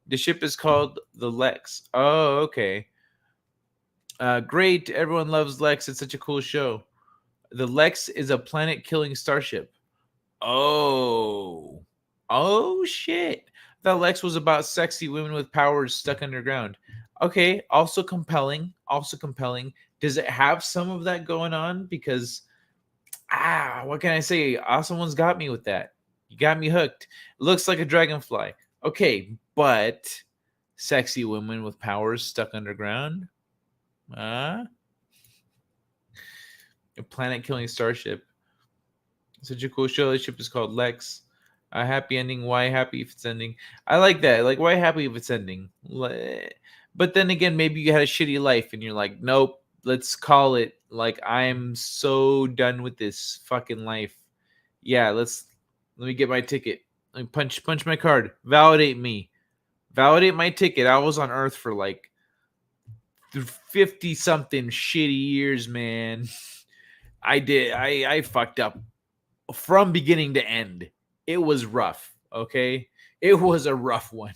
Speaker 1: The ship is called the Lex. Oh, okay. Great. Everyone loves Lex. It's such a cool show. The Lex is a planet-killing starship. Oh. Oh, shit. The Lex was about sexy women with powers stuck underground. Okay. Also compelling. Also compelling. Does it have some of that going on? Because, what can I say? Awesome One's got me with that. You got me hooked. It looks like a dragonfly. Okay, but sexy women with powers stuck underground? A planet-killing starship. Such a cool show. The ship is called Lex. A happy ending. Why happy if it's ending? I like that. Like, why happy if it's ending? But then again, maybe you had a shitty life and you're like, nope, let's call it. Like, I'm so done with this fucking life. Yeah, let me get my ticket. Let me punch my card. Validate me. Validate my ticket. I was on Earth for like 50 something shitty years, man. I fucked up from beginning to end. It was rough, okay? It was a rough one.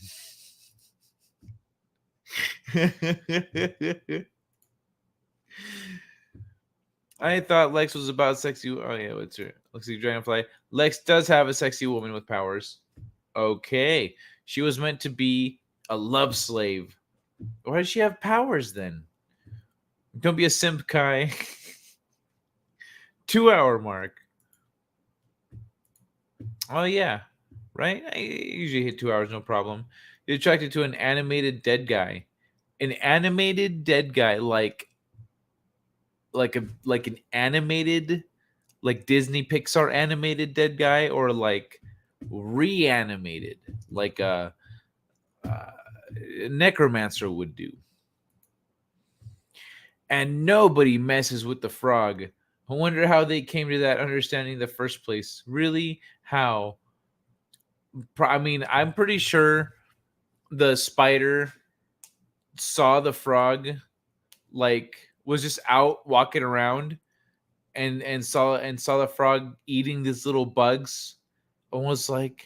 Speaker 1: I thought Lex was about sexy. Oh yeah, what's her? Looks like Dragonfly. Lex does have a sexy woman with powers. Okay, she was meant to be a love slave. Why does she have powers then? Don't be a simp, Kai. 2-hour mark. Oh yeah, right. I usually hit 2 hours, no problem. You're attracted to an animated dead guy. An animated dead guy, like an animated, like Disney Pixar animated dead guy, or like reanimated, like a necromancer would do. And nobody messes with the frog. I wonder how they came to that understanding in the first place. Really? How? I mean, I'm pretty sure the spider saw the frog, like was just out walking around and saw the frog eating these little bugs and was like,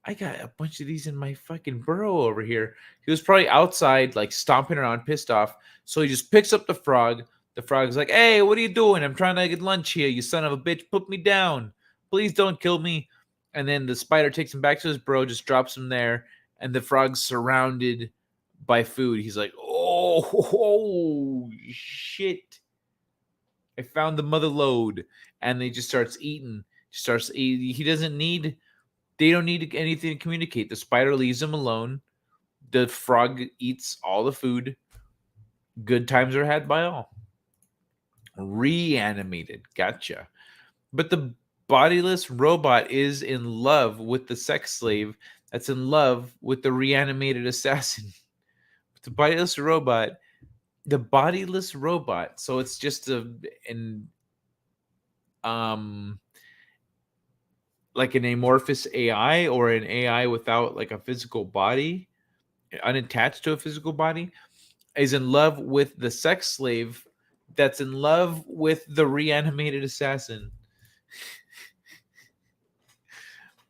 Speaker 1: I got a bunch of these in my fucking burrow over here. He was probably outside, like stomping around, pissed off. So he just picks up the frog. The frog's like, hey, what are you doing? I'm trying to get lunch here, you son of a bitch. Put me down. Please don't kill me. And then the spider takes him back to his burrow, just drops him there. And the frog's surrounded by food. He's like, oh shit. I found the mother lode. And he just starts eating. He doesn't need... They don't need anything to communicate. The spider leaves him alone. The frog eats all the food. Good times are had by all. Reanimated. Gotcha. But the bodiless robot is in love with the sex slave that's in love with the reanimated assassin. The bodiless robot. So it's just like an amorphous AI, or an AI without like a physical body, unattached to a physical body, is in love with the sex slave that's in love with the reanimated assassin.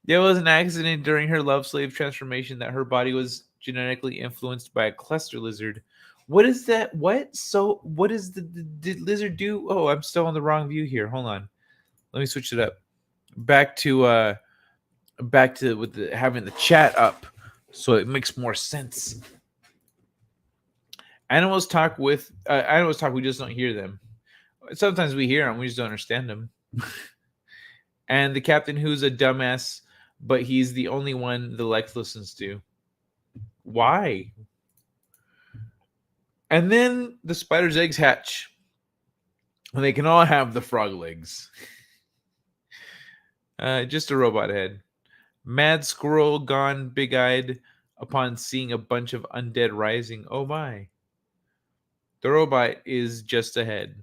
Speaker 1: There was an accident during her love slave transformation that her body was genetically influenced by a cluster lizard. What is that? What? So what does the lizard do? Oh, I'm still on the wrong view here. Hold on. Let me switch it up. Back to with having the chat up, so it makes more sense. Animals talk. We just don't hear them. Sometimes we hear them, we just don't understand them. And the captain, who's a dumbass, but he's the only one the Lex listens to. Why? And then the spider's eggs hatch, and they can all have the frog legs. Just a robot head. Mad squirrel gone big-eyed upon seeing a bunch of undead rising. Oh my. The robot is just ahead.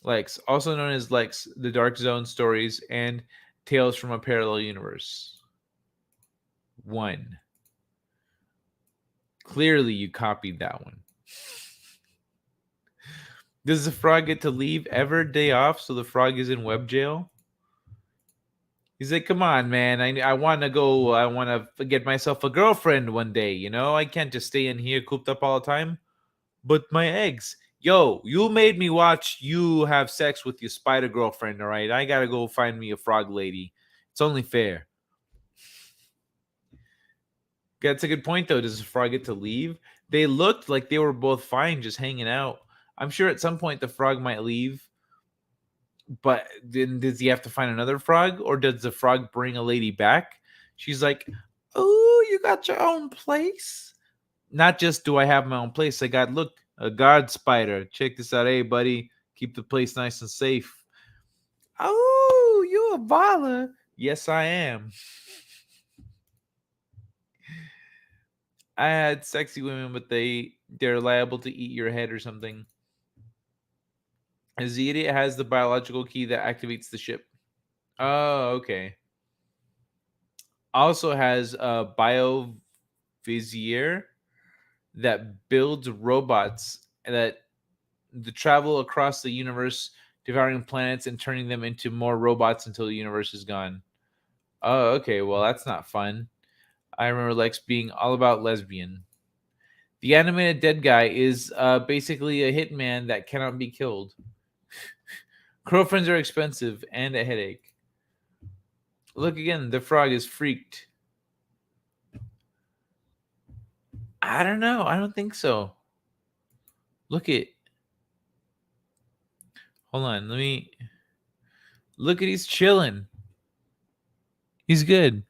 Speaker 1: Lex, also known as Lex, the Dark Zone stories, and Tales from a Parallel Universe. 1. Clearly, you copied that one. Does the frog get to leave ever day off so the frog is in web jail? He's like, come on, man. I want to go. I want to get myself a girlfriend one day. You know, I can't just stay in here cooped up all the time. But my eggs. Yo, you made me watch you have sex with your spider girlfriend, all right? I got to go find me a frog lady. It's only fair. That's a good point, though. Does the frog get to leave? They looked like they were both fine just hanging out. I'm sure at some point the frog might leave. But then does he have to find another frog? Or does the frog bring a lady back? She's like, oh, you got your own place? Not just do I have my own place. I got, look, a guard spider. Check this out. Hey, buddy. Keep the place nice and safe. Oh, you a baller. Yes, I am. I had sexy women, but they're liable to eat your head or something. The idiot has the biological key that activates the ship. Oh, okay. Also has a biovizier that builds robots that travel across the universe, devouring planets and turning them into more robots until the universe is gone. Oh, okay. Well, that's not fun. I remember Lex being all about lesbian. The animated dead guy is basically a hitman that cannot be killed. Girlfriends are expensive and a headache. Look again, the frog is freaked. I don't know. I don't think so. Look at. Hold on. Let me. Look at, he's chilling. He's good.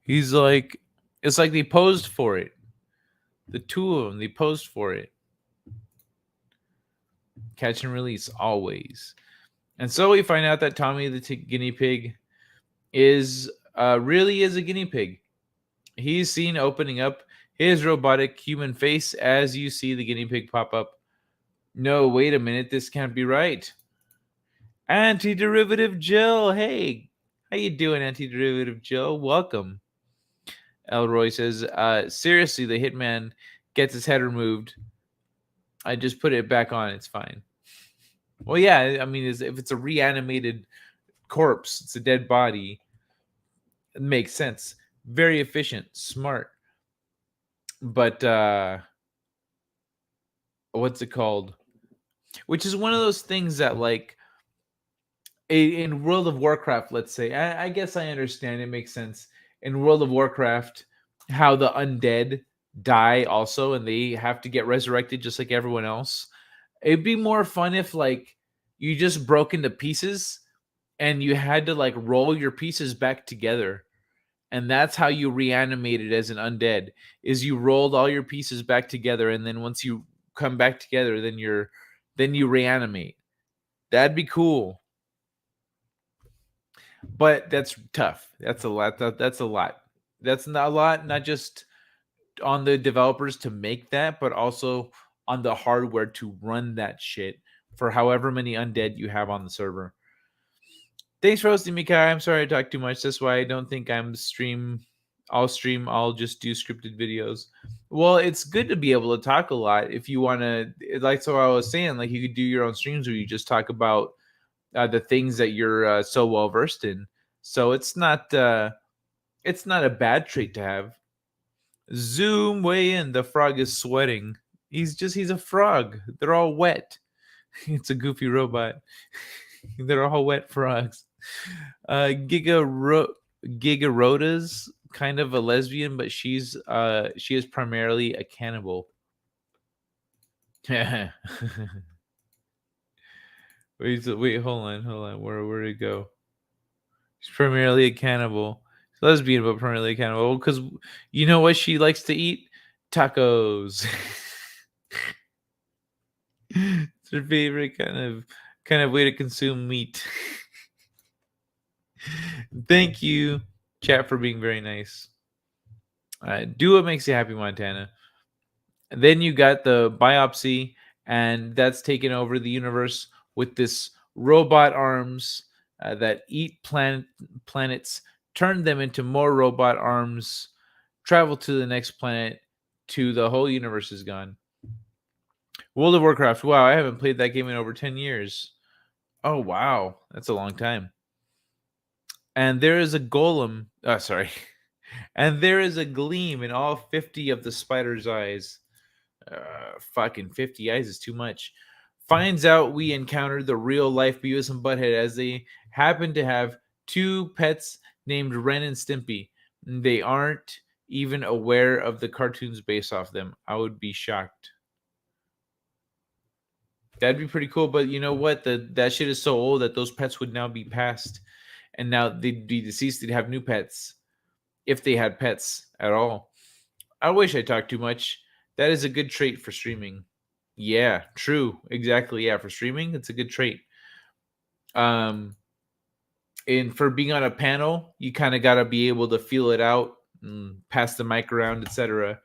Speaker 1: He's like, it's like they posed for it. The two of them, they posed for it. Catch and release, always. And so we find out that Tommy the guinea pig is really is a guinea pig. He's seen opening up his robotic human face as you see the guinea pig pop up. No, wait a minute, this can't be right. Antiderivative Jill, hey, how you doing, Antiderivative Jill? Welcome. Elroy says, seriously, the hitman gets his head removed. I just put it back on, it's fine. Well, yeah, I mean, if it's a reanimated corpse, it's a dead body, it makes sense. Very efficient, smart. But what's it called? Which is one of those things that, like, in World of Warcraft, let's say, I guess I understand, it makes sense. In World of Warcraft, how the undead die also, and they have to get resurrected just like everyone else. It'd be more fun if, like, you just broke into pieces and you had to, like, roll your pieces back together. And that's how you reanimated as an undead, is you rolled all your pieces back together, and then once you come back together, then you reanimate. That'd be cool. But that's tough. That's a lot. That's a lot. That's not a lot, not just on the developers to make that, but also on the hardware to run that shit for however many undead you have on the server. Thanks for hosting me, Kai. I'm sorry I talk too much. That's why I don't think I'll just do scripted videos. Well, it's good to be able to talk a lot if you want to. Like, so I was saying, like, you could do your own streams where you just talk about the things that you're so well versed in. So it's not a bad trait to have. Zoom way in. The frog is sweating. He's a frog. They're all wet. It's a goofy robot. They're all wet frogs. Gigarota's kind of a lesbian, but she is primarily a cannibal. Wait, hold on. Where did it go? She's primarily a cannibal. She's lesbian, but primarily a cannibal. Because you know what she likes to eat? Tacos. It's her favorite kind of way to consume meat. Thank you, chat, for being very nice. Do what makes you happy, Montana. And then you got the biopsy, and that's taken over the universe with this robot arms that eat planets, turn them into more robot arms, travel to the next planet, to the whole universe is gone. World of Warcraft. Wow, I haven't played that game in over 10 years. Oh, wow. That's a long time. And there is a golem. Oh, sorry. And there is a gleam in all 50 of the spider's eyes. Fucking 50 eyes is too much. Finds out we encountered the real life Beavis and Butthead as they happen to have two pets named Ren and Stimpy. They aren't even aware of the cartoons based off them. I would be shocked. That'd be pretty cool, but you know what? That shit is so old that those pets would now be passed, and now they'd be deceased. They'd have new pets, if they had pets at all. I wish I talked too much. That is a good trait for streaming. Yeah, true. Exactly. Yeah, for streaming, it's a good trait. And for being on a panel, you kind of got to be able to feel it out, and pass the mic around, etc.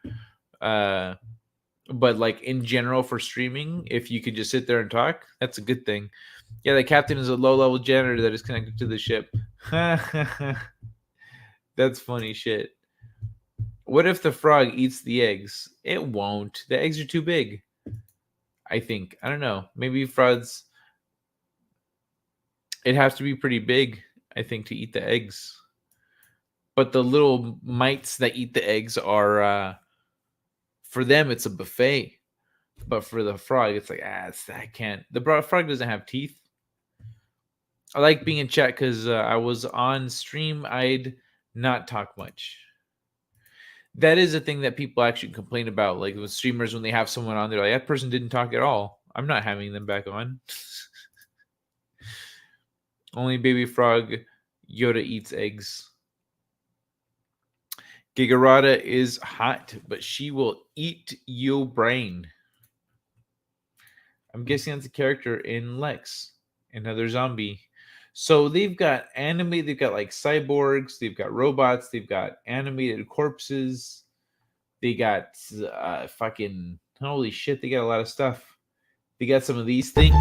Speaker 1: But like in general for streaming, if you could just sit there and talk, that's a good thing. Yeah, the captain is a low-level janitor that is connected to the ship. That's funny shit. What if the frog eats the eggs? It won't. The eggs are too big. I think. I don't know. Maybe frogs. It has to be pretty big, I think, to eat the eggs. But the little mites that eat the eggs are, for them, it's a buffet. But for the frog, it's like, I can't. The frog doesn't have teeth. I like being in chat because I was on stream. I'd not talk much. That is a thing that people actually complain about. Like with streamers, when they have someone on, they're like, that person didn't talk at all. I'm not having them back on. Only baby frog Yoda eats eggs. Gigarada is hot, but she will eat your brain. I'm guessing that's a character in Lex, another zombie. So they've got anime, they've got like cyborgs, they've got robots, they've got animated corpses, they got fucking holy shit, they got a lot of stuff. They got some of these things.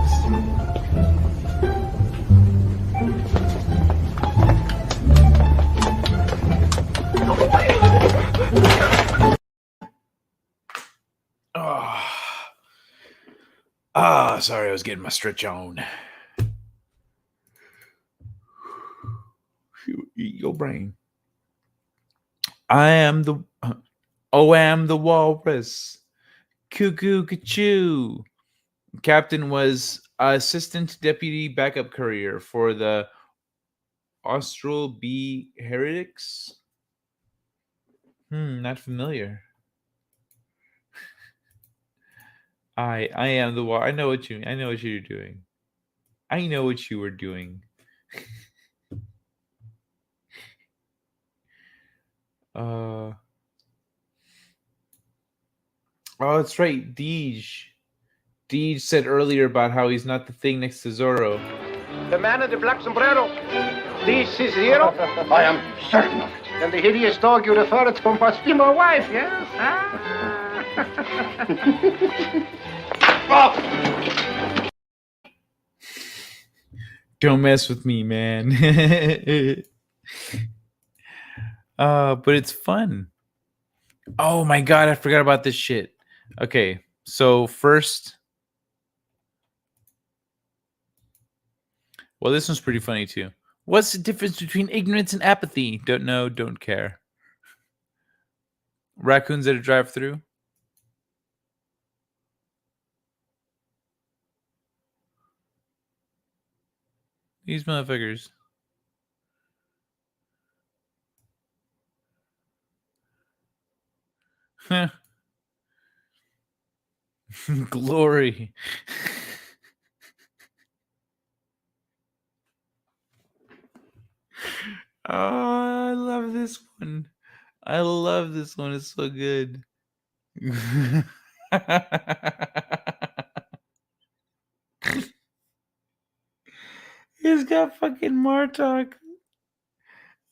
Speaker 1: Sorry, I was getting my stretch on. Eat your brain. I am the walrus. Cuckoo Cachoo. Captain was assistant deputy backup courier for the Austral B Heretics. Not familiar. I am the wall. I know what you're doing. I know what you were doing. Oh, that's right. Deej said earlier about how he's not the thing next to Zorro.
Speaker 16: The man in the black sombrero. This is Zero? I am certain of it. And the hideous dog you refer to must be my wife, yes?
Speaker 1: Don't mess with me, man. But it's fun. Oh my god, I forgot about this shit. Okay, so first, well, this one's pretty funny too. What's the difference between ignorance and apathy? Don't know, don't care. Raccoons at a drive-through. These motherfuckers. Huh. Glory. Oh, I love this one. I love this one. It's so good. He's got fucking Martok.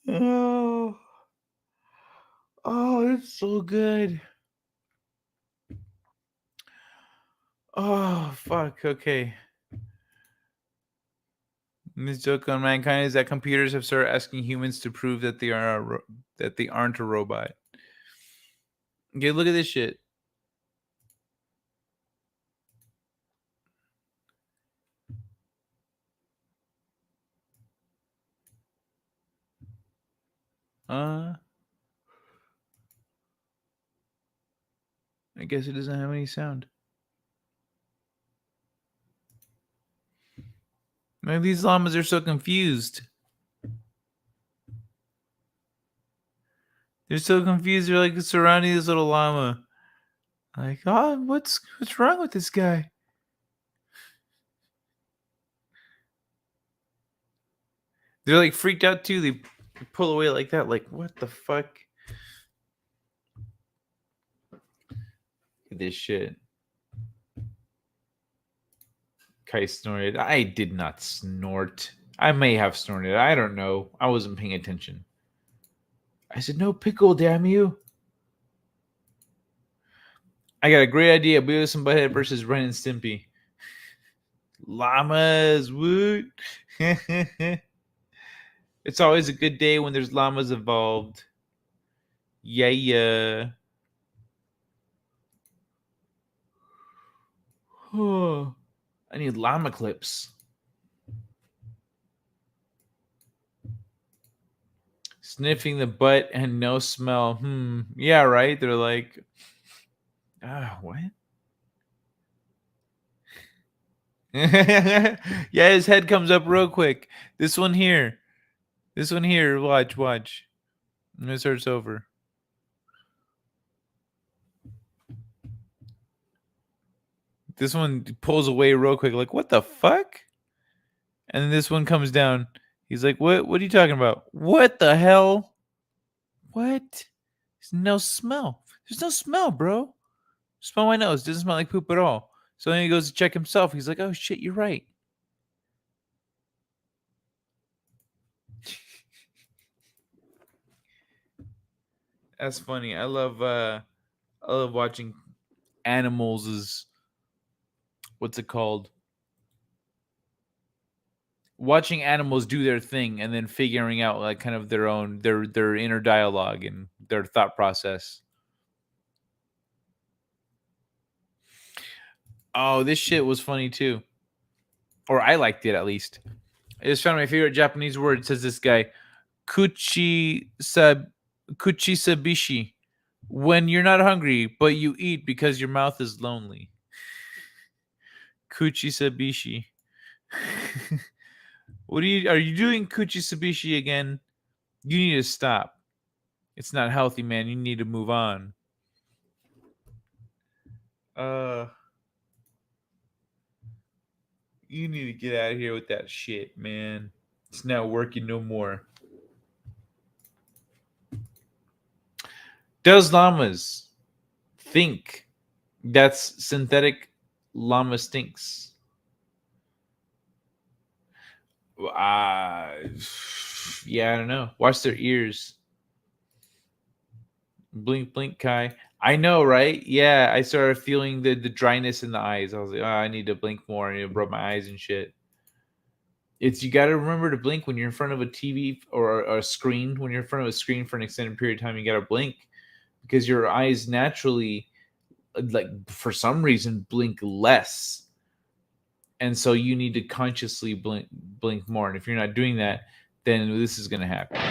Speaker 1: Oh, it's so good. Oh, fuck. Okay. And this joke on mankind is that computers have started asking humans to prove that they aren't a robot. Okay, look at this shit. I guess it doesn't have any sound. Maybe these llamas are so confused. They're so confused. They're like surrounding this little llama. Like, oh, what's wrong with this guy? They're like freaked out too. They pull away like that. Like, what the fuck? Look at this shit. Kai snorted. I did not snort. I may have snorted. I don't know. I wasn't paying attention. I said, no pickle, damn you. I got a great idea. Beavis and Butthead versus Ren and Stimpy. Llamas, woot. It's always a good day when there's llamas involved. Yeah. Oh, I need llama clips. Sniffing the butt and no smell. Yeah, right. They're like, what? Yeah, his head comes up real quick. This one here. Watch. I'm gonna start this over. This one pulls away real quick, like, what the fuck? And then this one comes down. He's like, what are you talking about? What the hell? What? There's no smell. There's no smell, bro. Smell my nose. Doesn't smell like poop at all. So then he goes to check himself. He's like, oh shit, you're right. That's funny. I love watching animals. What's it called? Watching animals do their thing and then figuring out like kind of their inner dialogue and their thought process. Oh, this shit was funny too. Or I liked it at least. I just found my favorite Japanese word. It says this guy, kuchisabishi. When you're not hungry, but you eat because your mouth is lonely. Kuchisabishi. Are you doing kuchisabishi again? You need to stop. It's not healthy, man. You need to move on. You need to get out of here with that shit, man. It's not working no more. Does llamas think that's synthetic llama stinks? Yeah, I don't know. Watch their ears. Blink, blink, Kai. I know, right? Yeah, I started feeling the dryness in the eyes. I was like, I need to blink more. I need to rub my eyes and shit. You got to remember to blink when you're in front of a TV or a screen. When you're in front of a screen for an extended period of time, you got to blink because your eyes naturally, like for some reason, blink less. And so you need to consciously blink more. And if you're not doing that, then this is going to happen.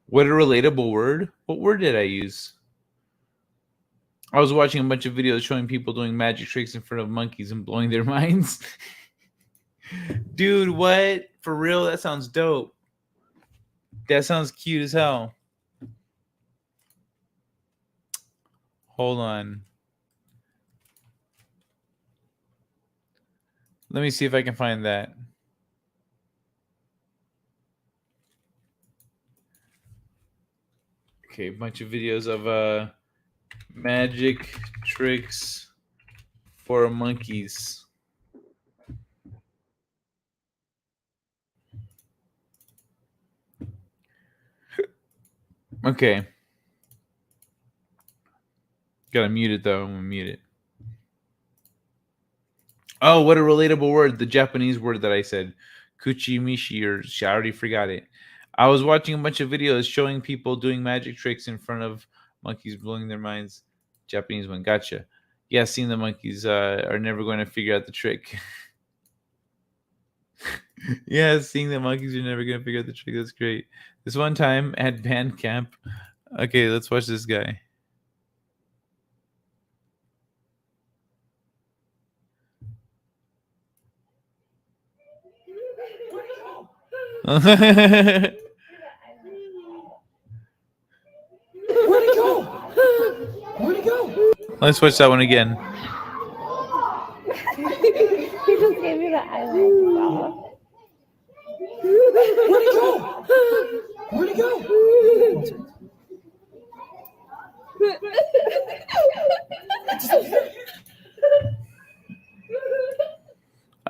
Speaker 1: What a relatable word. What word did I use? I was watching a bunch of videos showing people doing magic tricks in front of monkeys and blowing their minds. Dude, what? For real? That sounds dope. That sounds cute as hell. Hold on. Let me see if I can find that. Okay, a bunch of videos of magic tricks for monkeys. Okay. Gotta mute it though. I'm gonna mute it. Oh, what a relatable word. The Japanese word that I said. Kuchimishi, or I already forgot it. I was watching a bunch of videos showing people doing magic tricks in front of monkeys blowing their minds. Japanese one. Gotcha. Yeah, seeing the monkeys are never going to figure out the trick. Yeah, seeing the monkeys are never going to figure out the trick. That's great. This one time at band camp. Okay, let's watch this guy.
Speaker 11: Where'd it go? Where'd it go?
Speaker 1: Let's watch that one again.
Speaker 11: He just gave me the eyelash stop. Where'd it go? Where'd it go?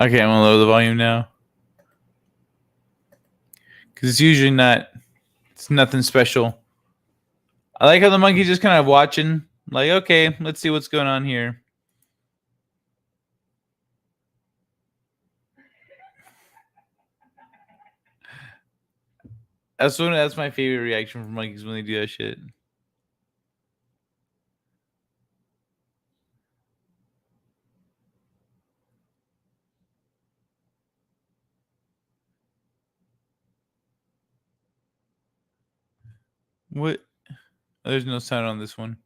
Speaker 1: Okay, I'm gonna lower the volume now. Because it's usually not, it's nothing special. I like how the monkey's just kind of watching. Like, okay, let's see what's going on here. That's my favorite reaction from monkeys when they do that shit. What? Oh, there's no sound on this one.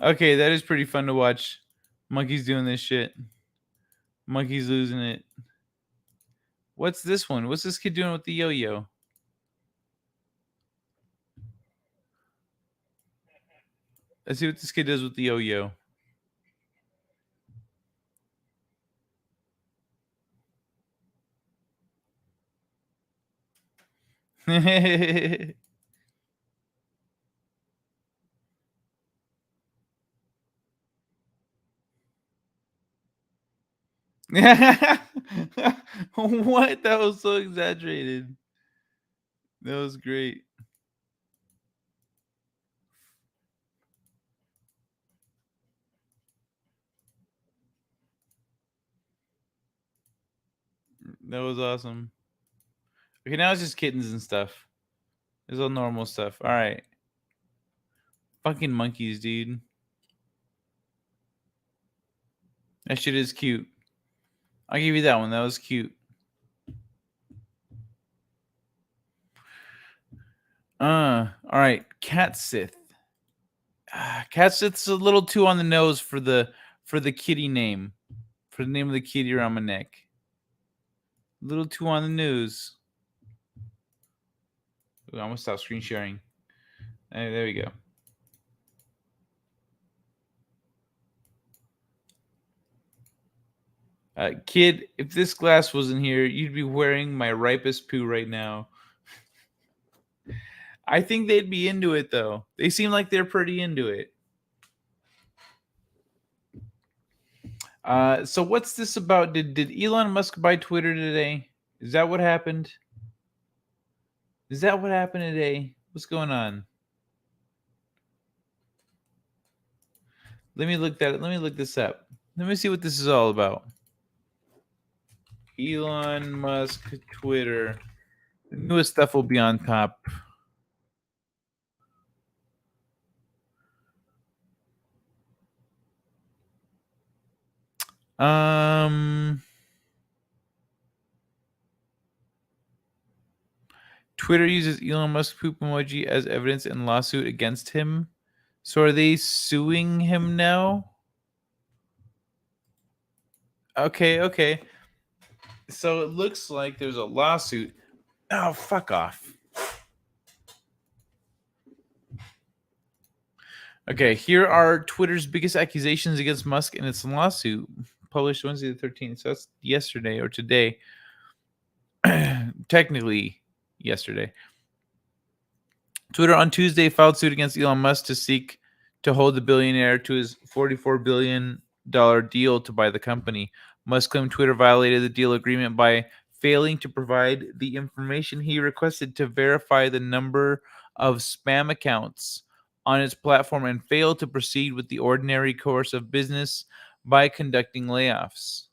Speaker 1: Okay, that is pretty fun to watch. Monkeys doing this shit. Monkeys losing it. What's this one? What's this kid doing with the yo-yo? Let's see what this kid does with the yo-yo. What? That was so exaggerated. That was great. That was awesome. Okay, now it's just kittens and stuff. It's all normal stuff. All right. Fucking monkeys, dude. That shit is cute. I'll give you that one. That was cute. All right. Cat Sith. Cat Sith's a little too on the nose for the kitty name. For the name of the kitty around my neck. A little too on the nose. Ooh, I'm gonna stop screen sharing. Hey, there we go. Kid, if this glass wasn't here, you'd be wearing my ripest poo right now. I think they'd be into it, though. They seem like they're pretty into it. So what's this about? Did Elon Musk buy Twitter today? Is that what happened? Is that what happened today? What's going on? Let me look this up. Let me see what this is all about. Elon Musk Twitter. The newest stuff will be on top. Twitter uses Elon Musk poop emoji as evidence in lawsuit against him. So are they suing him now? Okay. So it looks like there's a lawsuit. Oh, fuck off. Okay, here are Twitter's biggest accusations against Musk in its lawsuit, published Wednesday the 13th. So that's yesterday or today. Technically, yesterday. Twitter on Tuesday filed suit against Elon Musk to seek to hold the billionaire to his $44 billion deal to buy the company. Musk claimed Twitter violated the deal agreement by failing to provide the information he requested to verify the number of spam accounts on its platform and failed to proceed with the ordinary course of business by conducting layoffs.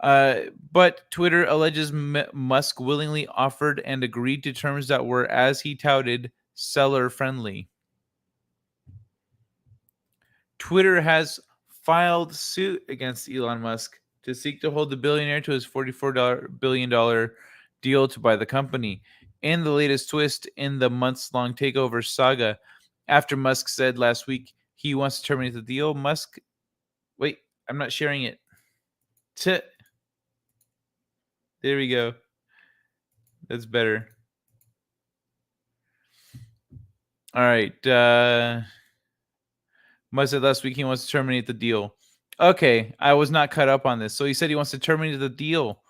Speaker 1: But Twitter alleges Musk willingly offered and agreed to terms that were, as he touted, seller-friendly. Twitter has filed suit against Elon Musk to seek to hold the billionaire to his $44 billion deal to buy the company. In the latest twist in the months-long takeover saga, after Musk said last week he wants to terminate the deal, Musk... Wait, I'm not sharing it. There we go. That's better. All right. Musk said last week he wants to terminate the deal. Okay, I was not caught up on this. So he said he wants to terminate the deal.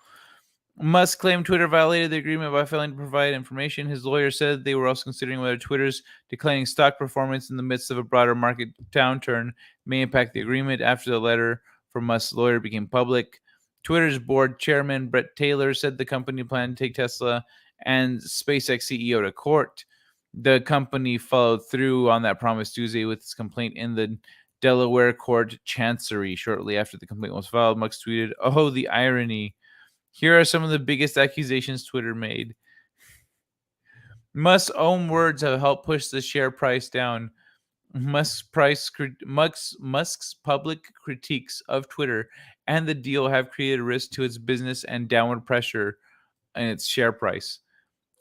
Speaker 1: Musk claimed Twitter violated the agreement by failing to provide information. His lawyer said they were also considering whether Twitter's declining stock performance in the midst of a broader market downturn may impact the agreement. After the letter from Musk's lawyer became public, Twitter's board chairman Brett Taylor said the company planned to take Tesla and SpaceX CEO to court. The company followed through on that promise Tuesday with its complaint in the Delaware court chancery. Shortly after the complaint was filed, Musk tweeted, "Oh, the irony. Here are some of the biggest accusations Twitter made." Musk's own words have helped push the share price down. Musk's public critiques of Twitter and the deal have created risk to its business and downward pressure in its share price.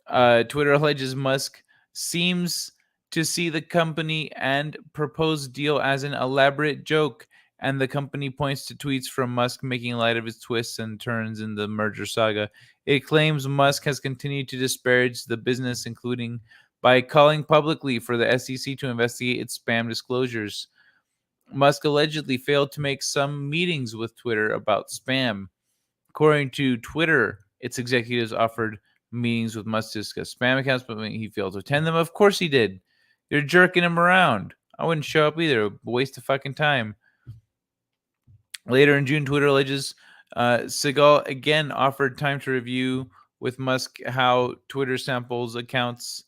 Speaker 1: Twitter alleges Musk seems to see the company and proposed deal as an elaborate joke, and the company points to tweets from Musk making light of his twists and turns in the merger saga. It claims Musk has continued to disparage the business, including by calling publicly for the SEC to investigate its spam disclosures. Musk allegedly failed to make some meetings with Twitter about spam. According to Twitter, its executives offered meetings with Musk to discuss spam accounts, but he failed to attend them. Of course he did. You're jerking him around. I wouldn't show up either. Waste of fucking time. Later in June, Twitter alleges Segal again offered time to review with Musk how Twitter samples accounts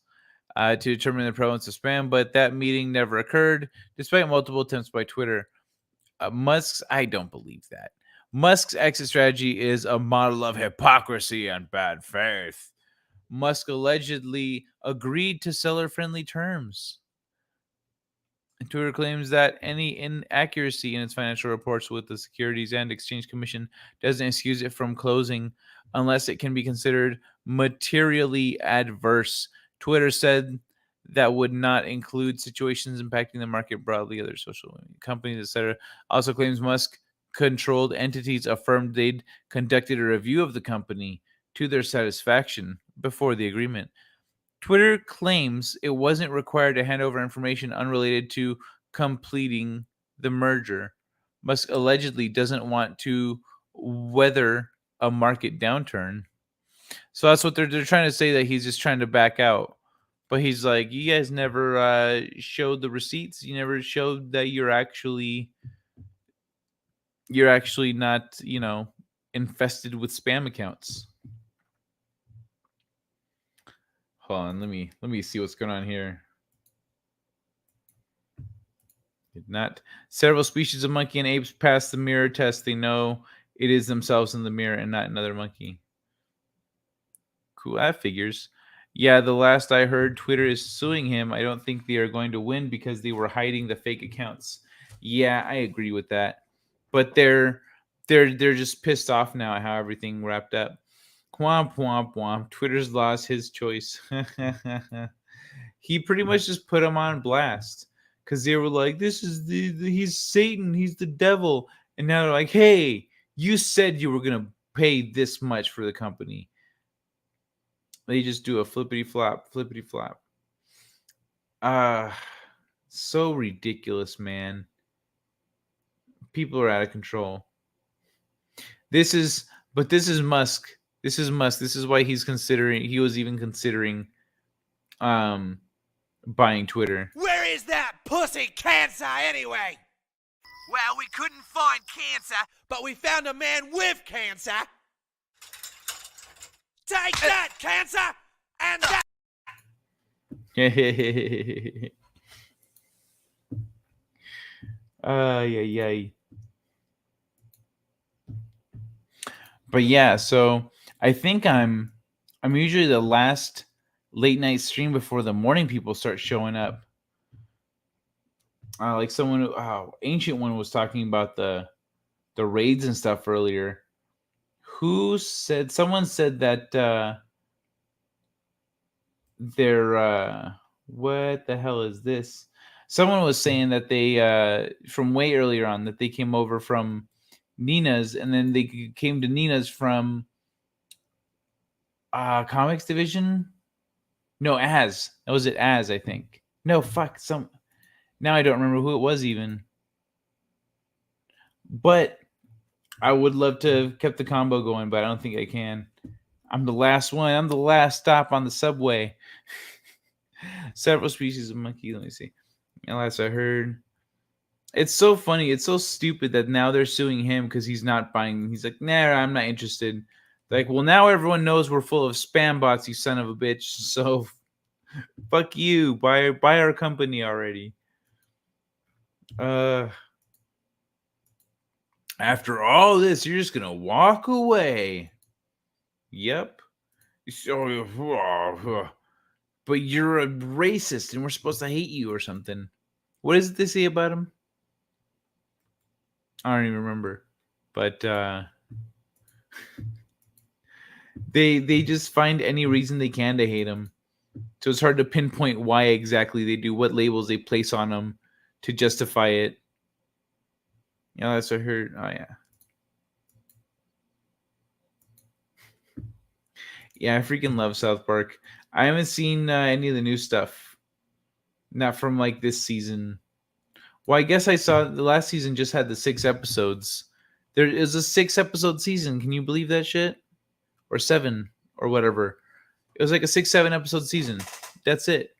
Speaker 1: to determine the prevalence of spam, but that meeting never occurred, despite multiple attempts by Twitter. I don't believe that. Musk's exit strategy is a model of hypocrisy and bad faith. Musk allegedly agreed to seller-friendly terms. Twitter claims that any inaccuracy in its financial reports with the Securities and Exchange Commission doesn't excuse it from closing unless it can be considered materially adverse. Twitter said that would not include situations impacting the market broadly. Other social companies, etc. Also claims Musk-controlled entities affirmed they'd conducted a review of the company to their satisfaction before the agreement. Twitter claims it wasn't required to hand over information unrelated to completing the merger. Musk allegedly doesn't want to weather a market downturn. So that's what they're trying to say, that he's just trying to back out. But he's like, you guys never showed the receipts. You never showed that you're actually not, infested with spam accounts. Hold on, let me see what's going on here. Not several species of monkey and apes pass the mirror test. They know it is themselves in the mirror and not another monkey. Cool, that figures. Yeah, the last I heard, Twitter is suing him. I don't think they are going to win because they were hiding the fake accounts. Yeah, I agree with that. But they're just pissed off now at how everything wrapped up. Womp, womp, womp. Twitter's lost his choice. He pretty much just put him on blast because they were like, this is he's Satan, he's the devil. And now they're like, hey, you said you were going to pay this much for the company. They just do a flippity flop. So ridiculous, man. People are out of control. This is Musk. This is must. This is why he was even considering buying Twitter.
Speaker 19: Where is that pussy cancer anyway? Well, we couldn't find cancer, but we found a man with cancer. Take that, cancer, and that.
Speaker 1: Yeah. But yeah, so I think I'm usually the last late night stream before the morning people start showing up. Like someone, Ancient One was talking about the raids and stuff earlier. Someone said that they're what the hell is this? Someone was saying that they from way earlier on that they came over from Nina's, and then they came to Nina's from Comics Division. No, As. That was it, As, I think. No, fuck. Now I don't remember who it was even. But I would love to have kept the combo going, but I don't think I can. I'm the last one. I'm the last stop on the subway. Several species of monkey. Let me see. Last I heard. It's so funny. It's so stupid that now they're suing him because he's not buying. He's like, nah, I'm not interested. Like, well, now everyone knows we're full of spam bots, you son of a bitch. So, fuck you. Buy our company already. After all this, you're just gonna walk away. Yep. But you're a racist and we're supposed to hate you or something. What is it they say about him? I don't even remember. But they just find any reason they can to hate him. So it's hard to pinpoint why exactly they do, what labels they place on him to justify it. Yeah, that's what I heard. Oh, yeah. Yeah, I freaking love South Park. I haven't seen any of the new stuff. Not from like this season. Well, I guess I saw the last season just had the 6 episodes. There is a 6-episode season. Can you believe that shit? Or 7 or whatever. It was like a 6-7 episode season. That's it.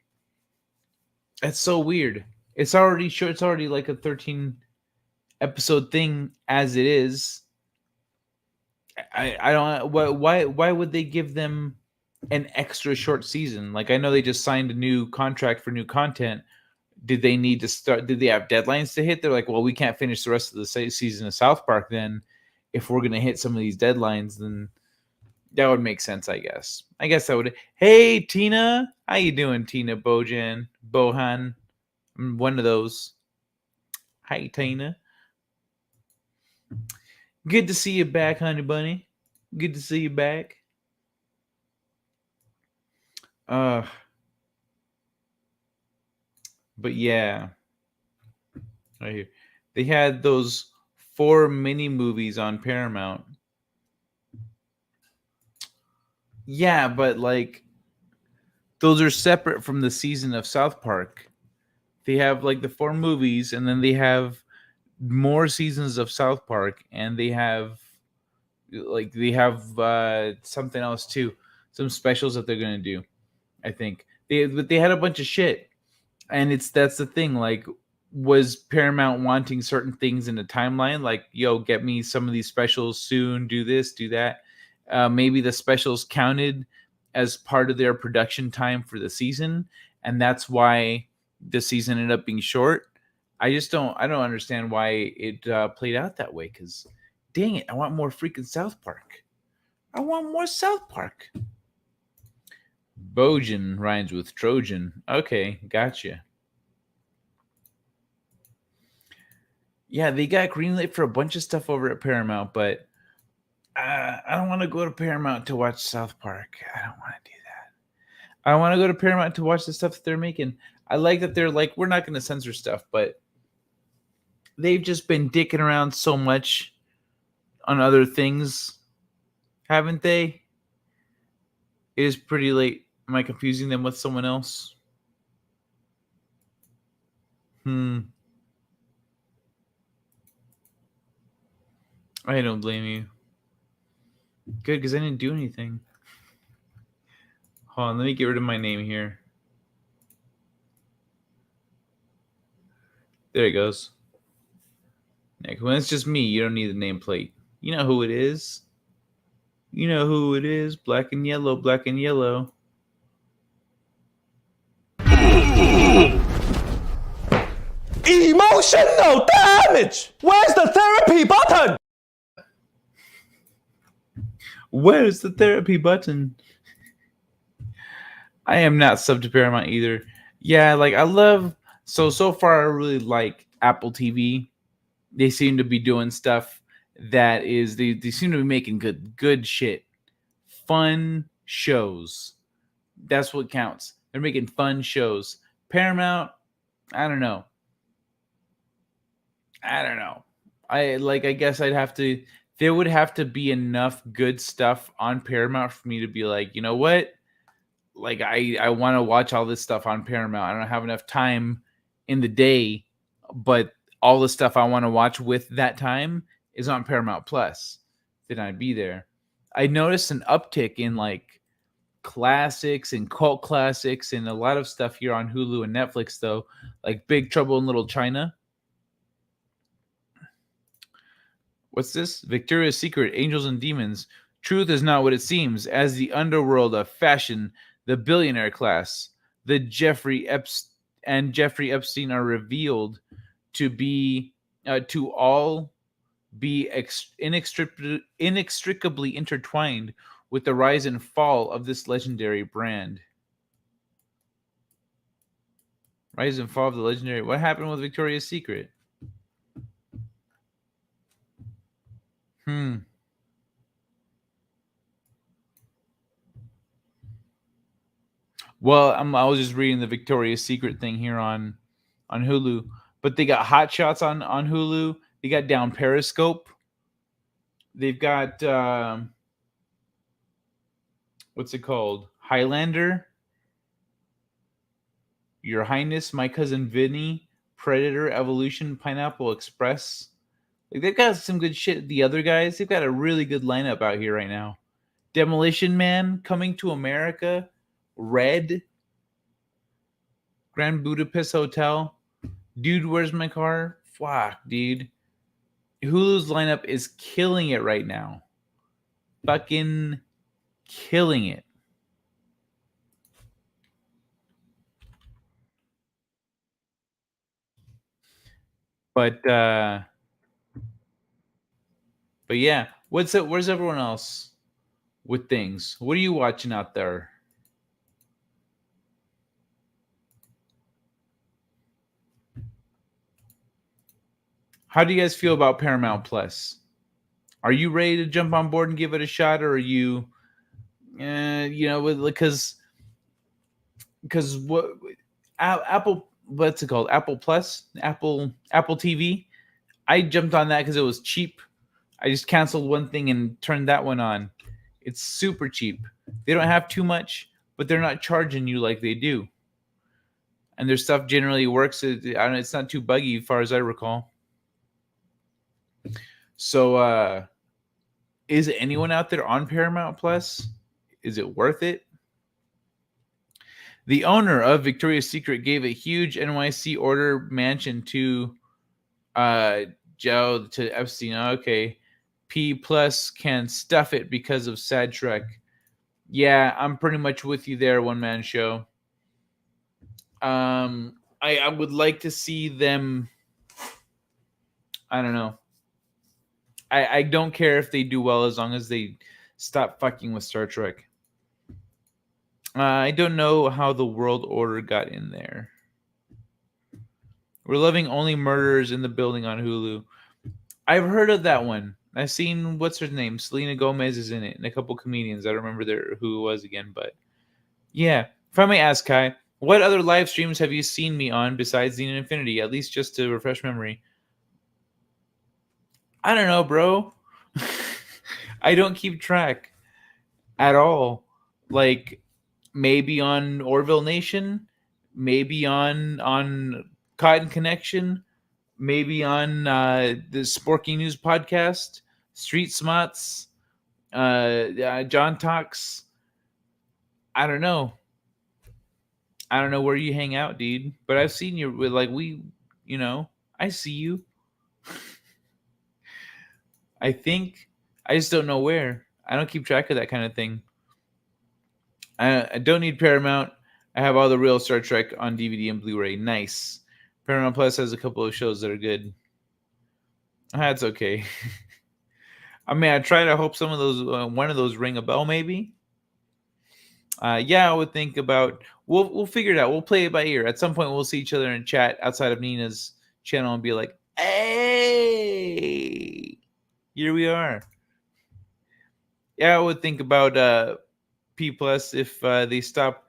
Speaker 1: That's so weird. It's already short. It's already like a 13 episode thing as it is. I don't. Why would they give them an extra short season? Like, I know they just signed a new contract for new content. Did they need to start? Did they have deadlines to hit? They're like, well, we can't finish the rest of the season of South Park then. If we're gonna hit some of these deadlines, then that would make sense, I guess. I guess that would. Hey, Tina, how you doing, Tina Bohan? I'm one of those. Hi, Tina. Good to see you back, honey bunny. Good to see you back. But yeah, right here. They had those 4 mini movies on Paramount. Yeah, but like those are separate from the season of South Park. They have like the 4 movies, and then they have more seasons of South Park, and they have something else too, some specials that they're gonna do. I think they had a bunch of shit, and that's the thing. Like, was Paramount wanting certain things in the timeline? Like, yo, get me some of these specials soon. Do this, do that. Maybe the specials counted as part of their production time for the season, and that's why the season ended up being short. I don't understand why it played out that way. Because, dang it, I want more freaking South Park. I want more South Park. Bojan rhymes with Trojan. Okay, gotcha. Yeah, they got greenlit for a bunch of stuff over at Paramount, but I don't want to go to Paramount to watch South Park. I don't want to do that. I want to go to Paramount to watch the stuff that they're making. I like that they're like, we're not going to censor stuff, but they've just been dicking around so much on other things, haven't they? It is pretty late. Am I confusing them with someone else? I don't blame you. Good, because I didn't do anything. Hold on, let me get rid of my name here. There it goes. Nick, when it's just me, you don't need the nameplate. You know who it is. You know who it is. Black and yellow, black and yellow.
Speaker 5: Emotional damage! Where's the therapy button?
Speaker 1: Where's the therapy button? I am not sub to Paramount either. Yeah, like I love so far I really like Apple TV. They seem to be doing stuff that is they seem to be making good shit. Fun shows. That's what counts. They're making fun shows. Paramount, I don't know. I guess I'd have to there would have to be enough good stuff on Paramount for me to be like, you know what? Like I want to watch all this stuff on Paramount. I don't have enough time in the day, but all the stuff I want to watch with that time is on Paramount Plus. Then I'd be there. I noticed an uptick in like classics and cult classics and a lot of stuff here on Hulu and Netflix though, like Big Trouble in Little China. What's this? Victoria's Secret, Angels and Demons. Truth is not what it seems. As the underworld of fashion, the billionaire class, the Jeffrey Epstein are revealed to be to all be inextricably intertwined with the rise and fall of this legendary brand. Rise and fall of the legendary. What happened with Victoria's Secret? Well, I was just reading the Victoria's Secret thing here on Hulu, but they got Hot Shots on Hulu. They got Down Periscope. They've got what's it called? Highlander. Your Highness, My Cousin Vinny, Predator, Evolution, Pineapple Express. Like they've got some good shit. The other guys, they've got a really good lineup out here right now. Demolition Man, Coming to America, Red, Grand Budapest Hotel, Dude, Where's My Car? Fuck, dude. Hulu's lineup is killing it right now. Fucking killing it. But yeah, what's it? Where's everyone else with things? What are you watching out there? How do you guys feel about Paramount Plus? Are you ready to jump on board and give it a shot, or are you, because what Apple, what's it called? Apple Plus, Apple TV. I jumped on that because it was cheap. I just canceled one thing and turned that one on. It's super cheap. They don't have too much, but they're not charging you like they do. And their stuff generally works. It's not too buggy as far as I recall. So, is anyone out there on Paramount Plus? Is it worth it? The owner of Victoria's Secret gave a huge NYC order mansion to Joe to Epstein. Okay, P Plus can stuff it because of Sad Trek. Yeah, I'm pretty much with you there, One Man Show. I would like to see them. I don't know. I don't care if they do well as long as they stop fucking with Star Trek. I don't know how the World Order got in there. We're loving only murderers in the building on Hulu. I've heard of that one. I've seen what's her name, Selena Gomez is in it, and a couple comedians. I don't remember who it was again, but yeah. If I may ask, Kai, what other live streams have you seen me on besides Xena Infinity? At least just to refresh memory. I don't know, bro. I don't keep track at all. Like maybe on Orville Nation, maybe on Cotton Connection, maybe on the Sporky News podcast, Street Smarts, John Talks. I don't know. I don't know where you hang out, dude. But I've seen you with like I see you. I think I just don't know where. I don't keep track of that kind of thing. I don't need Paramount. I have all the real Star Trek on DVD and Blu-ray. Nice. Paramount Plus has a couple of shows that are good. That's okay. I mean, I try to hope some of those, one of those ring a bell, maybe. Yeah, I would think about. We'll figure it out. We'll play it by ear. At some point, we'll see each other in chat outside of Nina's channel and be like, "Hey, here we are." Yeah, I would think about P Plus if they stop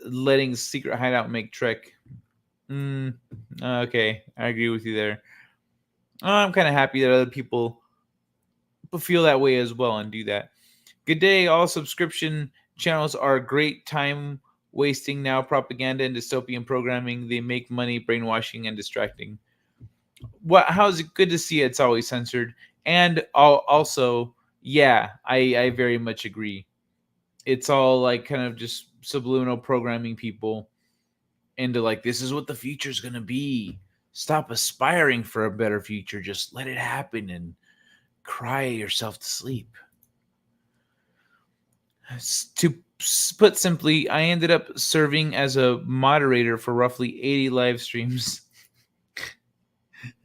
Speaker 1: letting Secret Hideout make Trek. Okay, I agree with you there. I'm kind of happy that other people feel that way as well and do that. Good day. All subscription channels are great time wasting now. Propaganda and dystopian programming. They make money, brainwashing, and distracting. How's it good to see it's always censored? And also, yeah, I very much agree. It's all like kind of just subliminal programming people into like, this is what the future's going to be. Stop aspiring for a better future. Just let it happen and cry yourself to sleep. To put simply, I ended up serving as a moderator for roughly 80 live streams.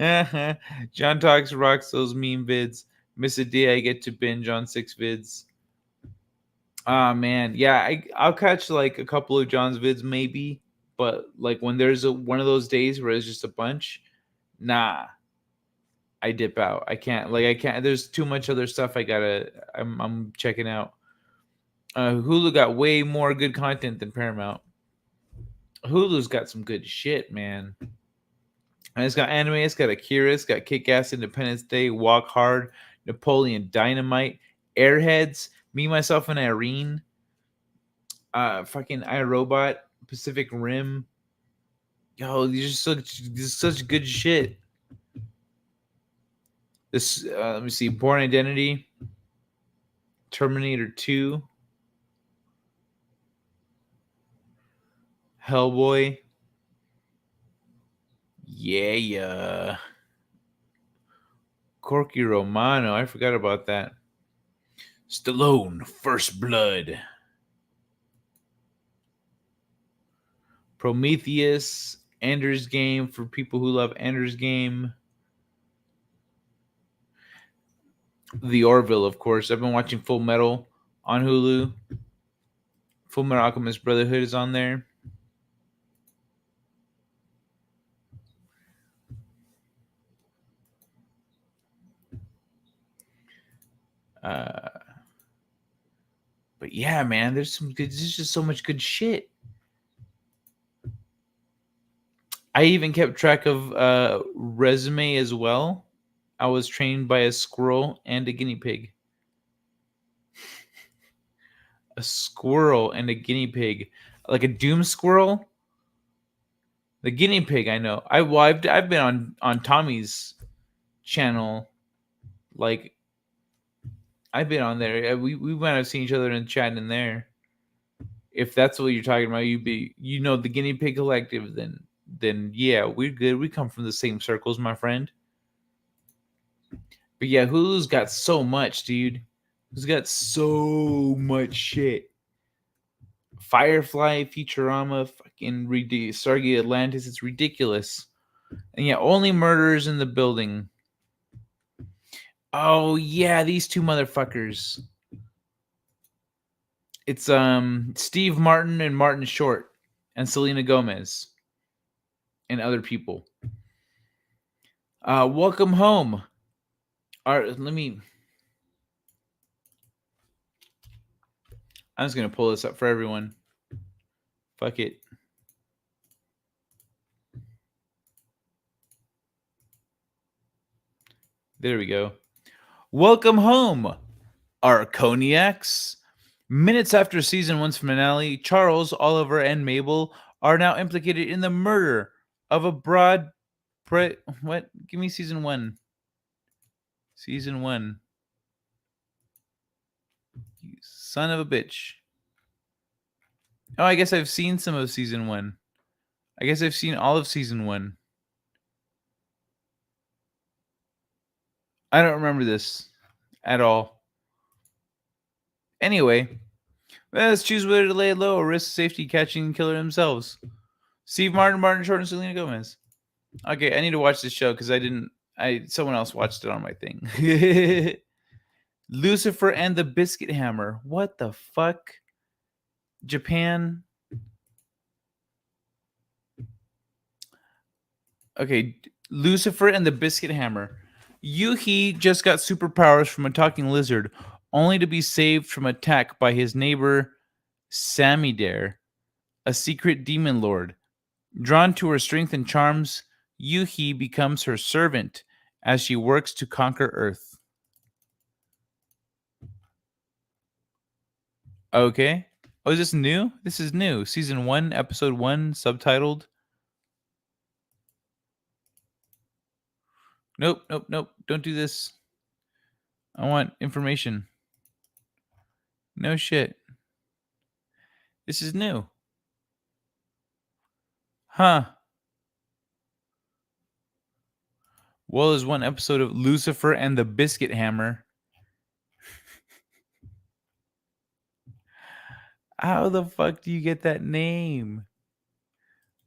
Speaker 1: John Talks rocks those meme vids. Miss a day I get to binge on 6 vids. Ah, man. Yeah, I'll catch like a couple of John's vids maybe. But like when there's one of those days where it's just a bunch, nah. I dip out. I can't. There's too much other stuff I'm checking out. Hulu got way more good content than Paramount. Hulu's got some good shit, man. And it's got anime, it's got Akira, it's got Kick-Ass, Independence Day, Walk Hard, Napoleon Dynamite, Airheads, Me, Myself, and Irene, fucking iRobot, Pacific Rim. Yo, these are such good shit. This, let me see, Born Identity, Terminator 2, Hellboy. Yeah. Corky Romano. I forgot about that. Stallone, First Blood. Prometheus, Ender's Game for people who love Ender's Game. The Orville, of course. I've been watching Full Metal on Hulu. Full Metal Alchemist Brotherhood is on there. But yeah, man, there's just so much good shit. I even kept track of resume as well. I was trained by a squirrel and a guinea pig. A squirrel and a guinea pig, like a doom squirrel. The guinea pig, I know. I've been on Tommy's channel, like I've been on there. We might have seen each other in chat in there. If that's what you're talking about, the Guinea Pig Collective. Then yeah, we're good. We come from the same circles, my friend. But yeah, Hulu's got so much, dude. It's got so much shit. Firefly, Futurama, fucking Stargate Atlantis. It's ridiculous. And yeah, Only Murders in the Building. Oh yeah, these two motherfuckers. It's Steve Martin and Martin Short and Selena Gomez and other people. Welcome Home. All right, I'm just gonna pull this up for everyone. Fuck it. There we go. Welcome Home, Arconiacs. Minutes after season 1's finale, Charles, Oliver, and Mabel are now implicated in the murder of a what? Give me season 1. Season 1. Son of a bitch. Oh, I guess I've seen some of season 1. I guess I've seen all of season 1. I don't remember this at all. Anyway, let's choose whether to lay low or risk safety catching the killer themselves. Steve Martin, Martin Short, and Selena Gomez. Okay, I need to watch this show because someone else watched it on my thing. Lucifer and the Biscuit Hammer. What the fuck? Japan. Okay, Lucifer and the Biscuit Hammer. Yuhi just got superpowers from a talking lizard, only to be saved from attack by his neighbor Samidare, a secret demon lord. Drawn to her strength and charms, Yuhi becomes her servant as she works to conquer Earth. Okay. Oh, is this new? This is new. Season 1, Episode 1, subtitled. Nope. Don't do this. I want information. No shit. This is new. Huh. Well, there's one episode of Lucifer and the Biscuit Hammer. How the fuck do you get that name?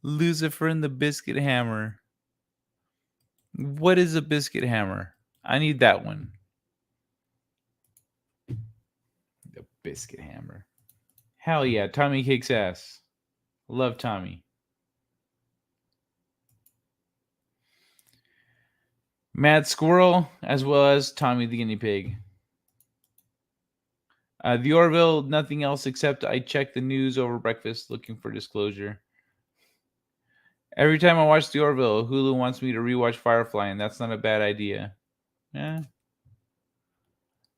Speaker 1: Lucifer and the Biscuit Hammer. What is a biscuit hammer? I need that one. The Biscuit Hammer. Hell yeah, Tommy kicks ass. Love Tommy. Mad Squirrel, as well as Tommy the Guinea Pig. The Orville, nothing else except I check the news over breakfast looking for disclosure. Every time I watch The Orville, Hulu wants me to rewatch Firefly, and that's not a bad idea. Yeah.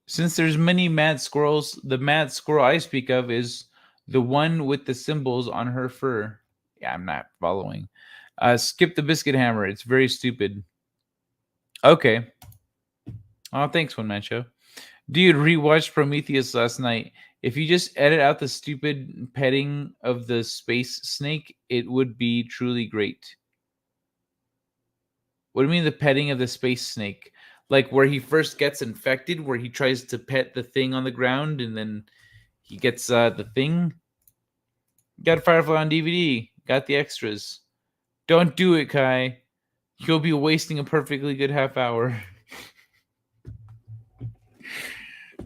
Speaker 1: Since there's many mad squirrels, the mad squirrel I speak of is the one with the symbols on her fur. Yeah, I'm not following. Skip the Biscuit Hammer. It's very stupid. Okay. Oh, thanks, One Man Show. Dude, rewatched Prometheus last night. If you just edit out the stupid petting of the space snake, it would be truly great. What do you mean the petting of the space snake? Like where he first gets infected, where he tries to pet the thing on the ground and then he gets the thing? Got Firefly on DVD. Got the extras. Don't do it, Kai. You'll be wasting a perfectly good half hour.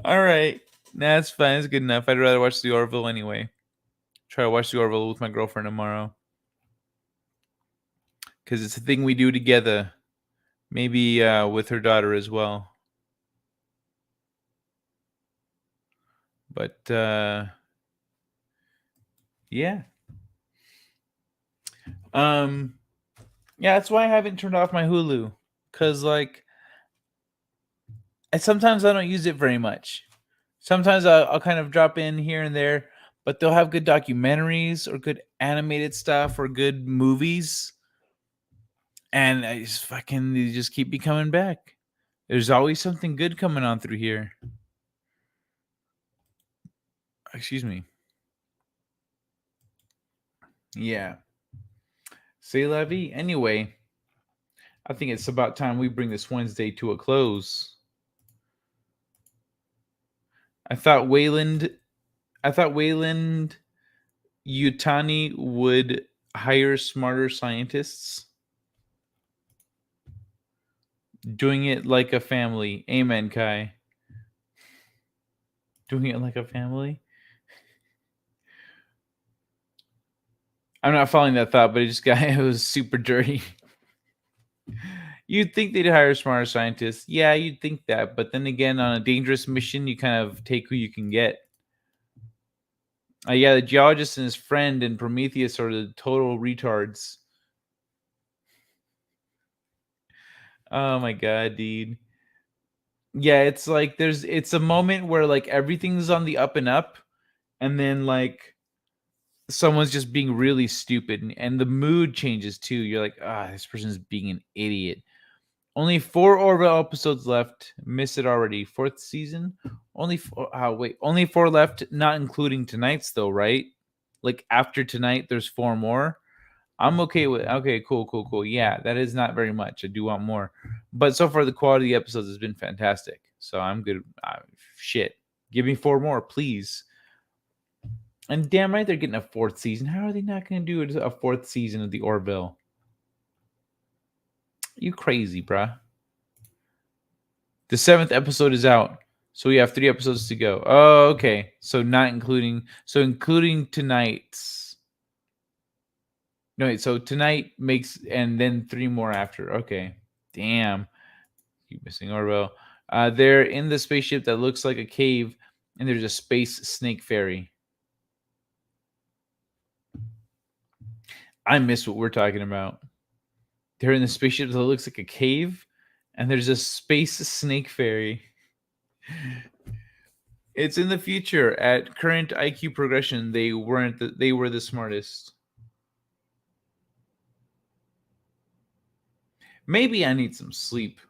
Speaker 1: All right. Nah, it's fine. It's good enough. I'd rather watch The Orville anyway. Try to watch The Orville with my girlfriend tomorrow. Because it's a thing we do together. Maybe with her daughter as well. But, yeah. Yeah, that's why I haven't turned off my Hulu. Because, like, sometimes I don't use it very much. Sometimes I'll kind of drop in here and there, but they'll have good documentaries or good animated stuff or good movies. And I just they just keep me coming back. There's always something good coming on through here. Excuse me. Yeah. C'est la vie. Anyway, I think it's about time we bring this Wednesday to a close. I thought Wayland Yutani would hire smarter scientists. Doing it like a family. Amen, Kai. Doing it like a family? I'm not following that thought, but it was super dirty. You'd think they'd hire smarter scientists. Yeah, you'd think that. But then again, on a dangerous mission, you kind of take who you can get. Yeah, the geologist and his friend in Prometheus are the total retards. Oh my god, dude. Yeah, it's like it's a moment where like everything's on the up and up, and then like someone's just being really stupid, and the mood changes too. You're like, this person's being an idiot. Only 4 Orville episodes left. Missed it already. 4th season. Only 4. Only 4 left, not including tonight's though, right? Like after tonight, there's 4 more. I'm okay with. Okay, cool. Yeah, that is not very much. I do want more, but so far the quality of the episodes has been fantastic. So I'm good. Shit, give me 4 more, please. And damn right, they're getting a 4th season. How are they not going to do a 4th season of the Orville? You crazy, bruh. The 7th episode is out. So we have 3 episodes to go. Oh, okay. So not including... So including tonight's... No, wait. So tonight makes... And then 3 more after. Okay. Damn. Keep missing Orville. They're in the spaceship that looks like a cave. And there's a space snake fairy. I miss what we're talking about. They're in the spaceship that looks like a cave, and there's a space snake fairy. It's in the future. At current IQ progression, they were the smartest. Maybe I need some sleep.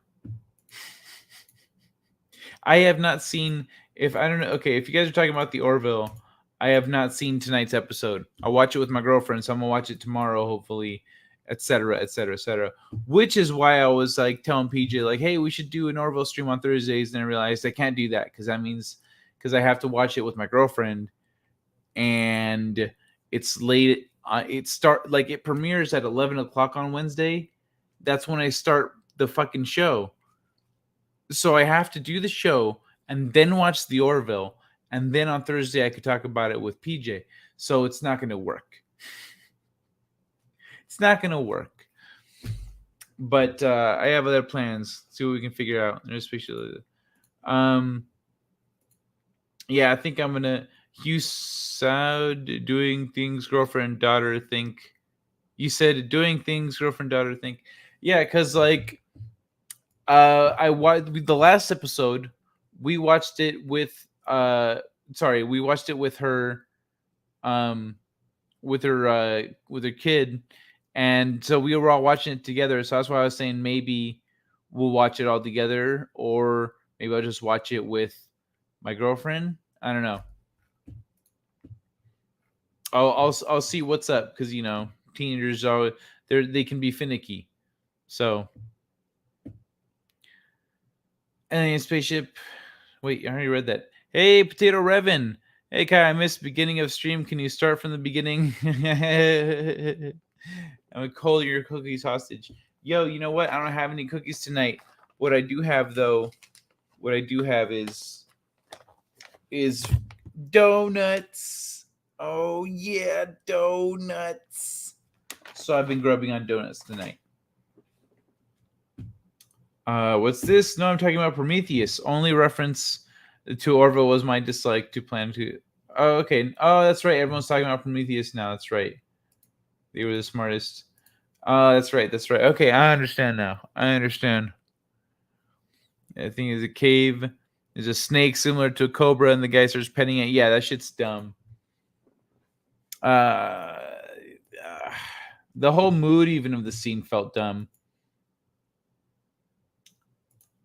Speaker 1: I have not seen. If I don't know. Okay, if you guys are talking about the Orville, I have not seen tonight's episode. I'll watch it with my girlfriend, so I'm gonna watch it tomorrow, hopefully, etc., etc., etc. Which is why I was like telling PJ, like, "Hey, we should do an Orville stream on Thursdays." And I realized I can't do that because I have to watch it with my girlfriend, and it's late. It premieres at 11 o'clock on Wednesday. That's when I start the fucking show. So I have to do the show and then watch the Orville. And then on Thursday, I could talk about it with PJ. So it's not going to work. It's not going to work. But I have other plans. See what we can figure out. Especially, yeah, I think I'm going to... You said doing things girlfriend, daughter think. You said doing things girlfriend, daughter think. Yeah, because like... I watched the last episode. We watched it with we watched it with her with her kid, and so we were all watching it together. So that's why I was saying maybe we'll watch it all together, or maybe I'll just watch it with my girlfriend. I don't know. I'll see what's up, because teenagers they can be finicky. So alien spaceship. Wait, I already read that. Hey, Potato Revan. Hey, Kai, I missed beginning of stream. Can you start from the beginning? I'm gonna hold your cookies hostage. Yo, you know what? I don't have any cookies tonight. What I do have is donuts. Oh yeah, donuts. So I've been grubbing on donuts tonight. What's this? No, I'm talking about Prometheus. Only reference to Orville was my dislike to plan to... Oh, okay. Oh, that's right. Everyone's talking about Prometheus now. That's right. They were the smartest. Oh, that's right. That's right. Okay, I understand now. I understand. I think it's a cave. There's a snake similar to a cobra, and the guy starts petting it. Yeah, that shit's dumb. The whole mood even of the scene felt dumb.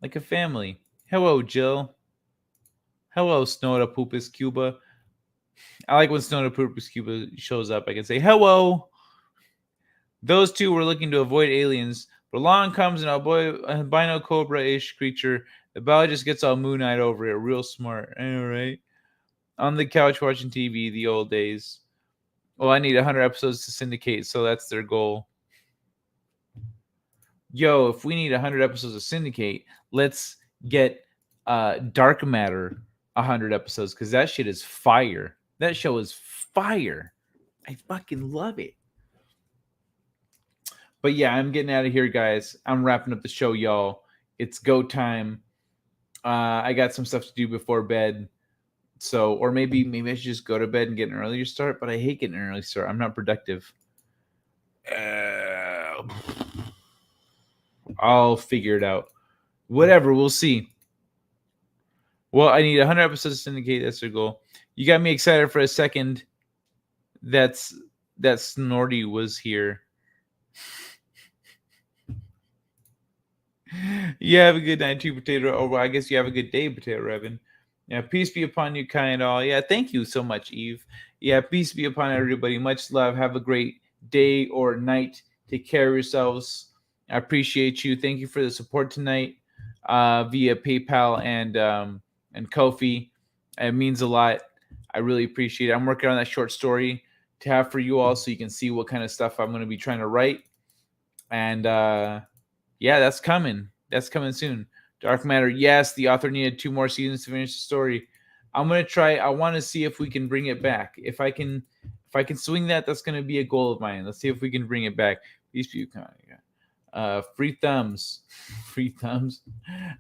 Speaker 1: Like a family. Hello, Jill. Hello, Snowda Poopus Cuba. I like when Snowda Poopus Cuba shows up. I can say, hello. Those two were looking to avoid aliens, but along comes an albino cobra-ish creature. The biologist gets all moon-eyed over it. Real smart. I know, right? On the couch watching TV, the old days. Well, I need 100 episodes to syndicate, so that's their goal. Yo, if we need 100 episodes to syndicate, let's get Dark Matter 100 episodes, because that shit is fire. That show is fire. I fucking love it. But yeah, I'm getting out of here, guys. I'm wrapping up the show, y'all. It's go time. I got some stuff to do before bed. So, or maybe I should just go to bed and get an earlier start, but I hate getting an early start. I'm not productive. I'll figure it out. Whatever, we'll see. Well, I need 100 episodes to syndicate. That's their goal. You got me excited for a second. That Snorty was here. You have a good night too, Potato. Or well, I guess you have a good day, Potato Revan. Yeah, peace be upon you, Kai and all. Yeah, thank you so much, Eve. Yeah, peace be upon everybody. Much love. Have a great day or night. Take care of yourselves. I appreciate you. Thank you for the support tonight via PayPal and Ko-fi. It means a lot. I really appreciate it. I'm working on that short story to have for you all so you can see what kind of stuff I'm going to be trying to write. And yeah, that's coming. That's coming soon. Dark Matter. Yes, the author needed 2 more seasons to finish the story. I'm going to try. I want to see if we can bring it back. If I can swing that, that's going to be a goal of mine. Let's see if we can bring it back. These people, free thumbs. Free thumbs.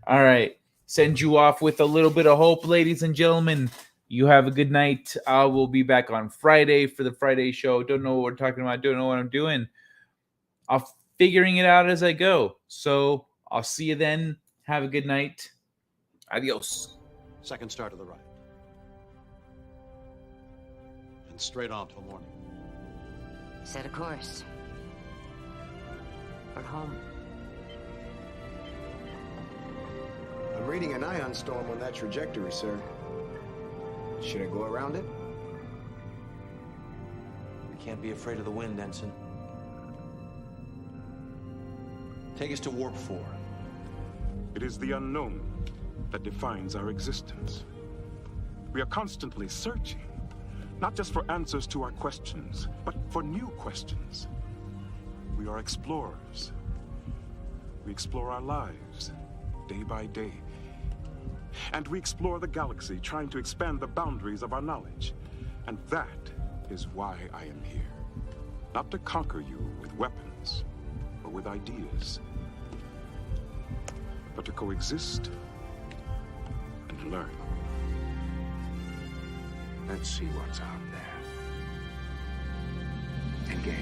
Speaker 1: All right. Send you off with a little bit of hope, ladies and gentlemen. You have a good night. I will be back on Friday for the Friday show. Don't know what we're talking about. Don't know what I'm doing. I'm figuring it out as I go. So I'll see you then. Have a good night. Adios.
Speaker 21: Second star to the right. And straight on till morning.
Speaker 22: Set a course. For home.
Speaker 23: I'm reading an ion storm on that trajectory, sir. Should I go around it?
Speaker 21: We can't be afraid of the wind, Ensign. Take us to Warp 4.
Speaker 24: It is the unknown that defines our existence. We are constantly searching, not just for answers to our questions, but for new questions. We are explorers. We explore our lives, day by day. And we explore the galaxy, trying to expand the boundaries of our knowledge. And that is why I am here. Not to conquer you with weapons or with ideas, but to coexist and learn.
Speaker 23: Let's see what's out there. Engage.